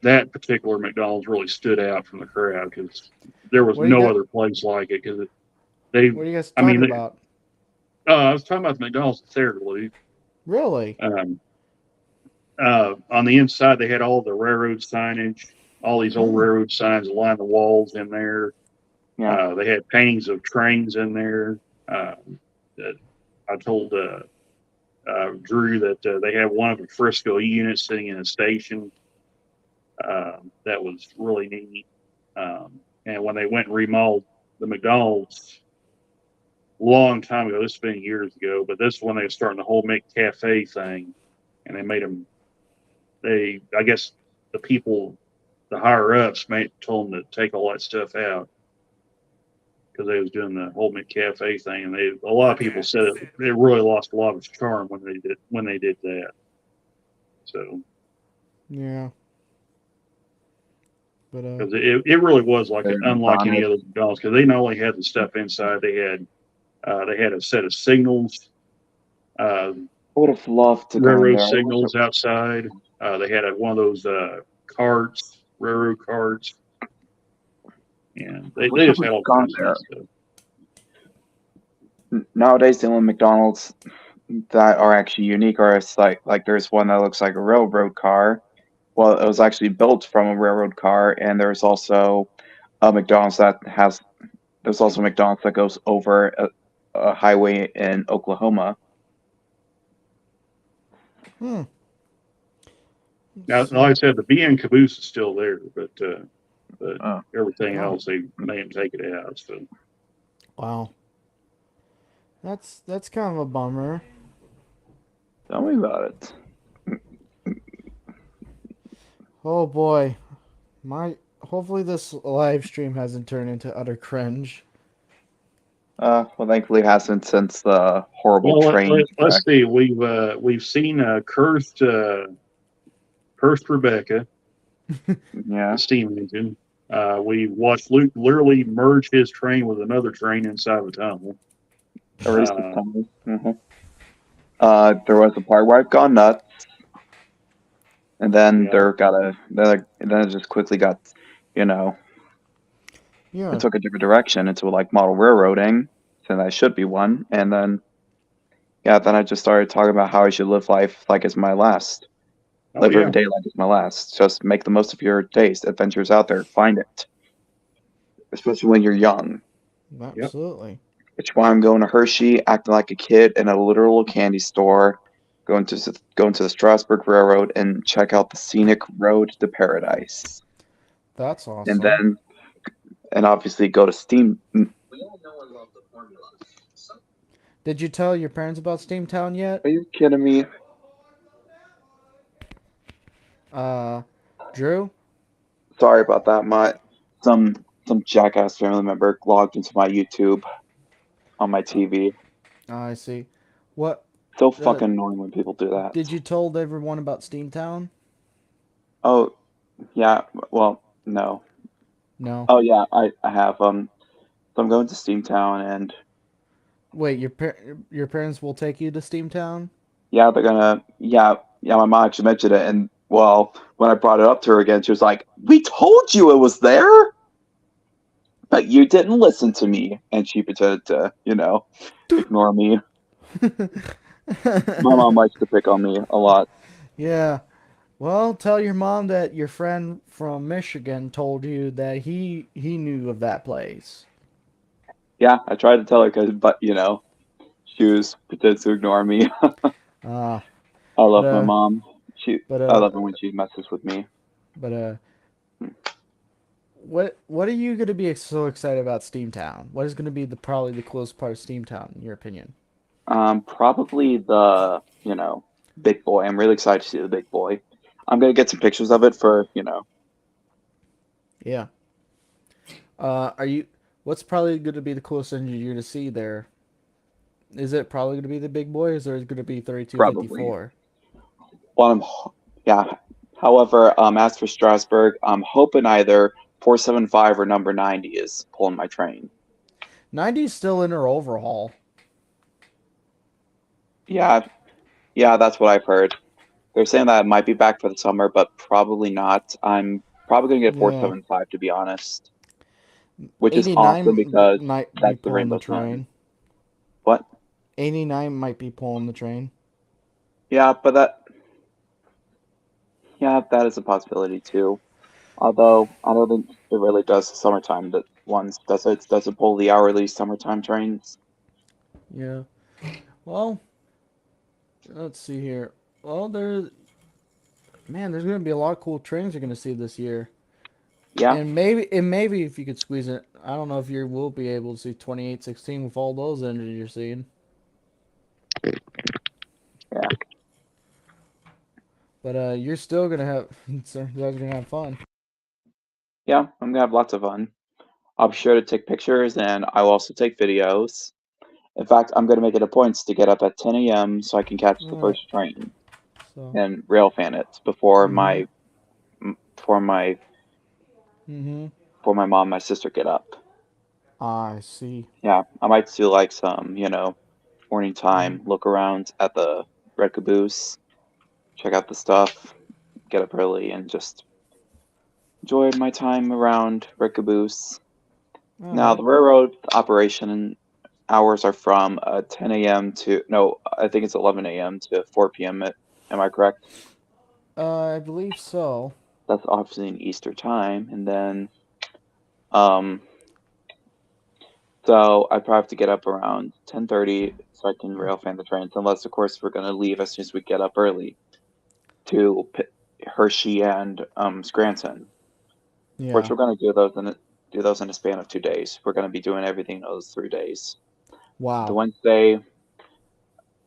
that particular McDonald's really stood out from the crowd because there was what do you no got? other place like it. Because they, What are you guys I mean, talking about? I was talking about the McDonald's at Thayer, Luke. Really? Um, on the inside, they had all the railroad signage, all these old Hmm. railroad signs alined the walls in there. Yeah. They had paintings of trains in there. That I told Drew that they had one of the Frisco E units sitting in a station. That was really neat. And when they went and remodeled the McDonald's a long time ago, this has been years ago, but this is when they were starting the whole McCafe thing, and they made them. I guess the people, the higher ups, told them to take all that stuff out because they was doing the whole McCafe thing, and a lot of people said it really lost a lot of its charm when they did that. So Yeah. But because it really was like Very unlike any iconic. other McDonald's because they not only had the stuff inside, they had a set of signals, uh, I would have loved to go in railroad there. I wish signals outside. They had one of those carts, railroad carts, and I they wish I just would had have all gone kinds of neat there. stuff. Nowadays, the only McDonald's that are actually unique are like there's one that looks like a railroad car. Well, it was actually built from a railroad car, and there's also a McDonald's that has. There's also a McDonald's that goes over a highway in Oklahoma. hmm. Now, Let's like I see. said, the BN caboose is still there, but Oh, everything Oh, else they made them take it out. So wow. That's kind of a bummer. tell me about it. Oh boy. My hopefully this live stream hasn't turned into utter cringe. Well, thankfully it hasn't since the horrible Well, train let's wreck. see. We've seen cursed Rebecca, Yeah, the steam engine. We watched Luke literally merge his train with another train inside of a tunnel. erased the tunnel. There was a part where I've gone nuts, and then Yeah. then it just quickly got, you know, Yeah. it took a different direction into like model railroading, and I should be one, and then then I just started talking about how I should live life like it's my last. Oh Live yeah. every day like it's my last. Just make the most of your days. Adventures out there, find it, especially when you're young. Absolutely. Which is why I'm going to Hershey, acting like a kid in a literal candy store, going to the Strasburg Railroad and check out the scenic road to paradise, That's and awesome. then obviously go to Steam. Did you tell your parents about Steamtown yet? Are you kidding me? Drew? Sorry about that. Some jackass family member logged into my YouTube on my TV. I see. What So uh, fucking annoying when people do that. did you told everyone about Steamtown? Oh yeah. Well, no. No. Oh yeah, I have. So I'm going to Steamtown, and Wait, your parents will take you to Steamtown? yeah, they're gonna. Yeah. My mom actually mentioned it, and well, when I brought it up to her again, she was like, "We told you it was there, but you didn't listen to me." And she pretended to, ignore me. My mom likes to pick on me a lot. Yeah. Well, tell your mom that your friend from Michigan told you that he knew of that place. Yeah, I tried to tell her, but she was pretended to ignore me. Ah, I but love my mom. but I love her when she messes with me. but what are you gonna be so excited about Steamtown? What is gonna be probably the coolest part of Steamtown in your opinion? Probably the, big boy. I'm really excited to see the big boy. I'm gonna get some pictures of it for. Yeah. Are you? What's probably going to be the coolest engine you're to see there? Is it probably going to be the big boy, or is it going to be Probably. 3254? Well, yeah. However, as for Strasbourg, I'm hoping either 475 or number 90 is pulling my train. 90's still in her overhaul. Yeah, yeah, that's what I've heard. They're saying that it might be back for the summer, but probably not. I'm probably gonna get Yeah. 475 to be honest, which is awesome 89 because might be that's the pulling the Rainbow Sun. train. What? 89 might be pulling the train. Yeah, that is a possibility too. Although I don't think it really does the summertime that ones does it pull the hourly summertime trains. Yeah. Well, let's see here. Well, there's going to be a lot of cool trains you're going to see this year. Yeah, And maybe if you could squeeze it, I don't know if you will be able to see 2816 with all those engines you're seeing. yeah, But you're still gonna have, you're gonna have fun. yeah. I'm gonna have lots of fun. I'll be sure to take pictures and I will also take videos. In fact, I'm gonna make it a point to get up at 10 a.m. so I can catch the All right. first train So. and rail fan it before Mhm. before my Mhm. before my mom and my sister get up. I see. Yeah, I might do like some, morning Mhm. time look around at the red caboose, check out the stuff, get up early, and just enjoy my time around red caboose. All Now, the right. railroad operation hours are from 10 a.m. to, no, I think it's 11 a.m. to 4 p.m. Am I correct? I believe so. That's obviously in Easter time. And then, um, so I probably have to get up around 10:30 so I can rail fan the trains, unless, of course, we're going to leave as soon as we get up early to Hershey and Scranton. Of course, Yeah. we're going to do those in a span of 2 days. We're going to be doing everything those 3 days. The Wow. Wednesday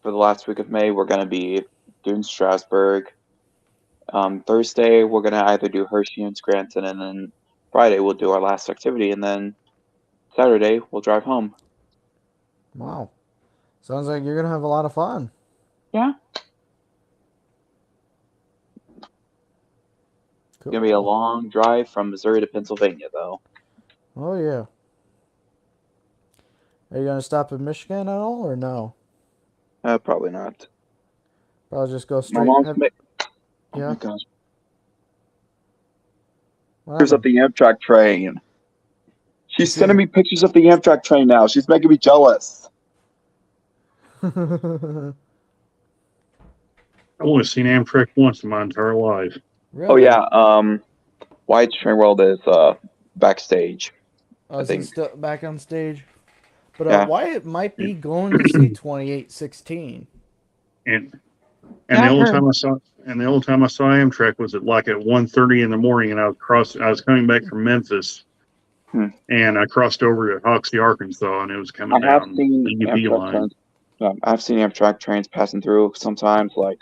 for the last week of May, we're going to be doing Strasbourg. Thursday, we're going to either do Hershey and Scranton, and then Friday, we'll do our last activity, and then Saturday, we'll drive home. Wow. Sounds like you're gonna have a lot of fun. Yeah. Cool. Gonna be a long drive from Missouri to Pennsylvania, though. Oh yeah. Are you gonna stop in Michigan at all, or no? Probably not. Probably just go My straight. mom's Oh Yeah. my gosh. What Pictures of happened? the Amtrak train. She's Yeah. sending me pictures of the Amtrak train now. She's making me jealous. I've only seen Amtrak once in my entire life. Oh Really? yeah. Wyatt's Train World is backstage. Oh, I is he think. still back on stage? But Yeah. Wyatt might be going to see 2816. And Yeah, the I've only heard. time I saw Amtrak was at 1:30 in the morning, and I was coming back from Memphis, and I crossed over to Hoxie, Arkansas, and it was coming I have down seen the UP Amtrak line. trains. I've seen Amtrak trains passing through sometimes. Like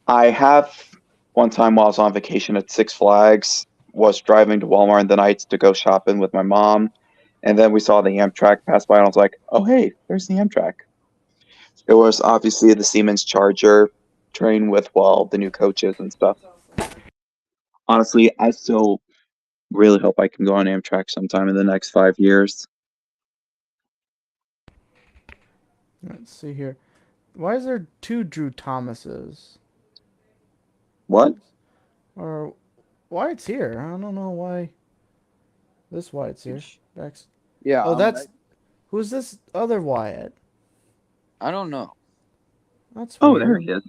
I have one time while I was on vacation at Six Flags, was driving to Walmart in the nights to go shopping with my mom, and then we saw the Amtrak pass by, and I was like, "Oh hey, there's the Amtrak." It was obviously the Siemens Charger train with the new coaches and stuff. Honestly, I still really hope I can go on Amtrak sometime in the next 5 years. Let's see here. Why is there two Drew Thomases? What? Or Wyatt's here. I don't know why this Wyatt's here. Next. Yeah, Oh, who's this other Wyatt? I don't know. That's Oh, weird. there he is.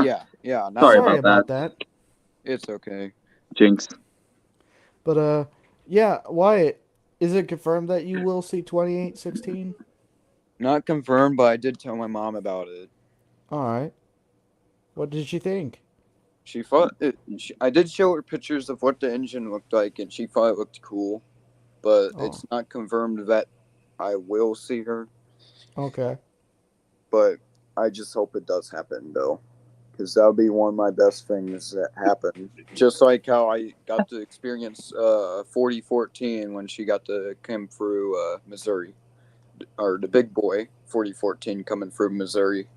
Yeah. Now Sorry Sorry about about that. It's okay. Jinx. But yeah, Wyatt, is it confirmed that you will see 2816? Not confirmed, but I did tell my mom about it. All right. What did she think? She thought I did show her pictures of what the engine looked like, and she thought it looked cool. But it's not confirmed that I will see her. Okay. But I just hope it does happen, though, because that would be one of my best things that happened. Just like how I got to experience 4014 when she got to come through Missouri, or the big boy 4014 coming through Missouri.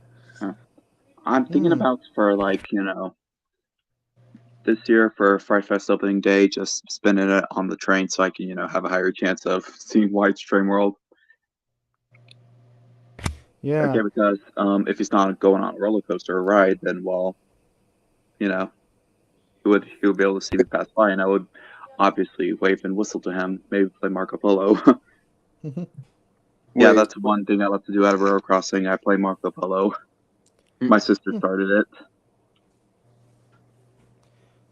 I'm thinking about for this year for Fright Fest opening day, just spending it on the train so I can, have a higher chance of seeing White's Train World. Yeah. Okay, because if he's not going on a roller coaster or ride, then he would be able to see me pass by, and I would obviously wave and whistle to him, maybe play Marco Polo. Yeah, that's one thing I love to do at a railroad crossing. I play Marco Polo. My sister started it.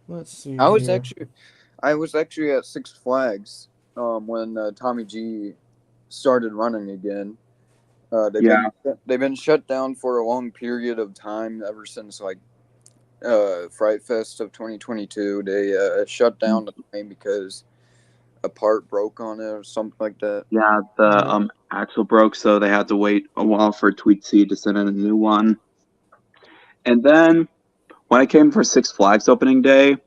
Let's see. I was actually at Six Flags when Tommy G started running again. They've been shut down for a long period of time ever since Fright Fest of 2022. They shut down the train because a part broke on it or something like that. Yeah, the axle broke, so they had to wait a while for Tweet C to send in a new one. And then when I came for Six Flags opening day,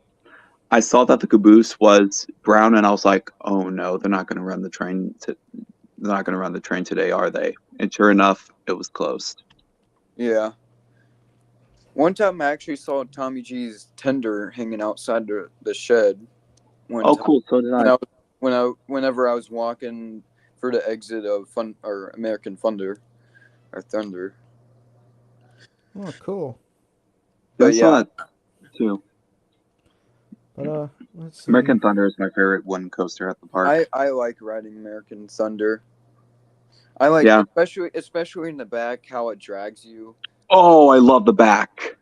I saw that the caboose was brown, and I was like, "Oh no, they're not going to run the train. They're not going to run the train today, are they?" And sure enough, it was closed. Yeah. One time I actually saw Tommy G's tender hanging outside the shed. Cool. So did I. Whenever I was walking for the exit of American Thunder, or Thunder. Oh, cool. I saw that too. But let's see. American Thunder is my favorite one coaster at the park. I like riding American Thunder. I like, especially in the back, how it drags you. Oh, I love the back.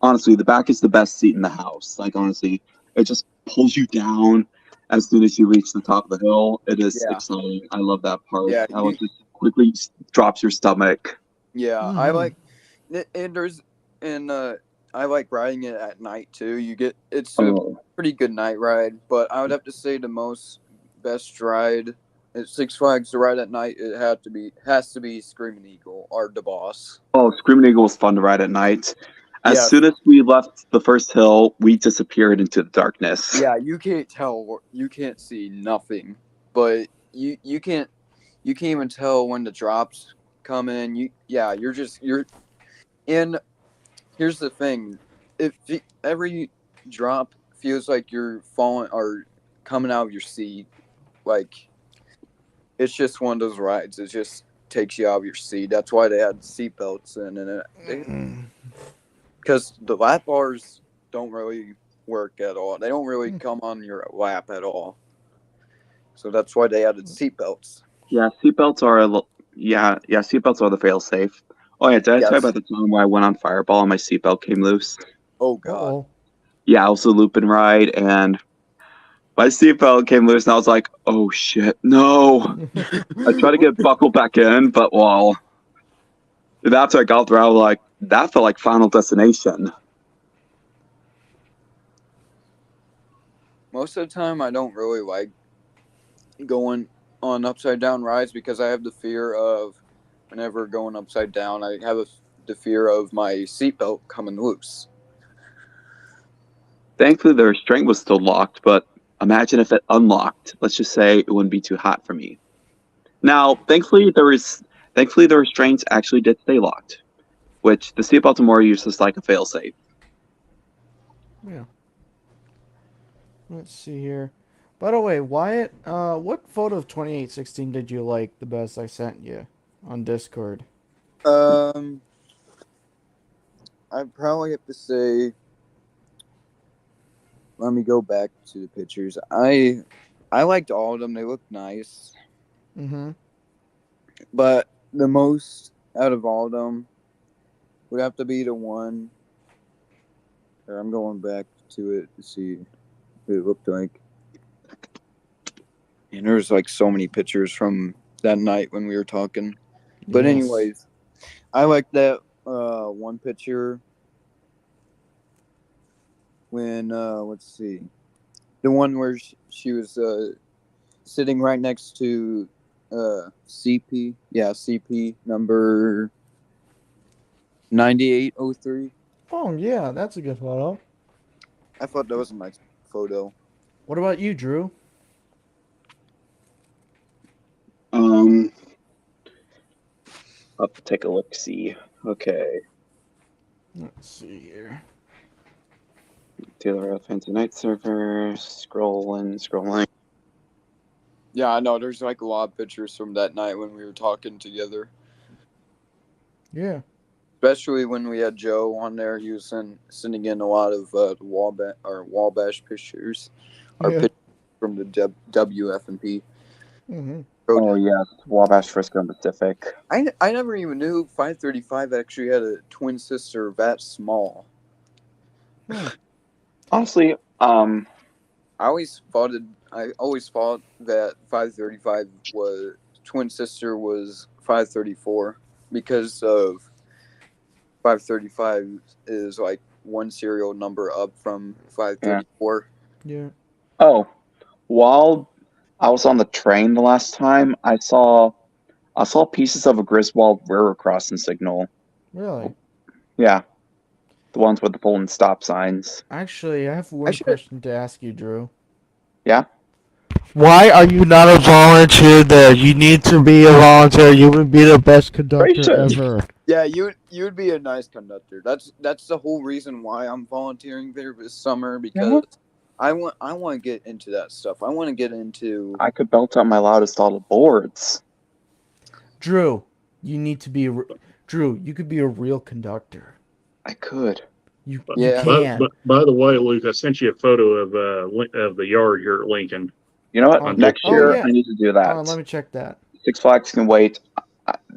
Honestly, the back is the best seat in the house. Like, honestly, it just pulls you down as soon as you reach the top of the hill. It is exciting. I love that part. Yeah, How it just quickly drops your stomach. Yeah, I like it. I like riding it at night too. It's a pretty good night ride, but I would have to say the best ride at Six Flags to ride at night, it has to be Screaming Eagle or the Boss. Oh, Screaming Eagle was fun to ride at night. As soon as we left the first hill, we disappeared into the darkness. Yeah, you can't see nothing, but you can't You can't even tell when the drops come in. You're in. Here's the thing: every drop feels like you're falling or coming out of your seat. Like it's just one of those rides. It just takes you out of your seat. That's why they had seatbelts in, and because the lap bars don't really work at all. They don't really come on your lap at all. So that's why they added seatbelts. Yeah, seatbelts are seatbelts are the fail safe. Oh yeah, did I tell you Yes. about the time where I went on Fireball and my seatbelt came loose? Oh god. Uh-oh. Yeah, I was a loop and ride and my seatbelt came loose and I was like, oh shit, no. I tried to get buckled back in, but that's where I got through. I was like, that felt like Final Destination. Most of the time, I don't really like going on upside down rides because I have the fear of whenever going upside down, I have the fear of my seatbelt coming loose. Thankfully, the restraint was still locked, but imagine if it unlocked. Let's just say it wouldn't be too hot for me. Now, thankfully, the restraints actually did stay locked, which the seatbelt are more used as like a failsafe. Yeah. Let's see here. By the way, Wyatt, what photo of 2816 did you like the best I sent you on Discord? I'd probably have to say, let me go back to the pictures. I liked all of them. They looked nice. Mm-hmm. But the most out of all of them would have to be the one. I'm going back to it to see what it looked like. And there's like so many pictures from that night when we were talking. But Yes. anyways, I like that one picture when let's see, the one where she was sitting right next to CP. Yeah, CP number 9803. Oh, yeah, that's a good photo. I thought that was a nice photo. What about you, Drew? I'll have to take a look. See. Okay. Let's see here. Taylor Fancy Night Server. Scrolling. Yeah, I know. There's like a lot of pictures from that night when we were talking together. Yeah. Especially when we had Joe on there, he was sending in a lot of Wabash pictures, or Yeah. pictures from the WF&P. Mm-hmm. Oh yes, Wabash Frisco and Pacific. I never even knew 535 actually had a twin sister that small. Honestly, I always thought that 535 was twin sister was 534 because of 535 is like one serial number up from 534. Yeah. Oh, while I was on the train the last time, I saw pieces of a Griswold railroad crossing signal. Really? Yeah, the ones with the full and stop signs. Actually, I have one question to ask you, Drew. Yeah. Why are you not a volunteer there? You need to be a volunteer. You would be the best conductor Gracious. ever. Yeah, you'd be a nice conductor. That's the whole reason why I'm volunteering there this summer because I want to get into that stuff. I want to get into. I could belt out my loudest all the boards. Drew, you need to be. Drew, you could be a real conductor. I could. You Yeah. can. By the way, Luke, I sent you a photo of the yard here at Lincoln. You know what? Oh, Next oh, year yeah. I need to do that. Let me check that. Six Flags can wait.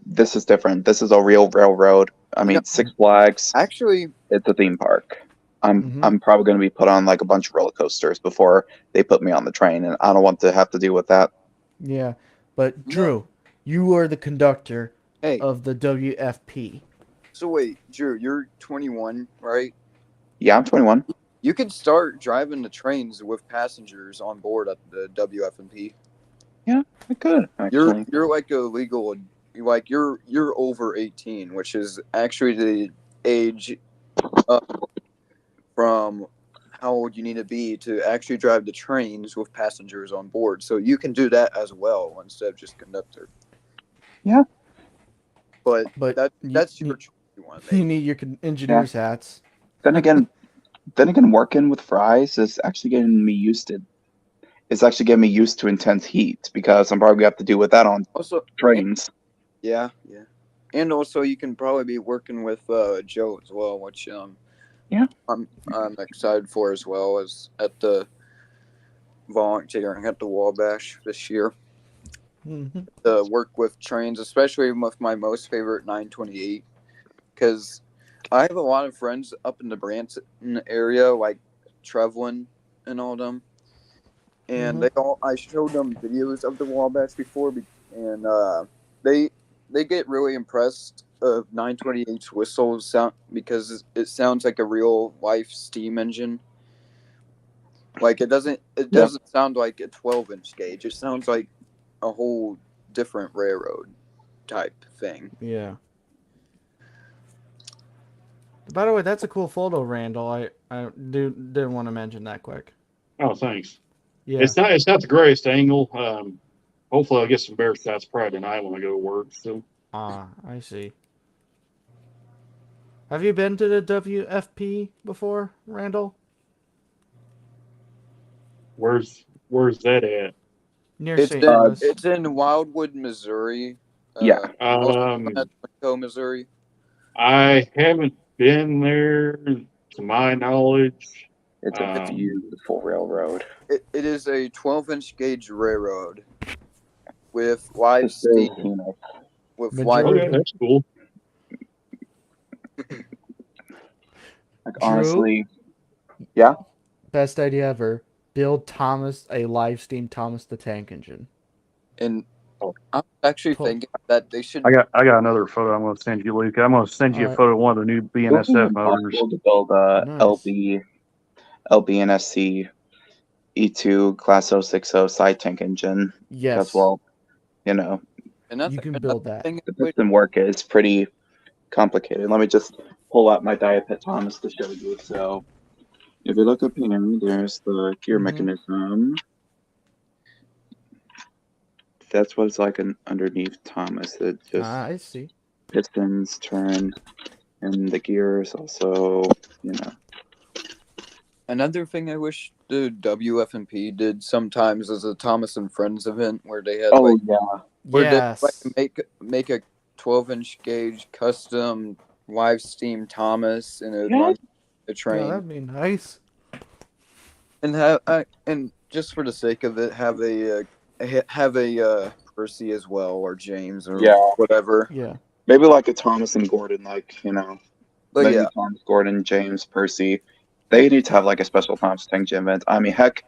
This is different. This is a real railroad. I mean, Six Flags. Actually, It's a theme park. I'm probably going to be put on like a bunch of roller coasters before they put me on the train, and I don't want to have to deal with that. Yeah, but Drew, you are the conductor hey. of the WFP. So wait, Drew, you're 21, right? Yeah, I'm 21. You could start driving the trains with passengers on board at the WF&P. Yeah, I could actually. You're like a legal, like you're over 18, which is actually the age from how old you need to be to actually drive the trains with passengers on board. So you can do that as well instead of just conductor. But But that's your choice. You want to you make. need your engineer's hats. Then again, working with fries is actually getting me used to. It's actually getting me used to intense heat because I'm probably gonna have to deal with that on Also, trains. yeah. And also, you can probably be working with Joe as well, which Yeah. I'm excited for as well as at the volunteering at the Wabash this year. Mm-hmm. To work with Trainz, especially with my most favorite 928, because I have a lot of friends up in the Branson area, like Trevlin and all them, and I showed them videos of the Wabash before, and they get really impressed of 928's whistle sound because it sounds like a real life steam engine. Like it doesn't sound like a 12-inch gauge. It sounds like a whole different railroad type thing. Yeah. By the way, that's a cool photo, Randall. I didn't want to mention that quick. Oh, thanks. Yeah. It's not the greatest angle. Hopefully I'll get some bear shots probably tonight when I go to work. So Ah, I see. Have you been to the WFP before, Randall? where's that at? Near It's St. in Louis. it's in Wildwood, Missouri. Yeah. Also at Winco, Missouri. I haven't been there to my knowledge. It's a beautiful railroad. It is a 12-inch gauge railroad with live It's very steam. scenic. With Majority- Okay, that's cool. Like Drew? honestly, yeah. Best idea ever. Build Thomas a live steam Thomas the Tank Engine. And I'm actually thinking that they should. I got another photo I'm going to send you, Luke. I'm going to send you a Alright. photo of one of the new It would be BNSF motors. impossible to build a Nice. LBNSC E2 Class 060 side tank engine. Yes. As well, you know, You can build that. the piston work is pretty complicated. Let me just pull out my Diapet Thomas to show you. So, if you look up here, there's the gear mechanism. That's what it's like underneath Thomas. It just I see. pistons turn, and the gears also, you know. Another thing I wish the WFMP did sometimes is a Thomas and Friends event where they had where Yes. they make a 12-inch gauge custom live steam Thomas and it would run a train. Yeah, that'd be nice. And and just for the sake of it, have a Percy as well or James or whatever. Yeah. Maybe like a Thomas and Gordon, like, you know. But maybe Thomas, Gordon, James, Percy. They need to have like a special Thomas tank event. I mean, heck,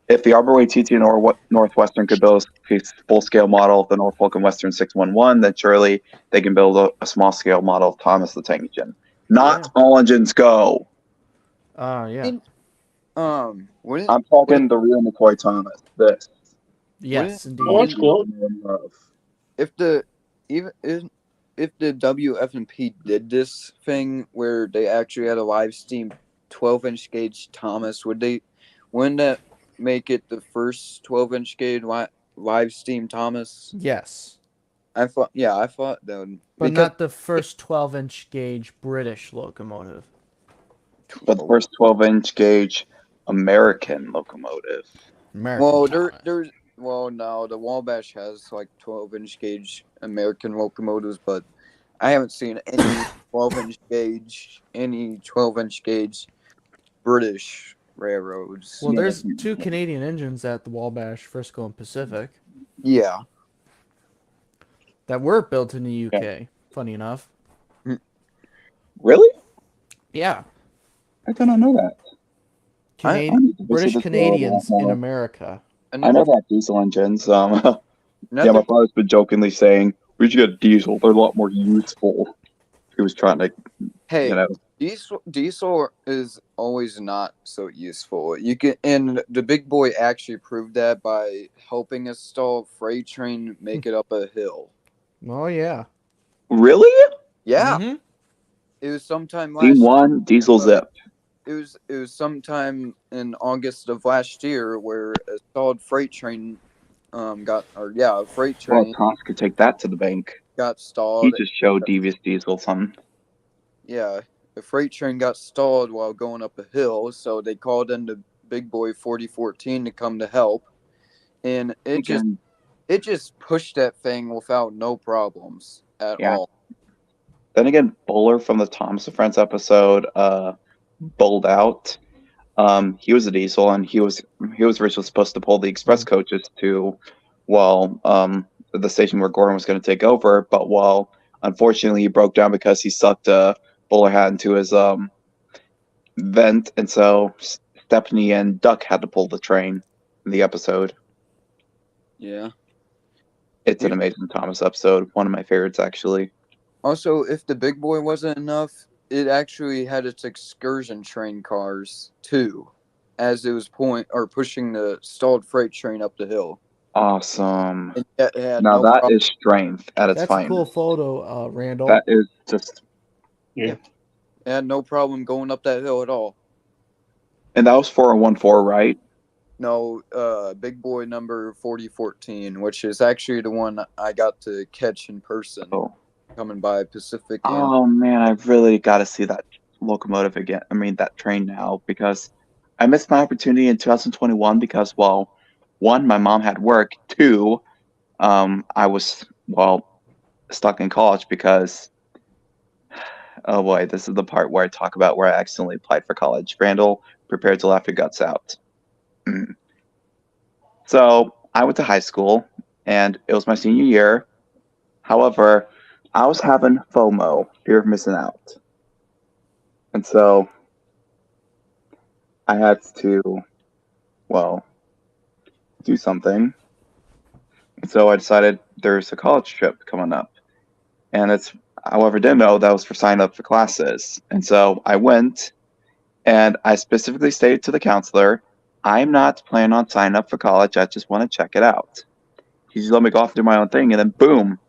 if the Arborway TT Northwestern could build a full-scale model of the Norfolk and Western 611, then surely they can build a small-scale model of Thomas the Tank Engine. Not all engines go. Yeah. I'm talking the real McCoy Thomas. This. Yes, indeed. Oh, that's cool. If the WFMP did this thing where they actually had a live steam 12-inch gauge Thomas, wouldn't that make it the first 12-inch gauge live steam Thomas? Yes. I thought that would. But not the first 12-inch gauge British locomotive. But the first 12-inch gauge American locomotive. American. No, the Wabash has like 12-inch gauge American locomotives, but I haven't seen any 12-inch gauge British railroads. Well, there's 2 Canadian engines at the Wabash, Frisco, and Pacific. Yeah. That were built in the UK, funny enough. Really? Yeah. I did not know that. British Canadians in America. I know that diesel engines. My father's been jokingly saying, we should get diesel. They're a lot more useful. He was trying to, Diesel is always not so useful. And the big boy actually proved that by helping a stalled freight train make it up a hill. Oh, yeah. Really? Yeah. Mm-hmm. It was sometime last Team 1, diesel zip. It was sometime in August of last year where a stalled freight train a freight Well, train Thomas could take that to the bank. got He stalled. just showed Devious Diesel some. Yeah, the freight train got stalled while going up a hill, so they called in the Big Boy 4014 to come to help, and Again, it just pushed that thing without no problems at yeah. all. Then again, Bowler from the Thomas and Friends episode, bowled out. He was a diesel, and he was originally supposed to pull the express coaches to, the station where Gordon was going to take over. But unfortunately, he broke down because he sucked a bowler hat into his vent, and so Stephanie and Duck had to pull the train in the episode. Yeah. It's an amazing Thomas episode, one of my favorites actually. Also, if the Big Boy wasn't enough, it actually had its excursion train cars too, as it was pushing the stalled freight train up the hill. Awesome. And yet it had Now no that problem. is strength at its That's a finest. cool photo, Randall. That is just, Yeah. It had no problem going up that hill at all. and that was 4014, right? No, Big Boy number 4014, which is actually the one I got to catch in person Oh. coming by Pacific. Oh man, I really got to see that locomotive again. I mean, that train now, because I missed my opportunity in 2021 because, one, my mom had work. Two, I was, stuck in college because, oh boy, this is the part where I talk about where I accidentally applied for college. Randall, prepare to laugh your guts out. So I went to high school, and it was my senior year. However, I was having FOMO, fear of missing out. And so I had to, do something. And so I decided there's a college trip coming up. And however, didn't know that was for signing up for classes. And so I went, and I specifically stated to the counselor, I'm not planning on signing up for college. I just want to check it out. He just let me go off and do my own thing. And then boom,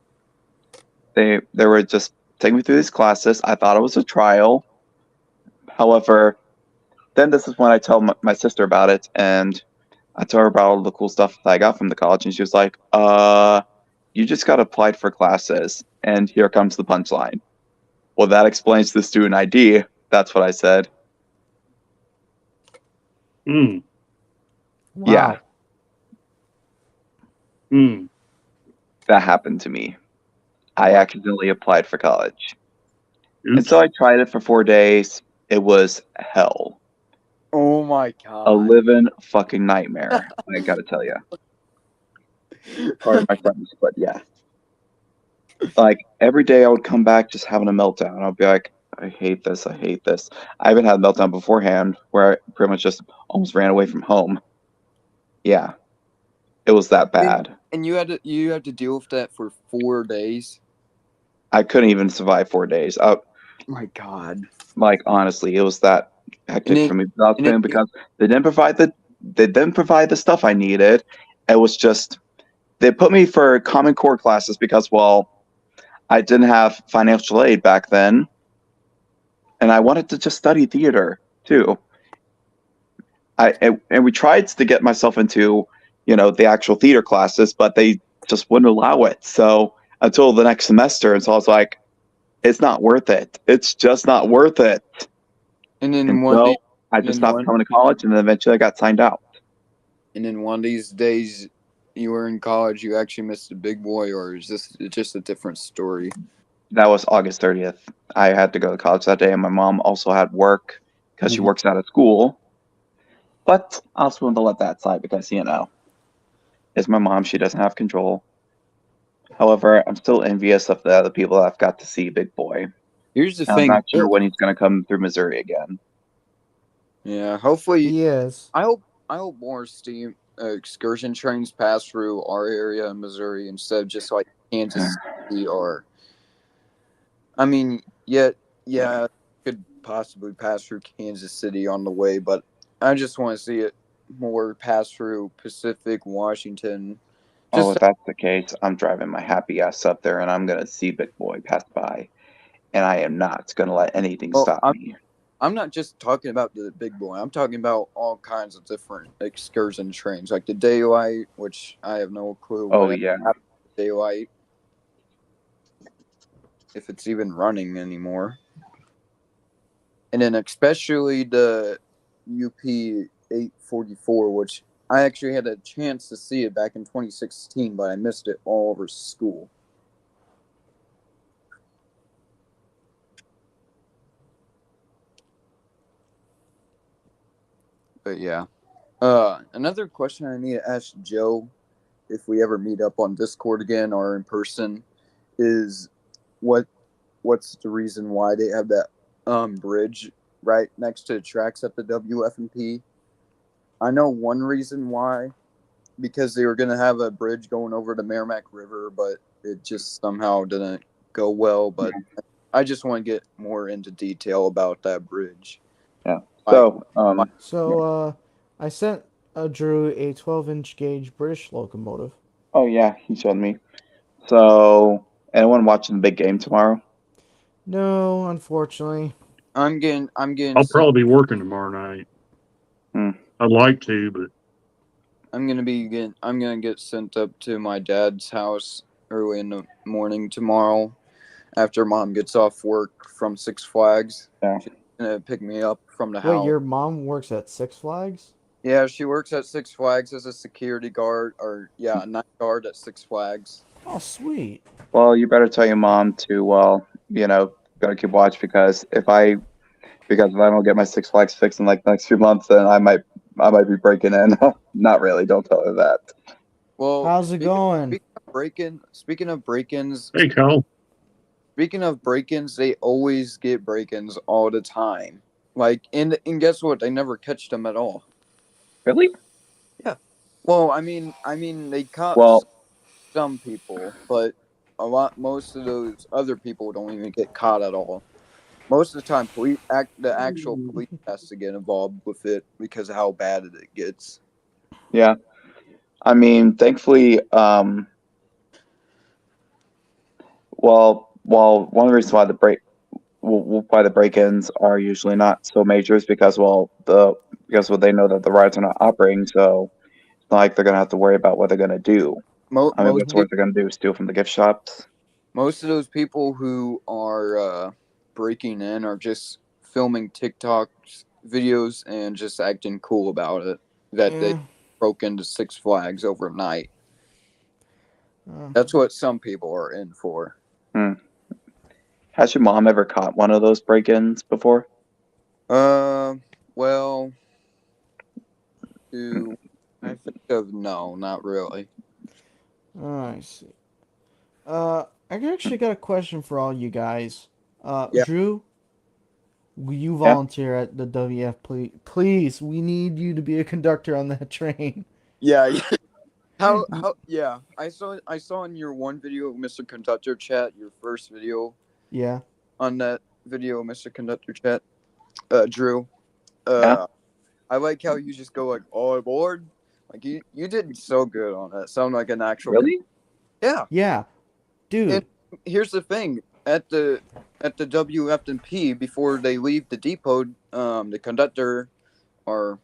they were just taking me through these classes. I thought it was a trial. However, then this is when I tell my sister about it, and I told her about all the cool stuff that I got from the college, and she was like, you just got applied for classes, and here comes the punchline. Well, that explains the student ID. That's what I said. Mm. Wow. Yeah. Mm. That happened to me. I accidentally applied for college. And Oops. so I tried it for 4 days. It was hell. Oh my A god. living fucking nightmare, I gotta tell you. Pardon my friends, but yeah. Like, every day I would come back just having a meltdown. I'll be like, I hate this, I hate this. I even had a meltdown beforehand where I pretty much just almost ran away from home. Yeah. It was that bad. And you had to deal with that for 4 days? I couldn't even survive 4 days. My god. Like, honestly, it was that hectic for me because they didn't provide the stuff I needed. It was just they put me for Common Core classes because, I didn't have financial aid back then, and I wanted to just study theater too. And we tried to get myself into, the actual theater classes, but they just wouldn't allow it. So until the next semester, and so I was like, it's not worth it. It's just not worth it. And then I just stopped coming to college, and then eventually I got signed out. And then one of these days you were in college, you actually missed a Big Boy, or is this just a different story? That was August 30th. I had to go to college that day, and my mom also had work because she works out of school. But I was willing to let that slide because, it's my mom. She doesn't have control. However, I'm still envious of the other people that I've got to see Big Boy. Here's the And thing. I'm not sure when he's going to come through Missouri again. Yeah, hopefully. He is. I hope more steam excursion trains pass through our area in Missouri instead of just like Kansas City or. I mean, could possibly pass through Kansas City on the way, but I just want to see it more pass through Pacific, Washington. If that's the case, I'm driving my happy ass up there, and I'm going to see Big Boy pass by, and I am not going to let anything stop me. I'm not just talking about the big boy. I'm talking about all kinds of different excursion trains, like the daylight, which I have no clue Oh what yeah. happened to daylight, if it's even running anymore. And then especially the UP 844, which I actually had a chance to see it back in 2016, but I missed it all over school. But yeah. Another question I need to ask Joe, if we ever meet up on Discord again or in person, is what's the reason why they have that bridge right next to the tracks at the WFMP? I know one reason why, because they were going to have a bridge going over the Merrimack River, but it just somehow didn't go well. But I just want to get more into detail about that bridge. Yeah. So So, I sent Drew a 12-inch gauge British locomotive. oh yeah, he showed me. So anyone watching the big game tomorrow? No, unfortunately. I'm getting. I'll probably be working tomorrow night. I'd like to, but I'm gonna get sent up to my dad's house early in the morning tomorrow, after Mom gets off work from Six Flags. Yeah. She's gonna pick me up from the Wait, house. your mom works at Six Flags? Yeah, she works at Six Flags as a security guard, or a night guard at Six Flags. Oh, sweet. Well, you better tell your mom to gotta keep watch because if I don't get my Six Flags fixed in like the next few months, then I might be breaking in. Not really. Don't tell her that. Well, How's it going? Speaking of break-ins, hey, Kyle. Speaking of break-ins, they always get break-ins all the time. Like, and guess what? They never catch them at all. Really? Well, I mean, they caught Well, some people, but most of those other people don't even get caught at all. Most of the time, the actual police has to get involved with it because of how bad it gets. yeah. I mean, thankfully, well, one of the reasons why the break-ins are usually not so major is because they know that the rides are not operating, so it's not like they're gonna have to worry about what they're gonna do. I mean, what's what they're gonna do is steal from the gift shops. Most of those people who are breaking in are just filming TikTok videos and just acting cool about it. That they broke into Six Flags overnight. That's what some people are in for. Has your mom ever caught one of those break-ins before? Well, I think of no, not really. Oh, I see. I actually got a question for all you guys. Yeah. Drew, will you volunteer at the WF, please? Please, we need you to be a conductor on that train. Yeah. How? Yeah. I saw in your one video, Mr. Conductor Chat, your first video. Yeah. On that video, Mr. Conductor Chat, Drew. Yeah. I like how you just go like all aboard. Like you did so good on that. Sound like an actual. Really? Yeah. Yeah, dude. And here's the thing: at the WFMP, before they leave the depot, the conductor, or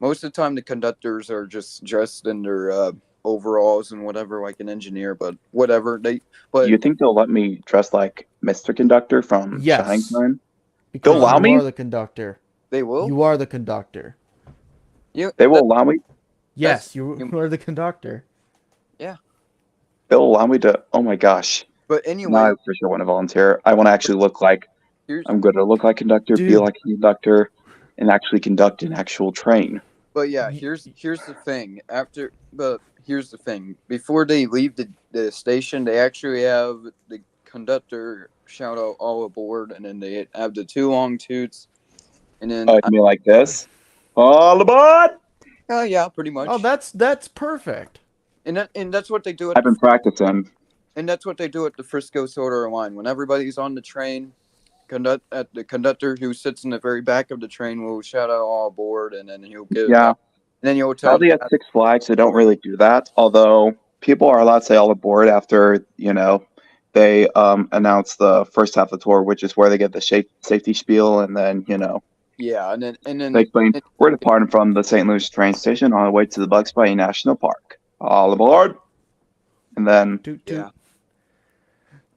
most of the time the conductors are just dressed in their overalls and whatever, like an engineer. But whatever Do you think they'll let me dress like Mr. Conductor from Shining Time? Because They'll allow you me? are the conductor. They will. You are the conductor. They will allow me? Yes, you are the conductor. Yeah. They'll allow me to. Oh my gosh. But anyway, now I for sure want to volunteer. I want to actually look like I'm going to look like conductor, be like a conductor, and actually conduct an actual train. But yeah, here's the thing. Here's the thing. Before they leave the station, they actually have the conductor shout out all aboard, and then they have the two long toots, and then I mean like this. All aboard! Oh yeah, pretty much. Oh, that's perfect. And that's what they do. I've been practicing. And that's what they do at the Frisco Soda line. When everybody's on the train, the conductor who sits in the very back of the train will shout out all aboard, and then he'll give. Yeah. And then you'll tell. Probably at Six Flags, they don't really do that. Although people are allowed to say all aboard after they announced the first half of the tour, which is where they get the safety spiel, and then Yeah, and then they explain we're departing from the St. Louis train station on the way to the Bugs Bunny National Park. All aboard! And then Toot, toot. yeah.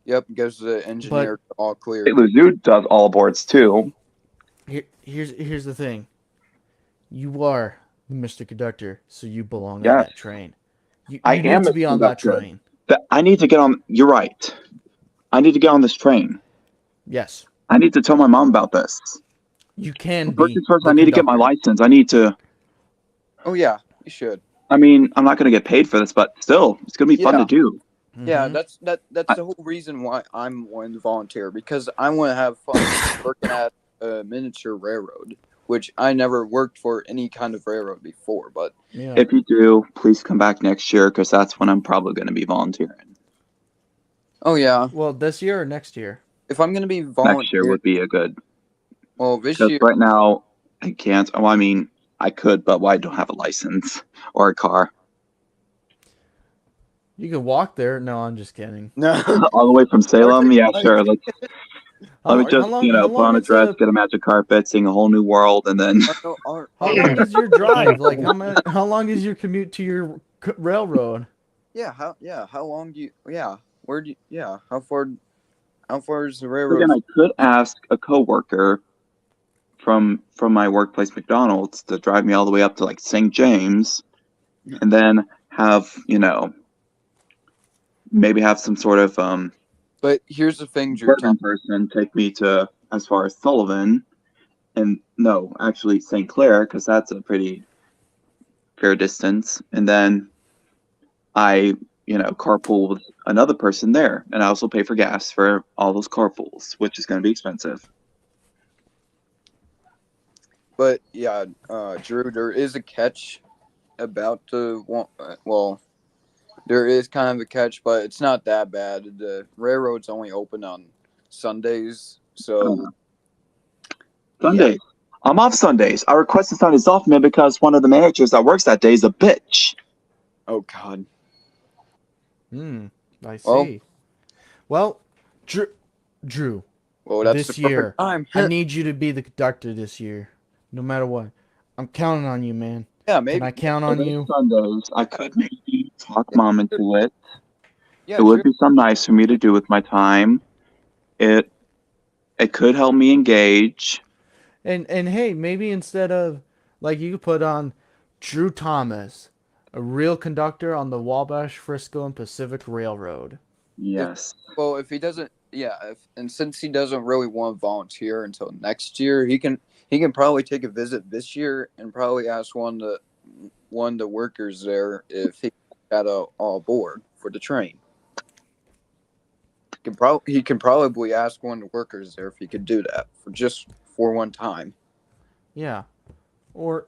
Yep, goes to the engineer, all clear. St. Louis Zoo does all aboards too. Here's the thing. You are the Mr. Conductor, so you belong on Yes. that train. You I need am to Mr. be on that Conductor. train. I need to get on. You're right. I need to get on this train. Yes. I need to tell my mom about this. You can First be things first, the I need to get my conductor. license. I need to. Oh yeah, you should. I mean, I'm not going to get paid for this, but still, it's going to be fun to Yeah. do. Yeah, Mhm. that's the whole reason why I'm wanting to volunteer, because I want to have fun working at a miniature railroad, which I never worked for any kind of railroad before. But Yeah. If you do, please come back next year because that's when I'm probably going to be volunteering. oh yeah, Well, this year or next year? if I'm gonna be Next year volunteering, would be a good. well, this Because year, right now, I can't. Oh, I mean, I could, but I don't have a license or a car. You can walk there. No, I'm just kidding. no. All the way from Salem? take Yeah, a bike. sure. Let me just, How put on long a is dress, a get a magic carpet, seeing a whole new world, and then. how long is your drive? Like how long is your commute to your railroad? How long do you? Yeah, where do you? Yeah, how far is the railroad? Again, I could ask a coworker from my workplace, McDonald's, to drive me all the way up to like St. James, and then have maybe have some sort of But here's the thing, Drew. bourbon person take me to as far as Sullivan, and no, actually St. Clair, because that's a pretty fair distance, and then I carpool with another person there, and I also pay for gas for all those carpools, which is going to be expensive. But yeah, Drew, there is a catch about the well, there is kind of a catch, but it's not that bad. The railroad's only open on Sundays, so Sundays. I'm off Sundays. I requested Sundays off, man, because one of the managers that works that day is a bitch. oh god. I Well- see. Well, Drew, Well, that's this the perfect year, time. I need you to be the conductor this year, no matter what. I'm counting on you, man. Yeah, Can maybe. I count on you? Sundays, I could maybe talk mom into it. Yeah, It would Drew. be something nice for me to do with my time. It could help me engage. And hey, maybe instead of like you could put on Drew Thomas, a real conductor on the Wabash, Frisco, and Pacific Railroad. Yes. Well, if he doesn't, and since he doesn't really want to volunteer until next year, he can probably take a visit this year and probably ask one of the workers there if he got all aboard for the train. He can probably ask one of the workers there if he could do that for one time. Yeah. Or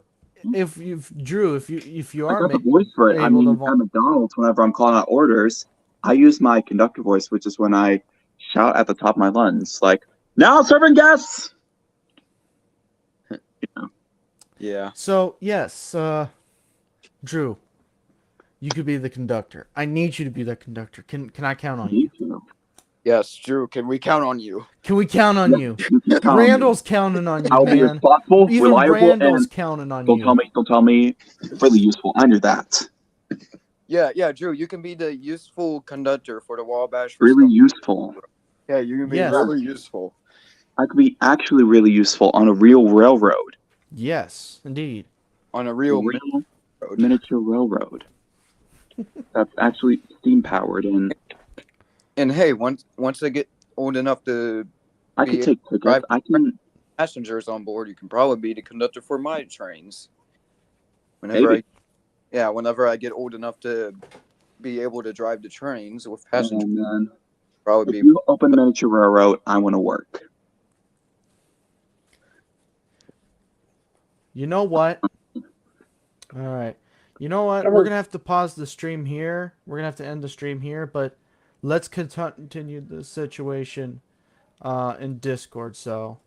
if Drew, if you I are got the voice for it. I able to mean, at McDonald's, whenever I'm calling out orders, I use my conductor voice, which is when I shout at the top of my lungs, like, "Now serving guests!" Yeah. So yes, Drew, you could be the conductor. I need you to be the conductor. Can I count on you? Yes, Drew. Can we count on you? Can we count on you? You can count on me. Randall's counting on you, I'll be man. responsible, Even reliable, Randall's and counting on don't you. tell me, really useful. I knew that. Yeah, Drew. You can be the useful conductor for the Wabash. Really useful. Yeah, you can be Yes. really useful. I could be actually really useful on a real railroad. Yes, indeed. On a real Real road. miniature railroad. That's actually steam powered, and And hey, once I get old enough to I could be take tickets. drive- I can. passengers on board, you can probably be the conductor for my trains. Whenever Maybe. whenever I get old enough to be able to drive the trains with passengers, Oh man! probably If be. you open miniature railroad, I want to work. You know what? All right. You know what? We're gonna have to pause the stream here. We're gonna have to end the stream here, but let's continue the situation in Discord. So,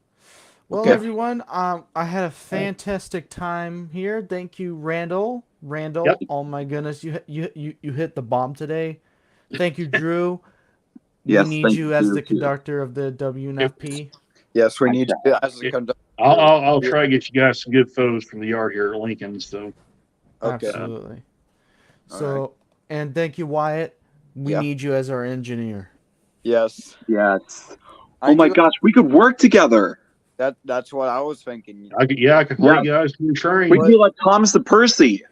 well, Okay. everyone, I had a fantastic time here. Thank you, Randall. Yep. Oh my goodness, you hit the bomb today. Thank you, Drew. We Yes, need thank you you, as too. the conductor of the WNFP. Yes, we need you as a Yeah. conductor. I'll try to get you guys some good photos from the yard here at Lincoln. So Okay. Absolutely. All So, and thank you, Wyatt. We Yeah. need you as our engineer. Yes. Yes. I Oh my do- gosh, we could work together. That's what I was thinking. I can haul you guys to your train. We could be like Thomas and Percy.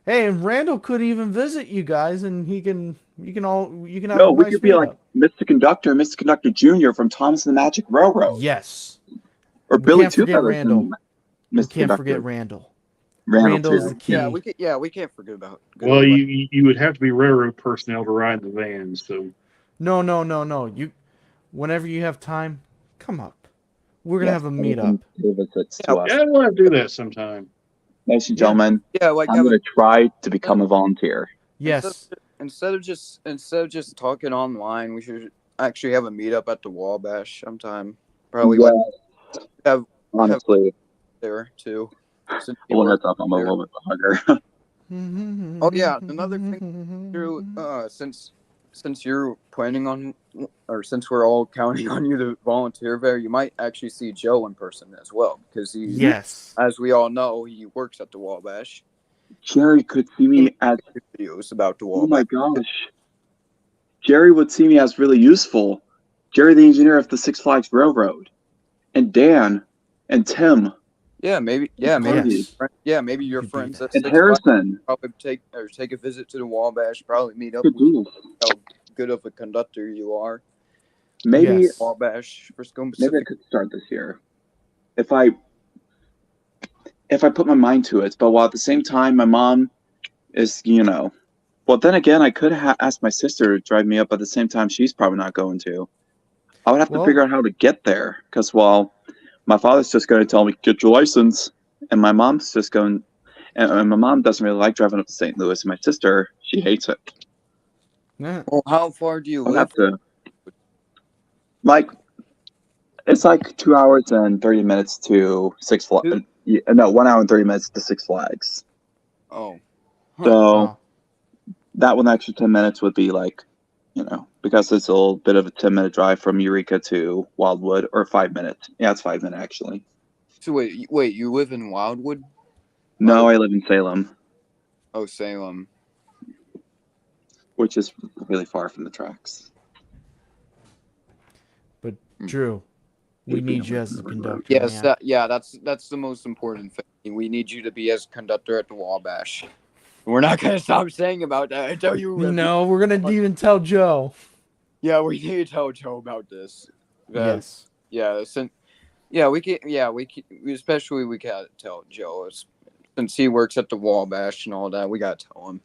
Hey, and Randall could even visit you guys, and you can have No, a we nice could be like meetup. Mr. Conductor and Mr. Conductor Jr. from Thomas and the Magic Railroad. Yes. Or We Billy can't forget Two Feathers Randall. and We Mr. can't Conductor. forget Randall. Randall Randall's too. the key. We can't forget about. Well, you would have to be railroad personnel to ride in the van. So No. Whenever you have time, come up. We're gonna have a anyone meetup. who visits to us. yeah, we'll have to do that sometime. Ladies and Yeah. gentlemen, Yeah, like I'm going to try to become a volunteer. Yes. Instead of just talking online, we should actually have a meetup at the Wabash sometime. Probably Yeah, when have honestly, there too. Since I you want to work talk I'm a there. little bit hugger. Oh yeah, another thing, Drew. Since you're planning on, or since we're all counting on you to volunteer there, you might actually see Joe in person as well, because he, Yes. as we all know, he works at the Wabash. Jerry could see me as, Videos about the oh my Wabash. gosh. Jerry would see me as really useful. Jerry, the engineer of the Six Flags Railroad. And Dan. And Tim. Maybe Yes. maybe your Could be friends that. at And Six Flags Harrison. probably take a visit to the Wabash. Probably meet up Could with do. how good of a conductor you are. Maybe, Yes. Wabash, Frisco maybe I Pacific. could start this year. If I put my mind to it. But while at the same time, my mom is, well, then again, I could ask my sister to drive me up. At the same time, she's probably not going to. I would have to figure out how to get there. Because, well, my father's just going to tell me, get your license. And my mom's just going, and my mom doesn't really like driving up to St. Louis. And my sister, she hates it. Yeah. Well, how far do you I'll live? have to, it's like 2 hours and 30 minutes to Six Flags. No, 1 hour and 30 minutes to Six Flags. Oh, So Oh. that one extra 10 minutes would be like, because it's a little bit of a 10-minute drive from Eureka to Wildwood, or 5 minutes. Yeah, it's 5 minutes actually. so wait, you live in Wildwood? No, Or- I live in Salem, Oh, Salem. which is really far from the tracks. But Drew, we need you as the conductor. Yes, man. that's the most important thing. We need you to be as conductor at the Wabash. We're not gonna stop saying about that until you. No, we're gonna even tell Joe. Yeah, we need to tell Joe about this. Yes. Yeah, we can. Yeah, we can. Especially we gotta tell Joe since he works at the Wabash and all that. We gotta tell him.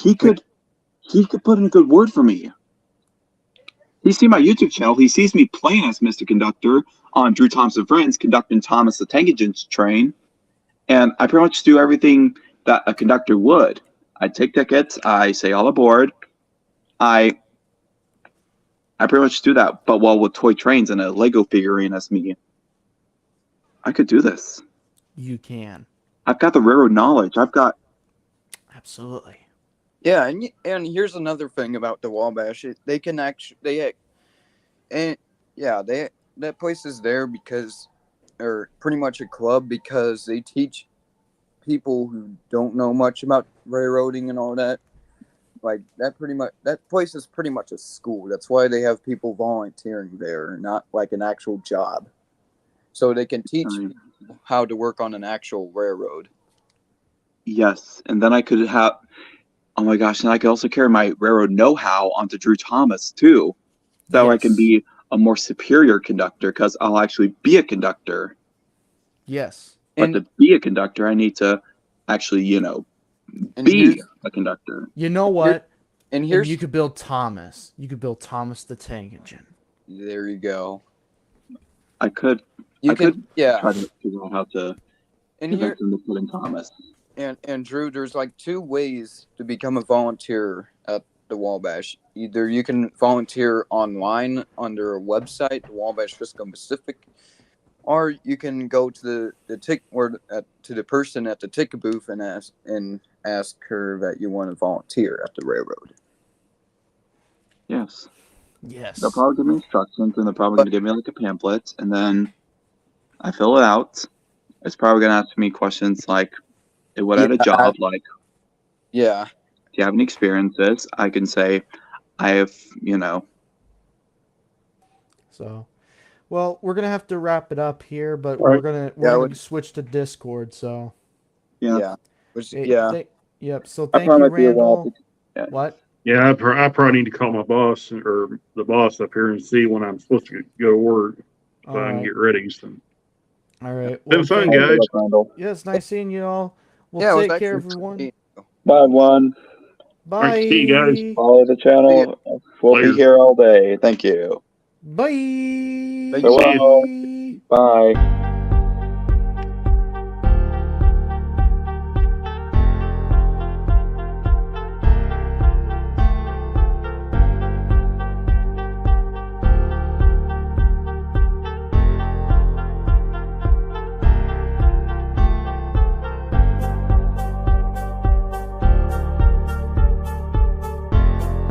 He could put in a good word for me. He sees my YouTube channel. He sees me playing as Mr. Conductor on Drew Thompson Friends, conducting Thomas the Tank Engine's train, and I pretty much do everything that a conductor would. I take tickets. I say all aboard. I pretty much do that, but with toy trains and a Lego figurine as me. I could do this. You can. I've got the railroad knowledge. Absolutely. Yeah, and here's another thing about the Wabash. They can actually that place is there because, or pretty much a club because they teach people who don't know much about railroading and all that. Like that place is pretty much a school. That's why they have people volunteering there, not like an actual job. So they can teach people how to work on an actual railroad. Yes, and then I could have. Oh my gosh! And I could also carry my railroad know-how onto Drew Thomas too, so I can Yes. be a more superior conductor because I'll actually be a conductor. Yes. But And to be a conductor, I need to actually, be a conductor. You know what? And And here's you could build Thomas. You could build Thomas the Tank Engine. there you go. I could You I can could yeah. try to figure out how to And here convince him to put in Thomas. and Drew, there's like two ways to become a volunteer at the Wabash. Either you can volunteer online under a website, the Wabash Frisco Pacific, or you can go to to the person at the ticket booth and ask her that you want to volunteer at the railroad. Yes. Yes. They'll probably give me instructions, and they're probably going to give me like a pamphlet, and then I fill it out. It's probably going to ask me questions like, what at a job, like, Yeah. do you have any experiences? I can say, I have, So, well, we're gonna have to wrap it up here, but All right. we're Yeah, gonna switch to Discord. So, Yeah. Which, hey, yeah. yep. So I thank you, probably be a while. Randall. Yeah. What? Yeah, I probably need to call my boss or the boss up here and see when I'm supposed to go to work so All I can right. get ready. So. All right. Been Well, fun, thank guys. you. Yeah, it's nice seeing you all. Well, Yeah, it was take care, actually everyone. fun. Bye, one. Bye. All right, see you guys. Follow the channel. We'll Later. be here all day. Thank you. Bye. Bye. Farewell. Bye.